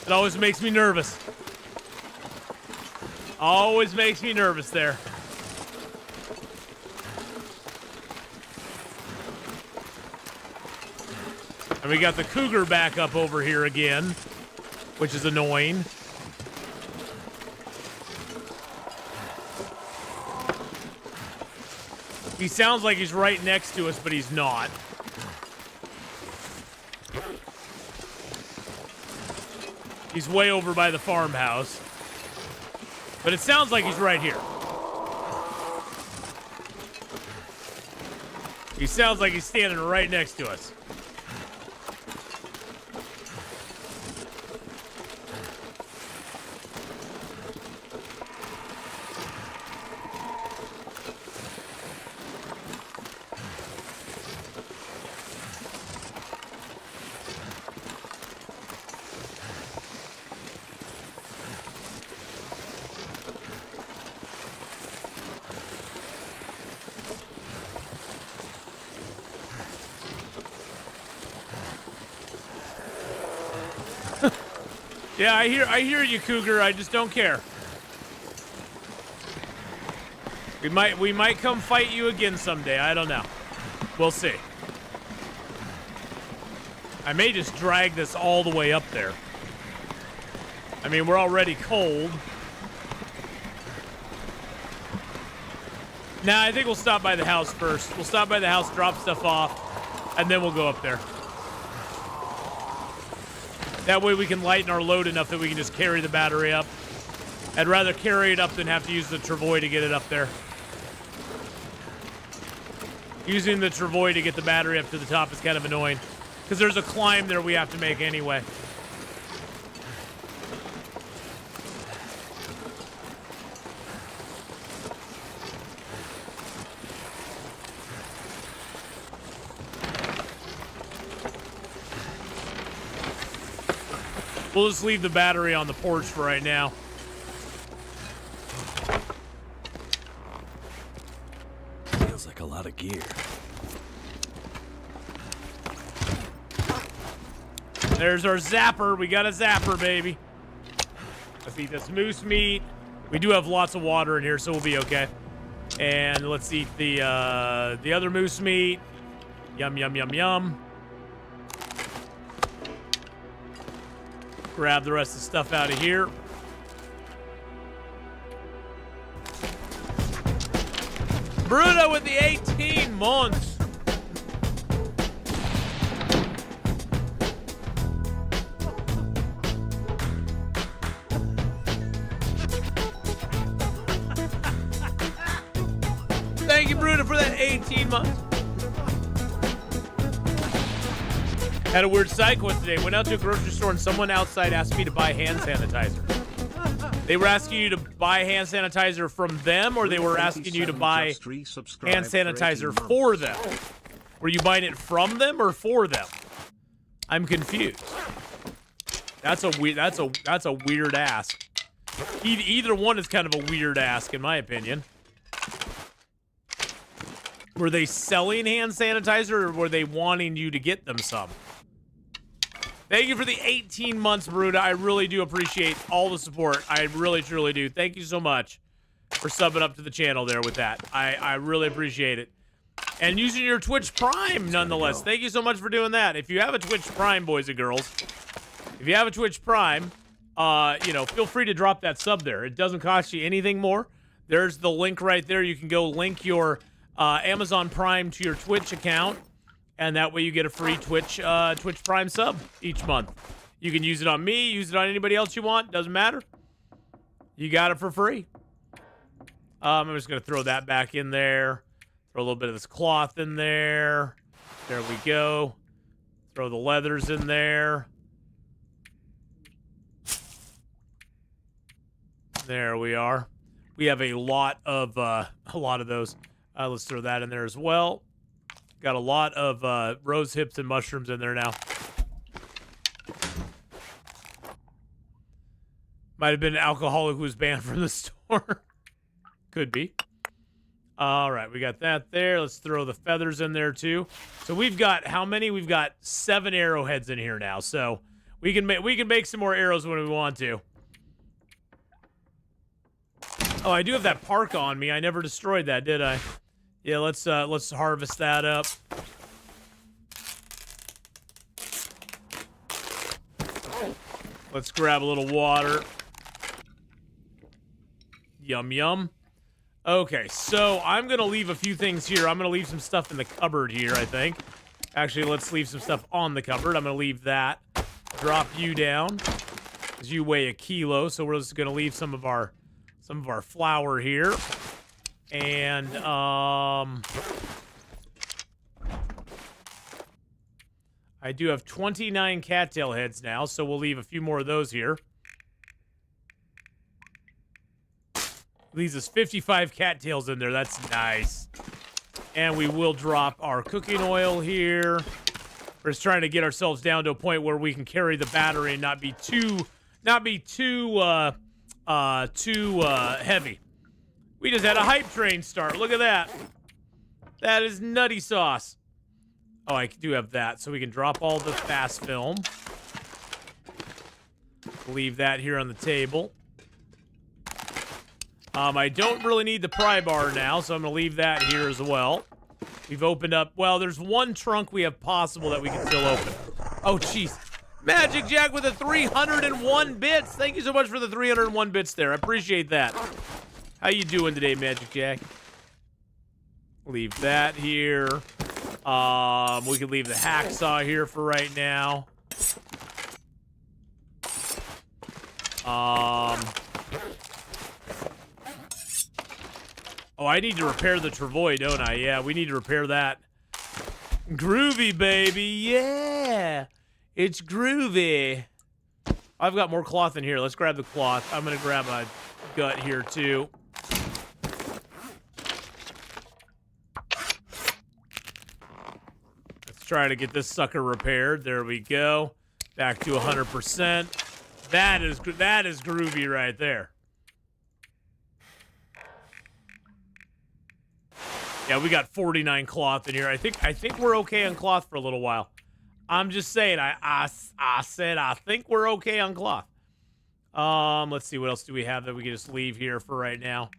It always makes me nervous. Always makes me nervous there. And we got the cougar back up over here again, which is annoying. He sounds like he's right next to us, but he's not. He's way over by the farmhouse. But it sounds like he's right here. He sounds like he's standing right next to us. Yeah, I hear you, Cougar. I just don't care. We might come fight you again someday. I don't know. We'll see. I may just drag this all the way up there. I mean, we're already cold. Nah, I think we'll stop by the house first. We'll stop by the house, drop stuff off, and then we'll go up there. That way we can lighten our load enough that we can just carry the battery up. I'd rather carry it up than have to use the travois to get it up there. Using the travois to get the battery up to the top is kind of annoying, because there's a climb there we have to make anyway. We'll just leave the battery on the porch for right now. Feels like a lot of gear. There's our zapper. We got a zapper, baby. Let's eat this moose meat. We do have lots of water in here, so we'll be okay. And let's eat the other moose meat. Yum, yum, yum, yum. Grab the rest of the stuff out of here. Bruno with the 18 months. Thank you, Bruno, for that 18 months. Had a weird cycle today. Went out to a grocery store and someone outside asked me to buy hand sanitizer. They were asking you to buy hand sanitizer from them, or they were asking you to buy hand sanitizer for them? Were you buying it from them or for them? I'm confused. That's a weird ask. Either one is kind of a weird ask, in my opinion. Were they selling hand sanitizer, or were they wanting you to get them some? Thank you for the 18 months, Bruda. I really do appreciate all the support. I really, truly do. Thank you so much for subbing up to the channel there with that. I really appreciate it. And using your Twitch Prime, nonetheless. Thank you so much for doing that. If you have a Twitch Prime, boys and girls, if you have a Twitch Prime, you know, feel free to drop that sub there. It doesn't cost you anything more. There's the link right there. You can go link your Amazon Prime to your Twitch account. And that way you get a free Twitch Prime sub each month. You can use it on me, use it on anybody else you want. Doesn't matter. You got it for free. I'm just going to throw that back in there. Throw a little bit of this cloth in there. There we go. Throw the leathers in there. There we are. We have a lot of those. Let's throw that in there as well. Got a lot of rose hips and mushrooms in there now. Might have been an alcoholic who was banned from the store. Could be. All right, we got that there. Let's throw the feathers in there too. So we've got how many? We've got 7 arrowheads in here now. So we can make some more arrows when we want to. Oh, I do have that parka on me. I never destroyed that, did I? Yeah, let's harvest that up. Let's grab a little water. Yum, yum. Okay, so I'm going to leave a few things here. I'm going to leave some stuff in the cupboard here, I think. Actually, let's leave some stuff on the cupboard. I'm going to leave that. Drop you down, because you weigh a kilo, so we're just going to leave some of our flour here. And, I do have 29 cattail heads now, so we'll leave a few more of those here. Leaves us 55 cattails in there. That's nice. And we will drop our cooking oil here. We're just trying to get ourselves down to a point where we can carry the battery and not be too heavy. We just had a hype train start. Look at that. That is nutty sauce. Oh, I do have that. So we can drop all the fast film. Leave that here on the table. I don't really need the pry bar now, so I'm going to leave that here as well. We've opened up... Well, there's one trunk we have possible that we can still open. Oh, jeez. Magic Jack with the 301 bits. Thank you so much for the 301 bits there. I appreciate that. How you doing today, Magic Jack? Leave that here. We can leave the hacksaw here for right now. Oh, I need to repair the travois, don't I? Yeah, we need to repair that. Groovy, baby. Yeah. It's groovy. I've got more cloth in here. Let's grab the cloth. I'm going to grab a gut here, too. Let's try to get this sucker repaired. There we go. Back to 100%. That is groovy right there. Yeah, we got 49 cloth in here. I think we're okay on cloth for a little while. I'm just saying. I said I think we're okay on cloth. Let's see, what else do we have that we can just leave here for right now?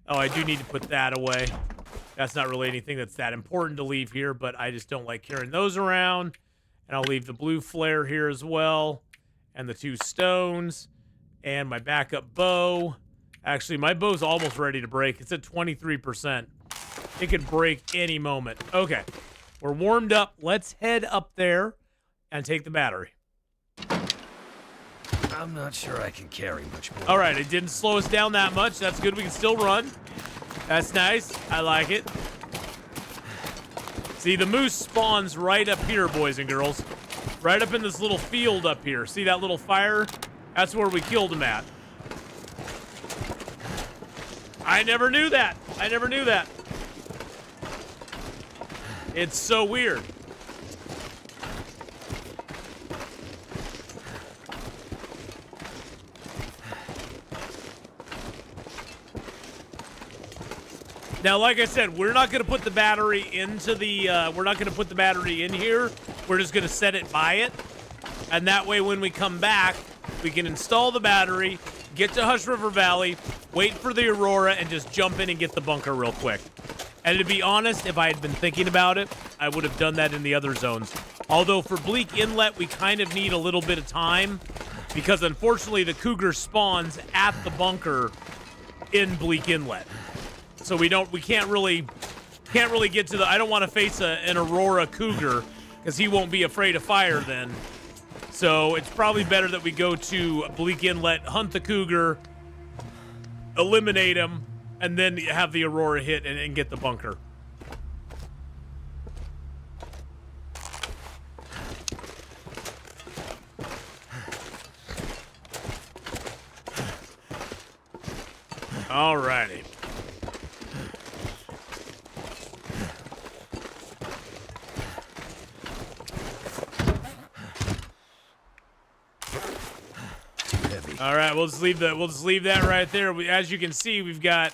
Oh, I do need to put that away. That's not really anything that's that important to leave here, but I just don't like carrying those around. And I'll leave the blue flare here as well. And the 2 stones. And my backup bow. Actually, my bow's almost ready to break. It's at 23%. It could break any moment. Okay. We're warmed up. Let's head up there and take the battery. I'm not sure I can carry much more. All right, it didn't slow us down that much. That's good. We can still run. That's nice. I like it. See, the moose spawns right up here, boys and girls. Right up in this little field up here. See that little fire? That's where we killed him at. I never knew that. I never knew that. It's so weird. Now, like I said, we're not going to put the battery into the, we're not going to put the battery in here. We're just going to set it by it. And that way, when we come back, we can install the battery, get to Hush River Valley, wait for the Aurora, and just jump in and get the bunker real quick. And to be honest, if I had been thinking about it, I would have done that in the other zones. Although for Bleak Inlet, we kind of need a little bit of time because unfortunately the cougar spawns at the bunker in Bleak Inlet. So we can't really get to the, I don't want to face an Aurora cougar because he won't be afraid of fire then. So it's probably better that we go to Bleak Inlet, hunt the cougar, eliminate him, and then have the Aurora hit and get the bunker. Alrighty. All right, we'll just leave that right there. As you can see, we've got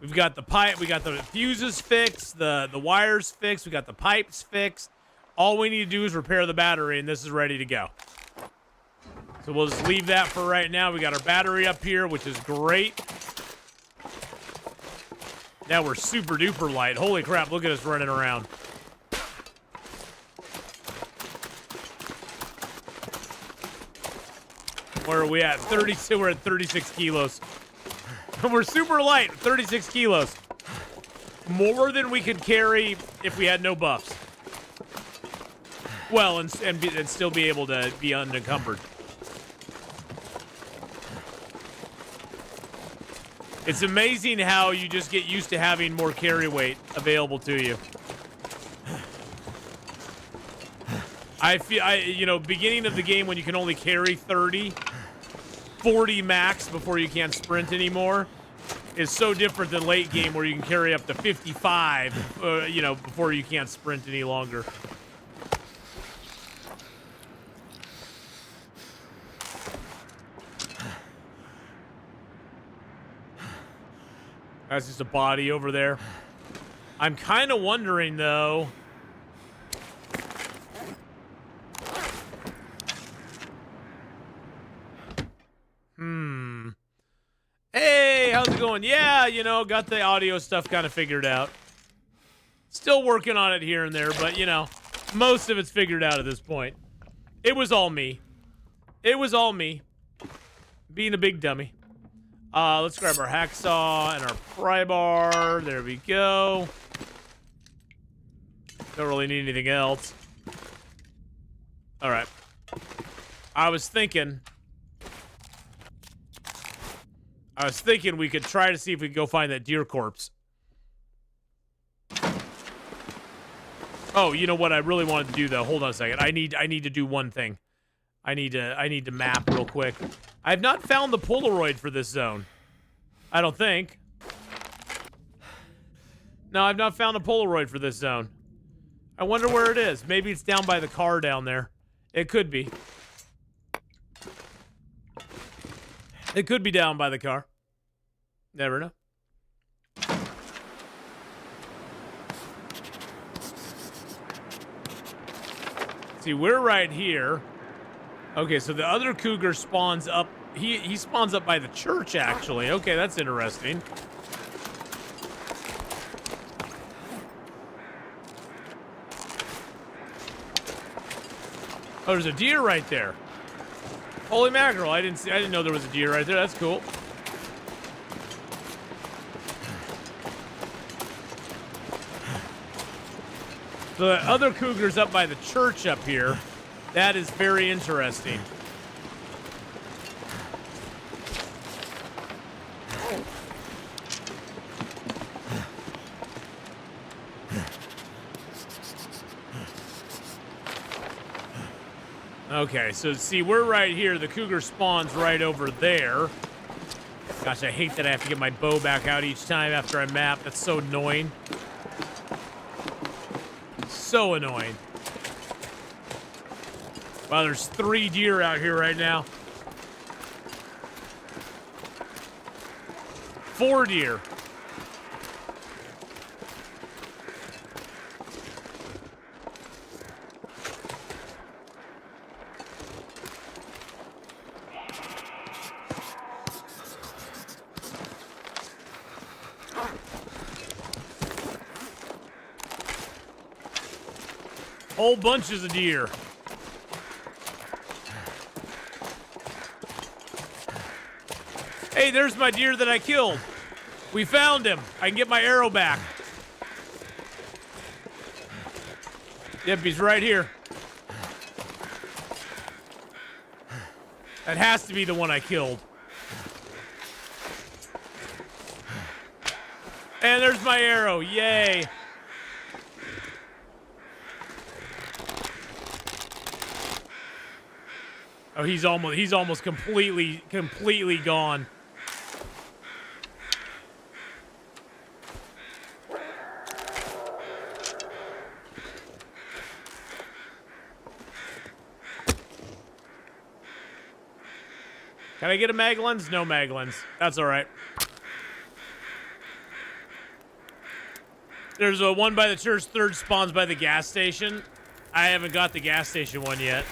the pipe, we got the fuses fixed, the wires fixed, we got the pipes fixed. All we need to do is repair the battery, and this is ready to go. So we'll just leave that for right now. We got our battery up here, which is great. Now we're super duper light. Holy crap! Look at us running around. Where are we at? 32. We're at 36 kilos. We're super light, 36 kilos. More than we could carry if we had no buffs. Well, and still be able to be unencumbered. It's amazing how you just get used to having more carry weight available to you. I feel, beginning of the game when you can only carry 30, 40 max before you can't sprint anymore is so different than late game where you can carry up to 55, before you can't sprint any longer. That's just a body over there. I'm kind of wondering, though. Hey, how's it going? Yeah, got the audio stuff kind of figured out. Still working on it here and there, but, most of it's figured out at this point. It was all me. It was all me. Being a big dummy. Let's grab our hacksaw and our pry bar. There we go. Don't really need anything else. All right. I was thinking we could try to see if we could go find that deer corpse. Oh, you know what I really wanted to do though? Hold on a second. I need to do one thing. I need to map real quick. I have not found the Polaroid for this zone. I don't think. No, I've not found a Polaroid for this zone. I wonder where it is. Maybe it's down by the car down there. It could be. It could be down by the car. Never know. See, we're right here. Okay, so the other cougar spawns up. He spawns up by the church, actually. Okay, that's interesting. Oh, there's a deer right there. Holy mackerel! I didn't know there was a deer right there. That's cool. So the other cougar's up by the church up here. That is very interesting. Okay, so see, we're right here. The cougar spawns right over there. Gosh, I hate that I have to get my bow back out each time after I map. That's so annoying. So annoying. Wow, there's 3 deer out here right now. 4 deer. Whole bunches of deer. Hey, there's my deer that I killed. We found him. I can get my arrow back. Yep, he's right here. That has to be the one I killed. And there's my arrow. Yay. Oh, he's almost completely gone. Can I get a mag lens? No mag lens. That's all right. There's a one by the church, third spawns by the gas station. I haven't got the gas station one yet.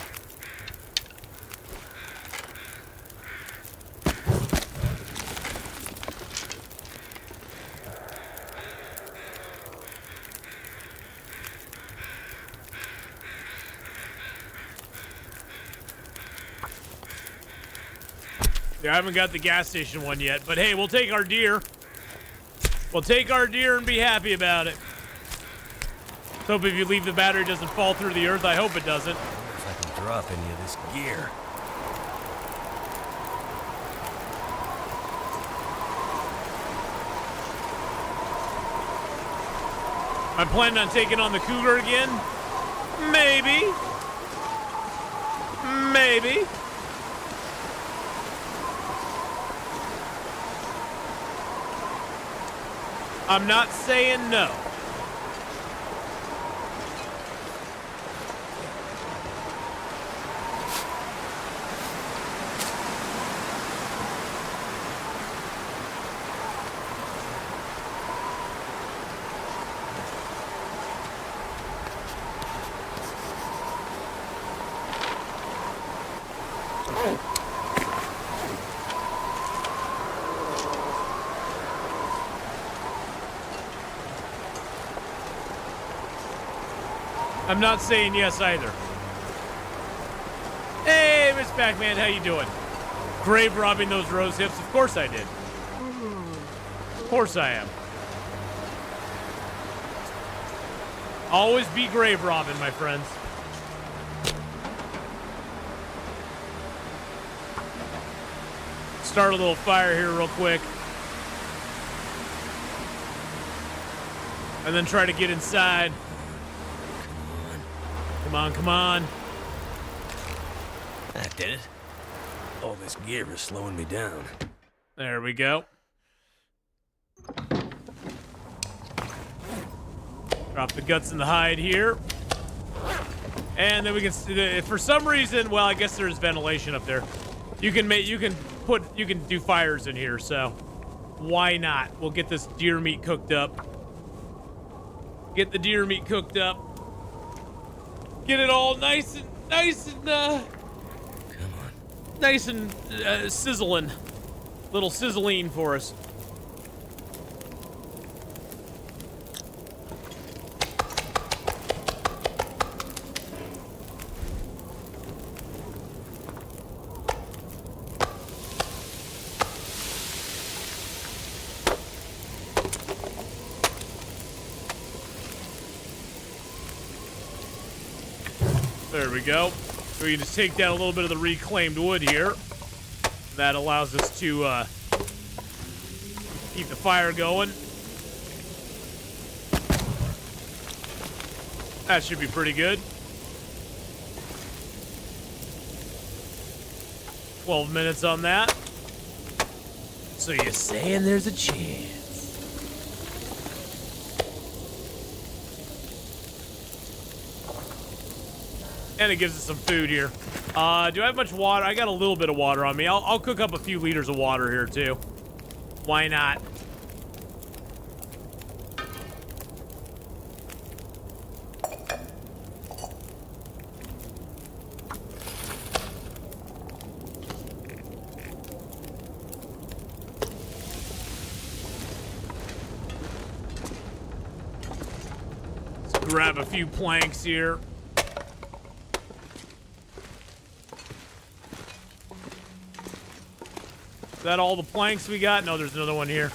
Yeah, I haven't got the gas station one yet, but hey, we'll take our deer. We'll take our deer and be happy about it. So hope if you leave the battery, it doesn't fall through the earth. I hope it doesn't. If I can drop any of this gear. I'm planning on taking on the cougar again. Maybe. Maybe. I'm not saying no. I'm not saying yes either. Hey, Miss Pac-Man, how you doing? Grave robbing those rose hips? Of course I did. Of course I am. Always be grave robbing, my friends. Start a little fire here real quick. And then try to get inside. Come on, come on. That did it. All this gear is slowing me down. There we go. Drop the guts in the hide here. And then we can, for some reason, well, I guess there's ventilation up there. You can do fires in here, so why not? We'll get this deer meat cooked up. Get the deer meat cooked up. Get it all nice and Come on. nice and sizzling. Little sizzling for us. There we go. So we can just take down a little bit of the reclaimed wood here. That allows us to keep the fire going. That should be pretty good. 12 minutes on that. So you're saying there's a chance. And it gives us some food here. Do I have much water? I got a little bit of water on me. I'll cook up a few liters of water here, too. Why not? Let's grab a few planks here. Is that all the planks we got? No, there's another one here.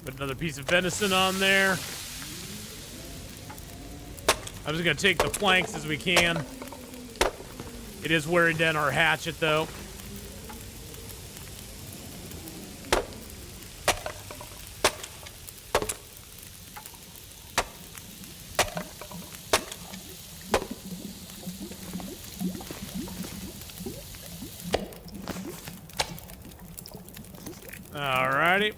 Put another piece of venison on there. I'm just gonna take the planks as we can. It is wearing down our hatchet, though. Alrighty.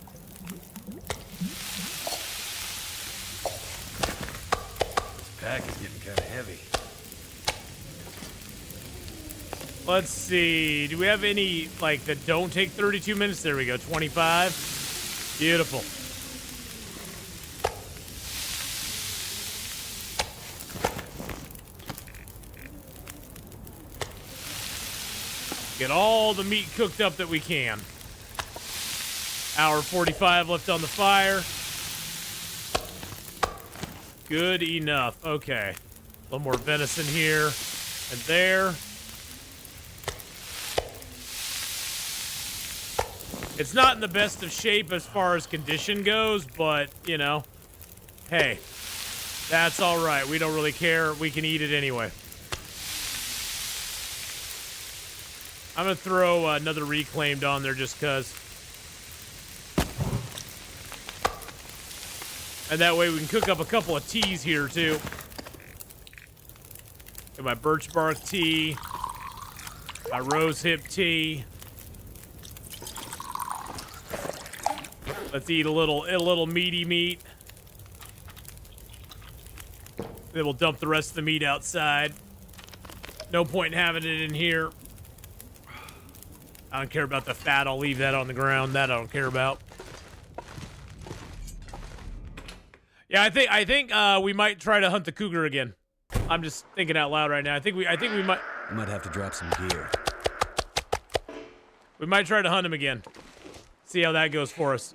Pack is getting kind of heavy. Let's see. Do we have any, like, that don't take 32 minutes? There we go. 25. Beautiful. Get all the meat cooked up that we can. Hour 45 left on the fire. Good enough. Okay. A little more venison here and there. It's not in the best of shape as far as condition goes, but, you know, hey, that's all right. We don't really care. We can eat it anyway. I'm going to throw another reclaimed on there just because. And that way we can cook up a couple of teas here, too. Got my birch bark tea. My rose hip tea. Let's eat a little meaty meat. Then we'll dump the rest of the meat outside. No point in having it in here. I don't care about the fat. I'll leave that on the ground. That I don't care about. Yeah, I think we might try to hunt the cougar again. I'm just thinking out loud right now. I think we might. You might have to drop some gear. We might try to hunt him again. See how that goes for us.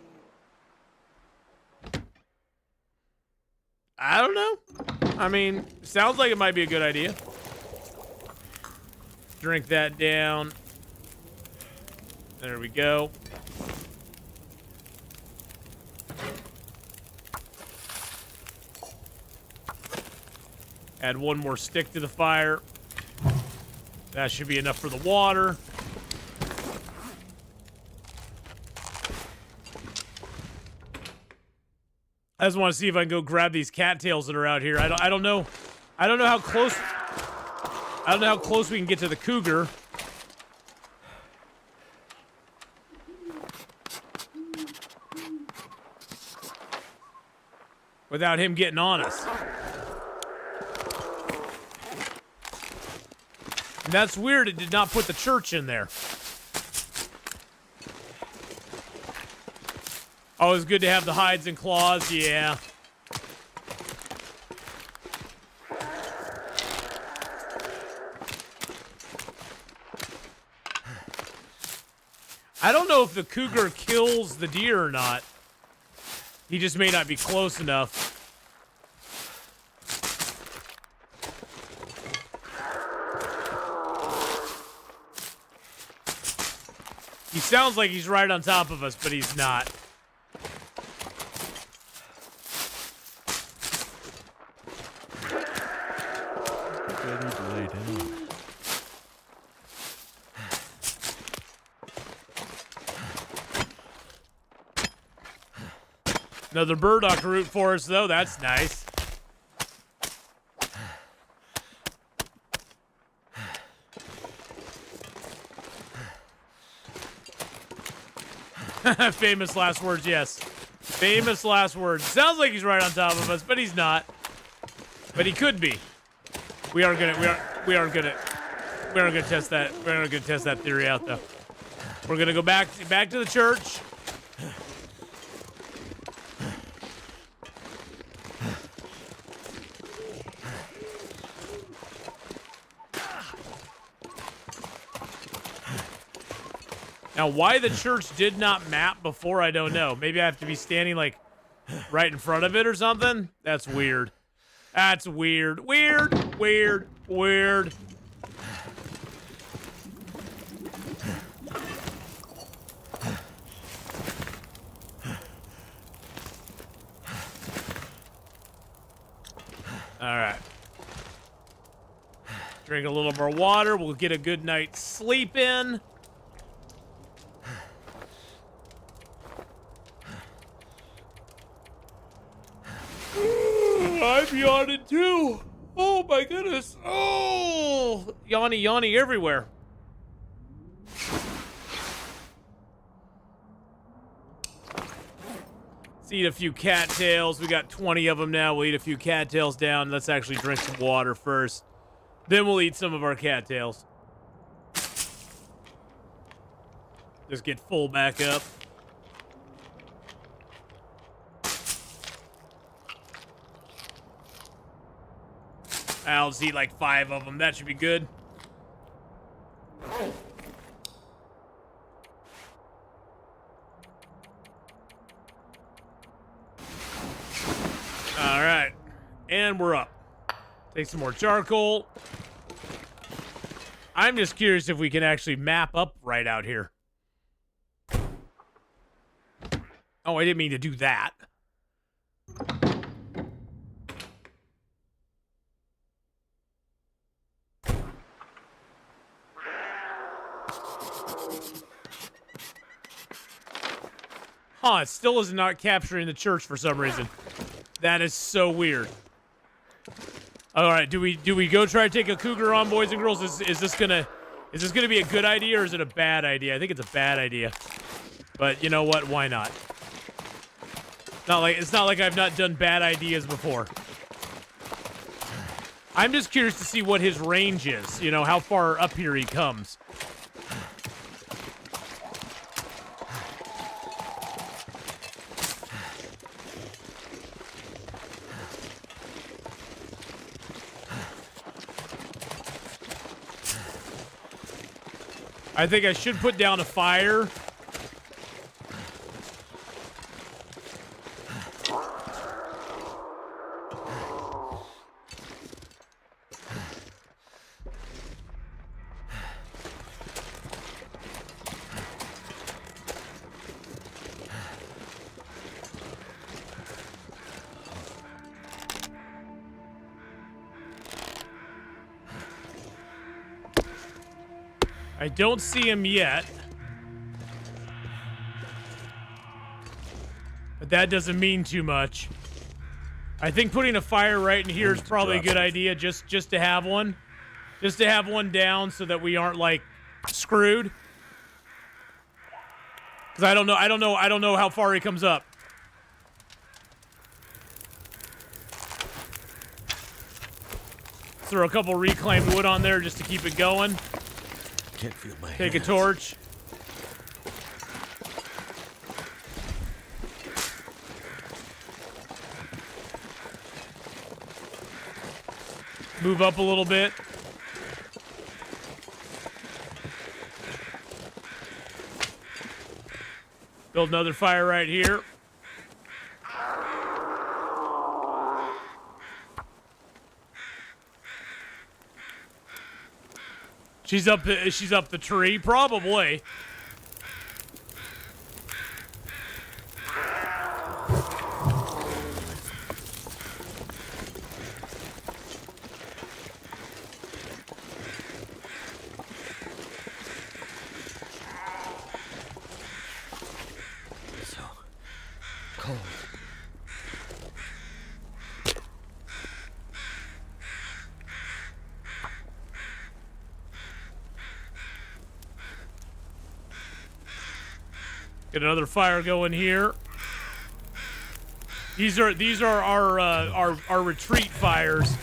I don't know. I mean, sounds like it might be a good idea. Drink that down. There we go. Add one more stick to the fire. That should be enough for the water. I just want to see if I can go grab these cattails that are out here. I don't know how close. I don't know how close we can get to the cougar. Without him getting on us. And that's weird, it did not put the church in there. Oh, it's good to have the hides and claws, yeah. I don't know if the cougar kills the deer or not. He just may not be close enough. He sounds like he's right on top of us, but he's not. I need to lay down. Another burdock root for us, though. That's nice. Famous last words, yes. Famous last words. Sounds like he's right on top of us, but he's not. But he could be. We aren't gonna test that. We're not gonna test that theory out, though. We're gonna go back to the church. Now, why the church did not map before, I don't know. Maybe I have to be standing, like, right in front of it or something? That's weird. That's weird. Weird. Weird. Weird. All right. Drink a little more water. We'll get a good night's sleep in. I'm yawning too. Oh my goodness. Oh, yawny everywhere. Let's eat a few cattails. We got 20 of them now. We'll eat a few cattails down. Let's actually drink some water first. Then we'll eat some of our cattails. Just get full back up. I'll just eat like 5 of them. That should be good. All right. And we're up. Take some more charcoal. I'm just curious if we can actually map up right out here. Oh, I didn't mean to do that. Huh, it still is not capturing the church for some reason. That is so weird. All right, do we go try to take a cougar on, boys and girls? Is this gonna be a good idea or is it a bad idea? I think it's a bad idea. But you know what? Why not? It's not like I've not done bad ideas before. I'm just curious to see what his range is. You know, how far up here he comes. I think I should put down a fire. I don't see him yet. But that doesn't mean too much. I think putting a fire right in here is probably a good idea, just to have one. Just to have one down so that we aren't, like, screwed. Because I don't know how far he comes up. Throw a couple reclaimed wood on there just to keep it going. Can't feel my Take hands. a torch. Move up a little bit. Build another fire right here. She's up the tree, probably. So cold. Get another fire going here. These are our retreat fires.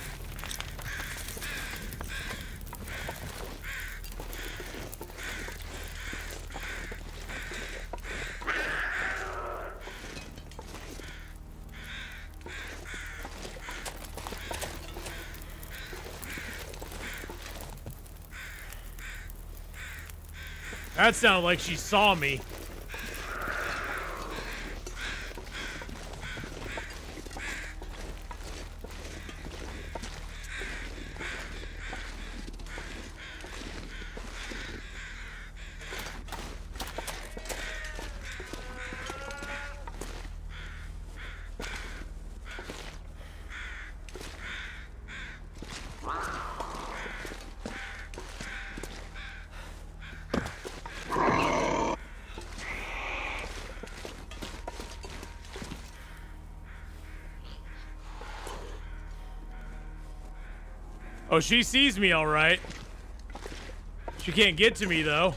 That sounded like she saw me. Oh, she sees me all right. She can't get to me, though.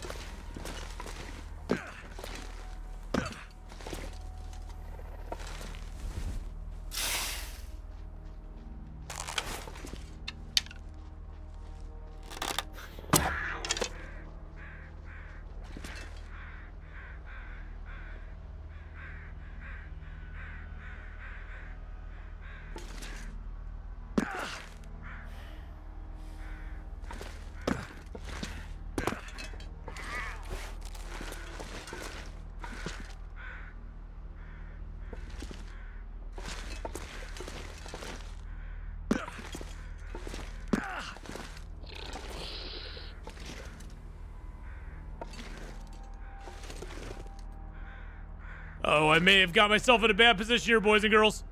Oh, I may have got myself in a bad position here, boys and girls.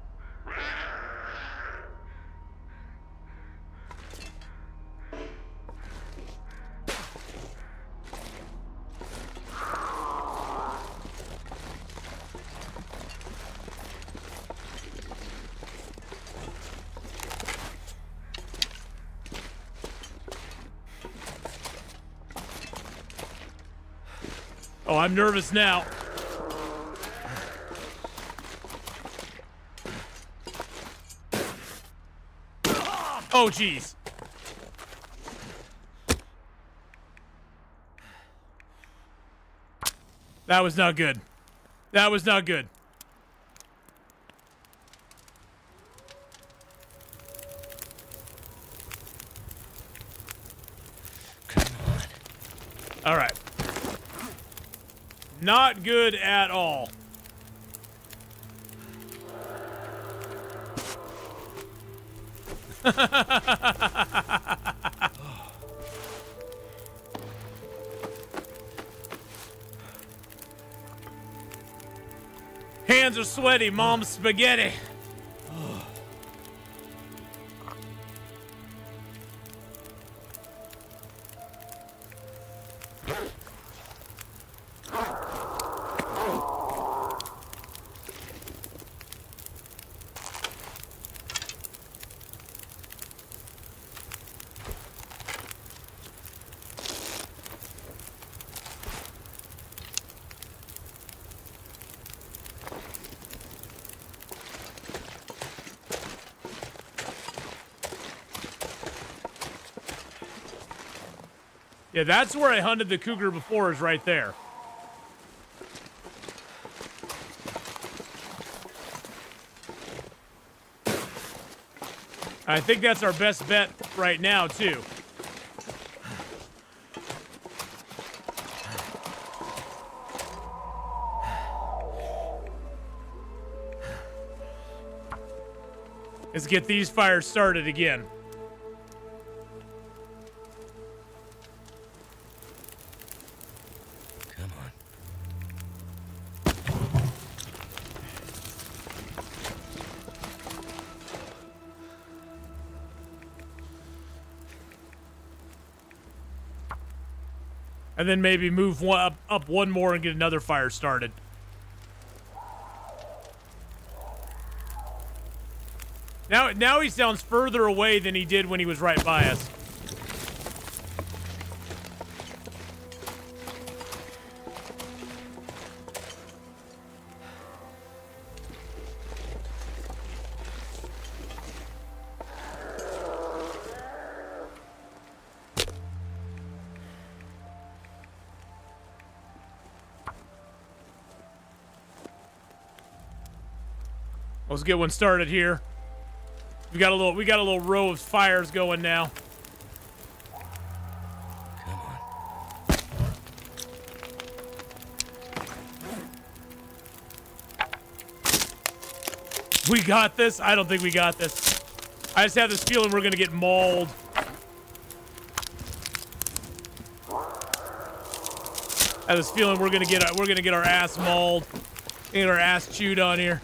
Oh, I'm nervous now. Oh, jeez. That was not good. That was not good. Come on. All right. Not good at all. Hands are sweaty, mom's spaghetti. Yeah, that's where I hunted the cougar before, is right there. I think that's our best bet right now, too. Let's get these fires started again. Come on. And then maybe move one up one more and get another fire started. Now he sounds further away than he did when he was right by us. let's get one started here. We got a little row of fires going now. Come on. We got this? I don't think we got this. I just have this feeling we're gonna get mauled. I have this feeling we're gonna get our ass mauled, get our ass chewed on here.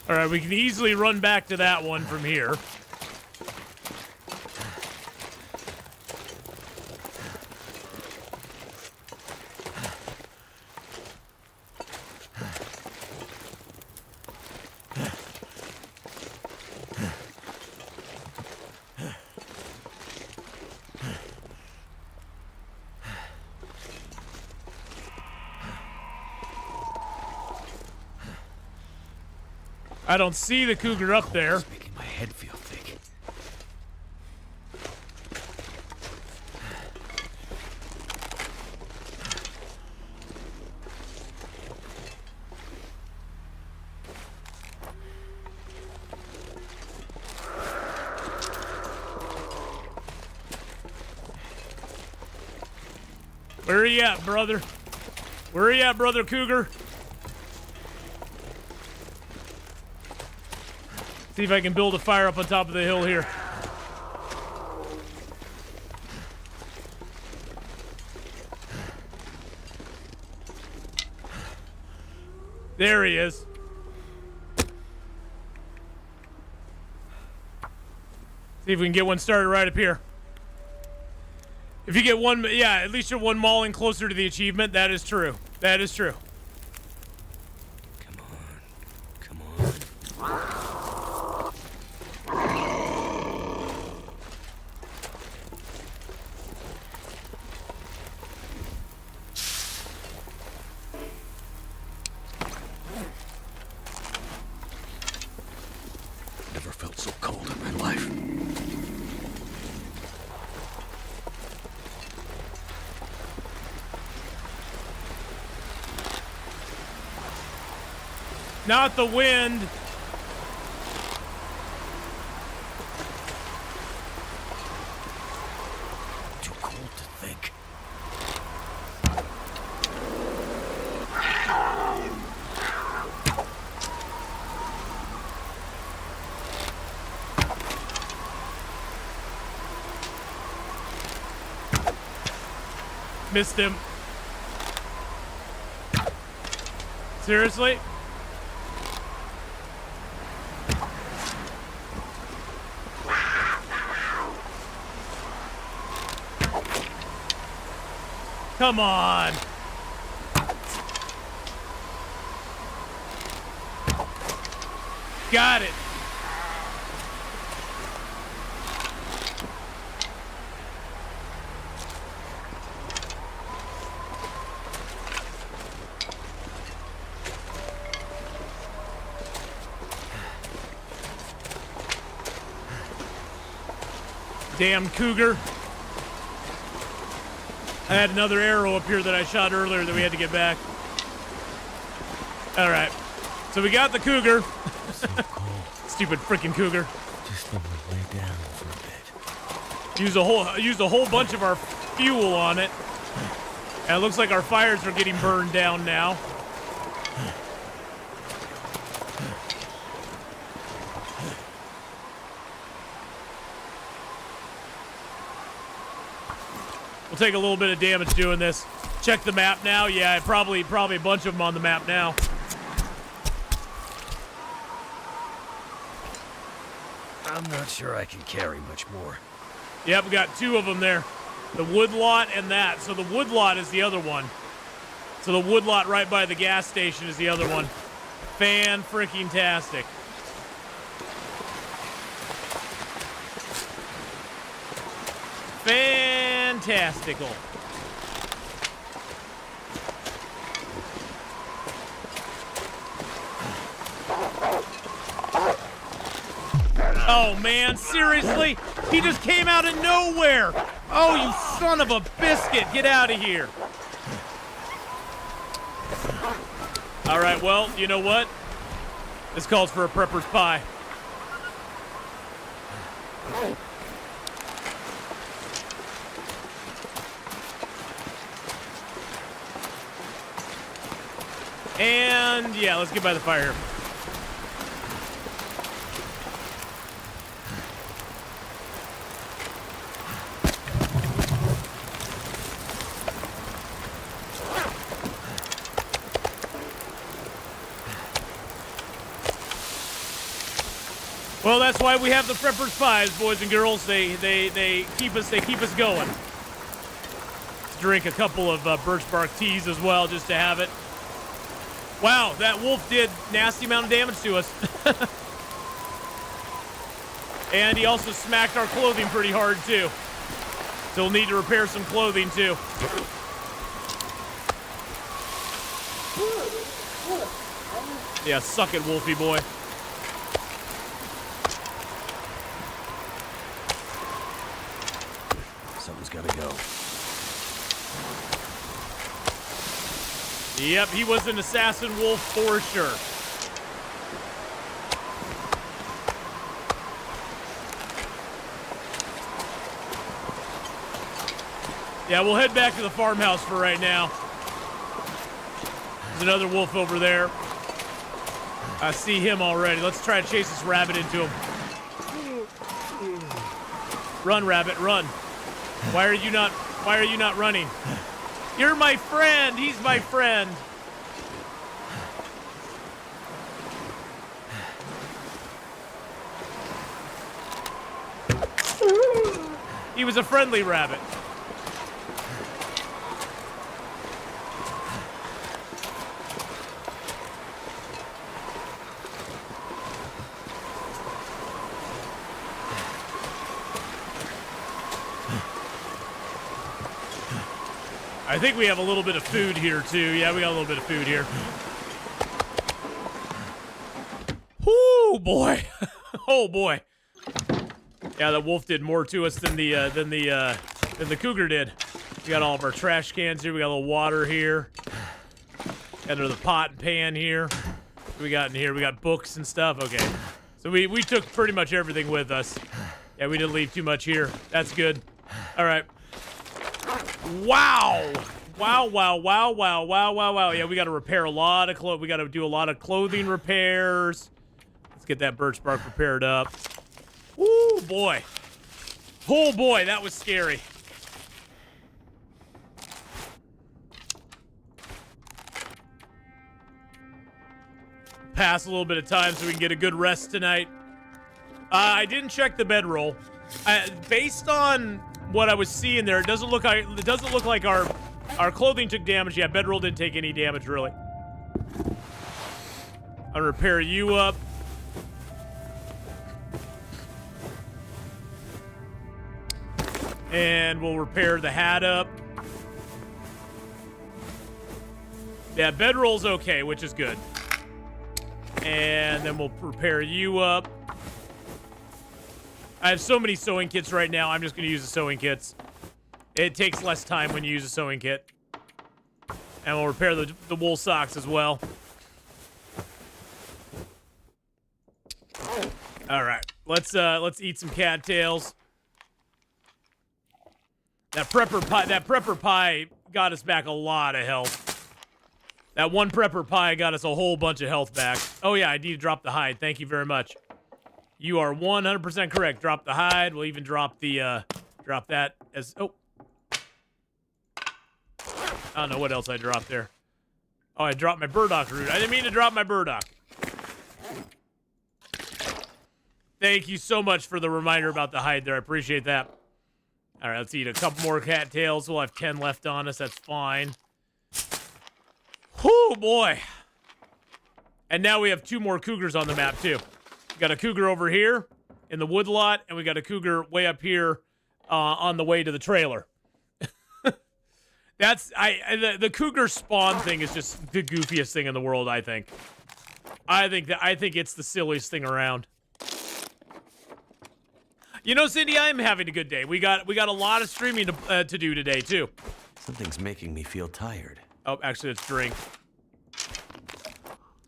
All right, we can easily run back to that one from here. I don't see the cougar up there. It's making my head feel thick. Where are you at, brother? Where are you at, brother cougar? See if I can build a fire up on top of the hill here. There he is. See if we can get one started right up here. If you get one, yeah, at least you're one mauling closer to the achievement. That is true. That is true. Come on. Come on. Never felt so cold in my life. Not the wind. Too cold to think. Missed him. Seriously? Come on. Got it. Damn cougar. I had another arrow up here that I shot earlier that we had to get back. All right. So we got the cougar. So cold. Stupid freaking cougar. Just let me lay down for a bit. Used a whole bunch of our fuel on it. And it looks like our fires are getting burned down now. We'll take a little bit of damage doing this. Check the map now. Yeah, probably a bunch of them on the map now. I'm not sure I can carry much more. Yep, we got two of them there. The wood lot and that. So the wood lot is the other one. So the woodlot right by the gas station is the other one. Fan-freaking-tastic. Fantastical. Oh, man, seriously? He just came out of nowhere. Oh, you son of a biscuit. Get out of here. All right, well, you know what? This calls for a prepper's pie. And, yeah, let's get by the fire. Well, that's why we have the prepper's pies, boys and girls. They keep us going. Let's drink a couple of birch bark teas as well, just to have it. Wow, that wolf did nasty amount of damage to us. And he also smacked our clothing pretty hard too. So we'll need to repair some clothing too. Yeah, suck it, Wolfie boy. Something's gotta go. Yep, he was an assassin wolf for sure. Yeah, we'll head back to the farmhouse for right now. There's another wolf over there. I see him already. Let's try to chase this rabbit into him. Run, rabbit, run. Why are you not running? You're my friend. He's my friend. He was a friendly rabbit. I think we have a little bit of food here, too. Yeah, we got a little bit of food here. Whoo, boy. Oh, boy. Yeah, that wolf did more to us than the cougar did. We got all of our trash cans here. We got a little water here. Got another pot and pan here. What we got in here? We got books and stuff. Okay. So we took pretty much everything with us. Yeah, we didn't leave too much here. That's good. All right. Wow. Wow, wow, wow, wow, wow, wow, wow. Yeah, we got to repair a lot of clothes. We got to do a lot of clothing repairs. Let's get that birch bark repaired up. Woo, boy. Oh, boy, that was scary. Pass a little bit of time so we can get a good rest tonight. I didn't check the bedroll. Based on what I was seeing there, it doesn't look like our clothing took damage. Yeah, bedroll didn't take any damage really. I'll repair you up. And we'll repair the hat up. Yeah, bedroll's okay, which is good. And then we'll repair you up. I have so many sewing kits right now, I'm just going to use the sewing kits. It takes less time when you use a sewing kit. And we'll repair the wool socks as well. All right, let's eat some cattails. That prepper pie got us back a lot of health. That one prepper pie got us a whole bunch of health back. Oh yeah, I need to drop the hide. Thank you very much. You are 100% correct. Drop the hide. We'll even drop the drop that as I don't know what else I dropped there. Oh, I dropped my burdock root. I didn't mean to drop my burdock. Thank you so much for the reminder about the hide there. I appreciate that. All right, let's eat a couple more cattails. We'll have 10 left on us. That's fine. Oh boy. And now we have 2 more cougars on the map too. We got a cougar over here in the woodlot, and we got a cougar way up here on the way to the trailer. The cougar spawn thing is just the goofiest thing in the world, I think. I think it's the silliest thing around. You know, Cindy, I'm having a good day. We got a lot of streaming to do today too. Something's making me feel tired. Oh, actually, it's drink.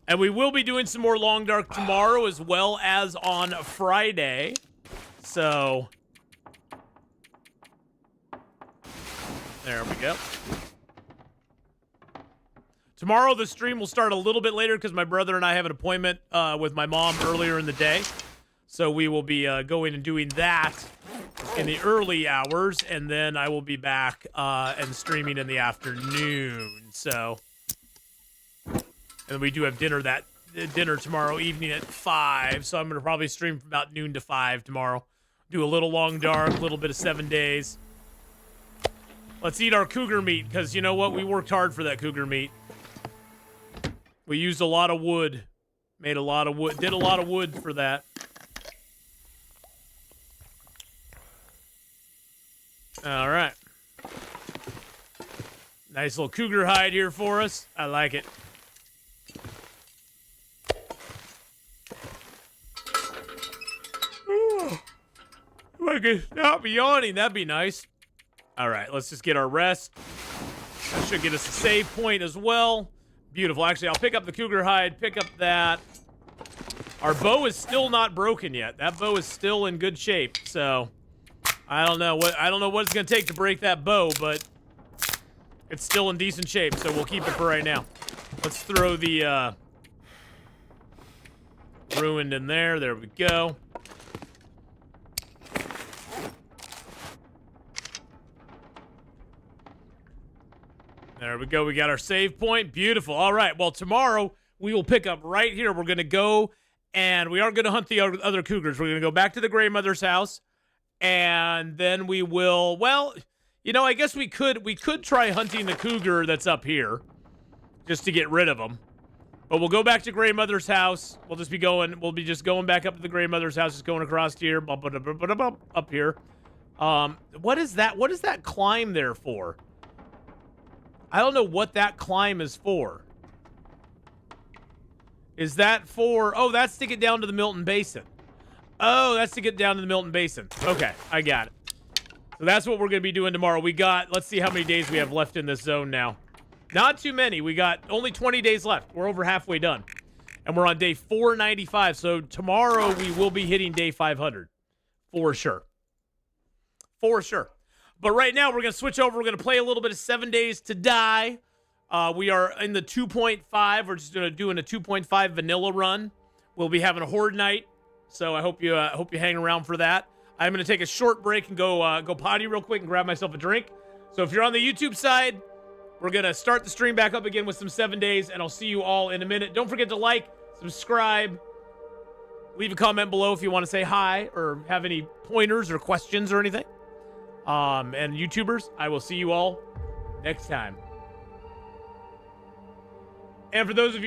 And we will be doing some more Long Dark tomorrow as well as on Friday. So, there we go. Tomorrow, the stream will start a little bit later because my brother and I have an appointment with my mom earlier in the day. So we will be going and doing that in the early hours, and then I will be back and streaming in the afternoon. So, and we do have dinner tomorrow evening at 5. So I'm gonna probably stream from about noon to 5 tomorrow. Do a little Long Dark, a little bit of 7 days. Let's eat our cougar meat because you know what? We worked hard for that cougar meat. We used a lot of wood, made a lot of wood, did a lot of wood for that. All right. Nice little cougar hide here for us. I like it. If I could stop yawning, that'd be nice. All right, let's just get our rest. That should get us a save point as well. Beautiful. Actually, I'll pick up the cougar hide, pick up that. Our bow is still not broken yet. That bow is still in good shape, so I don't know what it's gonna take to break that bow, but it's still in decent shape, so we'll keep it for right now. Let's throw the ruined in there. There we go. There we go. We got our save point. Beautiful. All right. Well, tomorrow we will pick up right here. We're going to go and we are going to hunt the other cougars. We're going to go back to the Gray Mother's house and then we will, well, you know, I guess we could try hunting the cougar that's up here just to get rid of them. But we'll go back to Gray Mother's house. We'll just going back up to the Gray Mother's house, just going across here, up here. What is that? What is that climb there for? I don't know what that climb is for. Is that for... Oh, that's to get down to the Milton Basin. Oh, that's to get down to the Milton Basin. Okay, I got it. So that's what we're going to be doing tomorrow. We got... Let's see how many days we have left in this zone now. Not too many. We got only 20 days left. We're over halfway done. And we're on day 495. So tomorrow we will be hitting day 500. For sure. For sure. But right now, we're going to switch over. We're going to play a little bit of 7 Days to Die. We are in the 2.5. We're just doing a 2.5 vanilla run. We'll be having a horde night, so I hope you hang around for that. I'm going to take a short break and go potty real quick and grab myself a drink. So if you're on the YouTube side, we're going to start the stream back up again with some 7 Days, and I'll see you all in a minute. Don't forget to like, subscribe, leave a comment below if you want to say hi or have any pointers or questions or anything. And YouTubers, I will see you all next time. And for those of you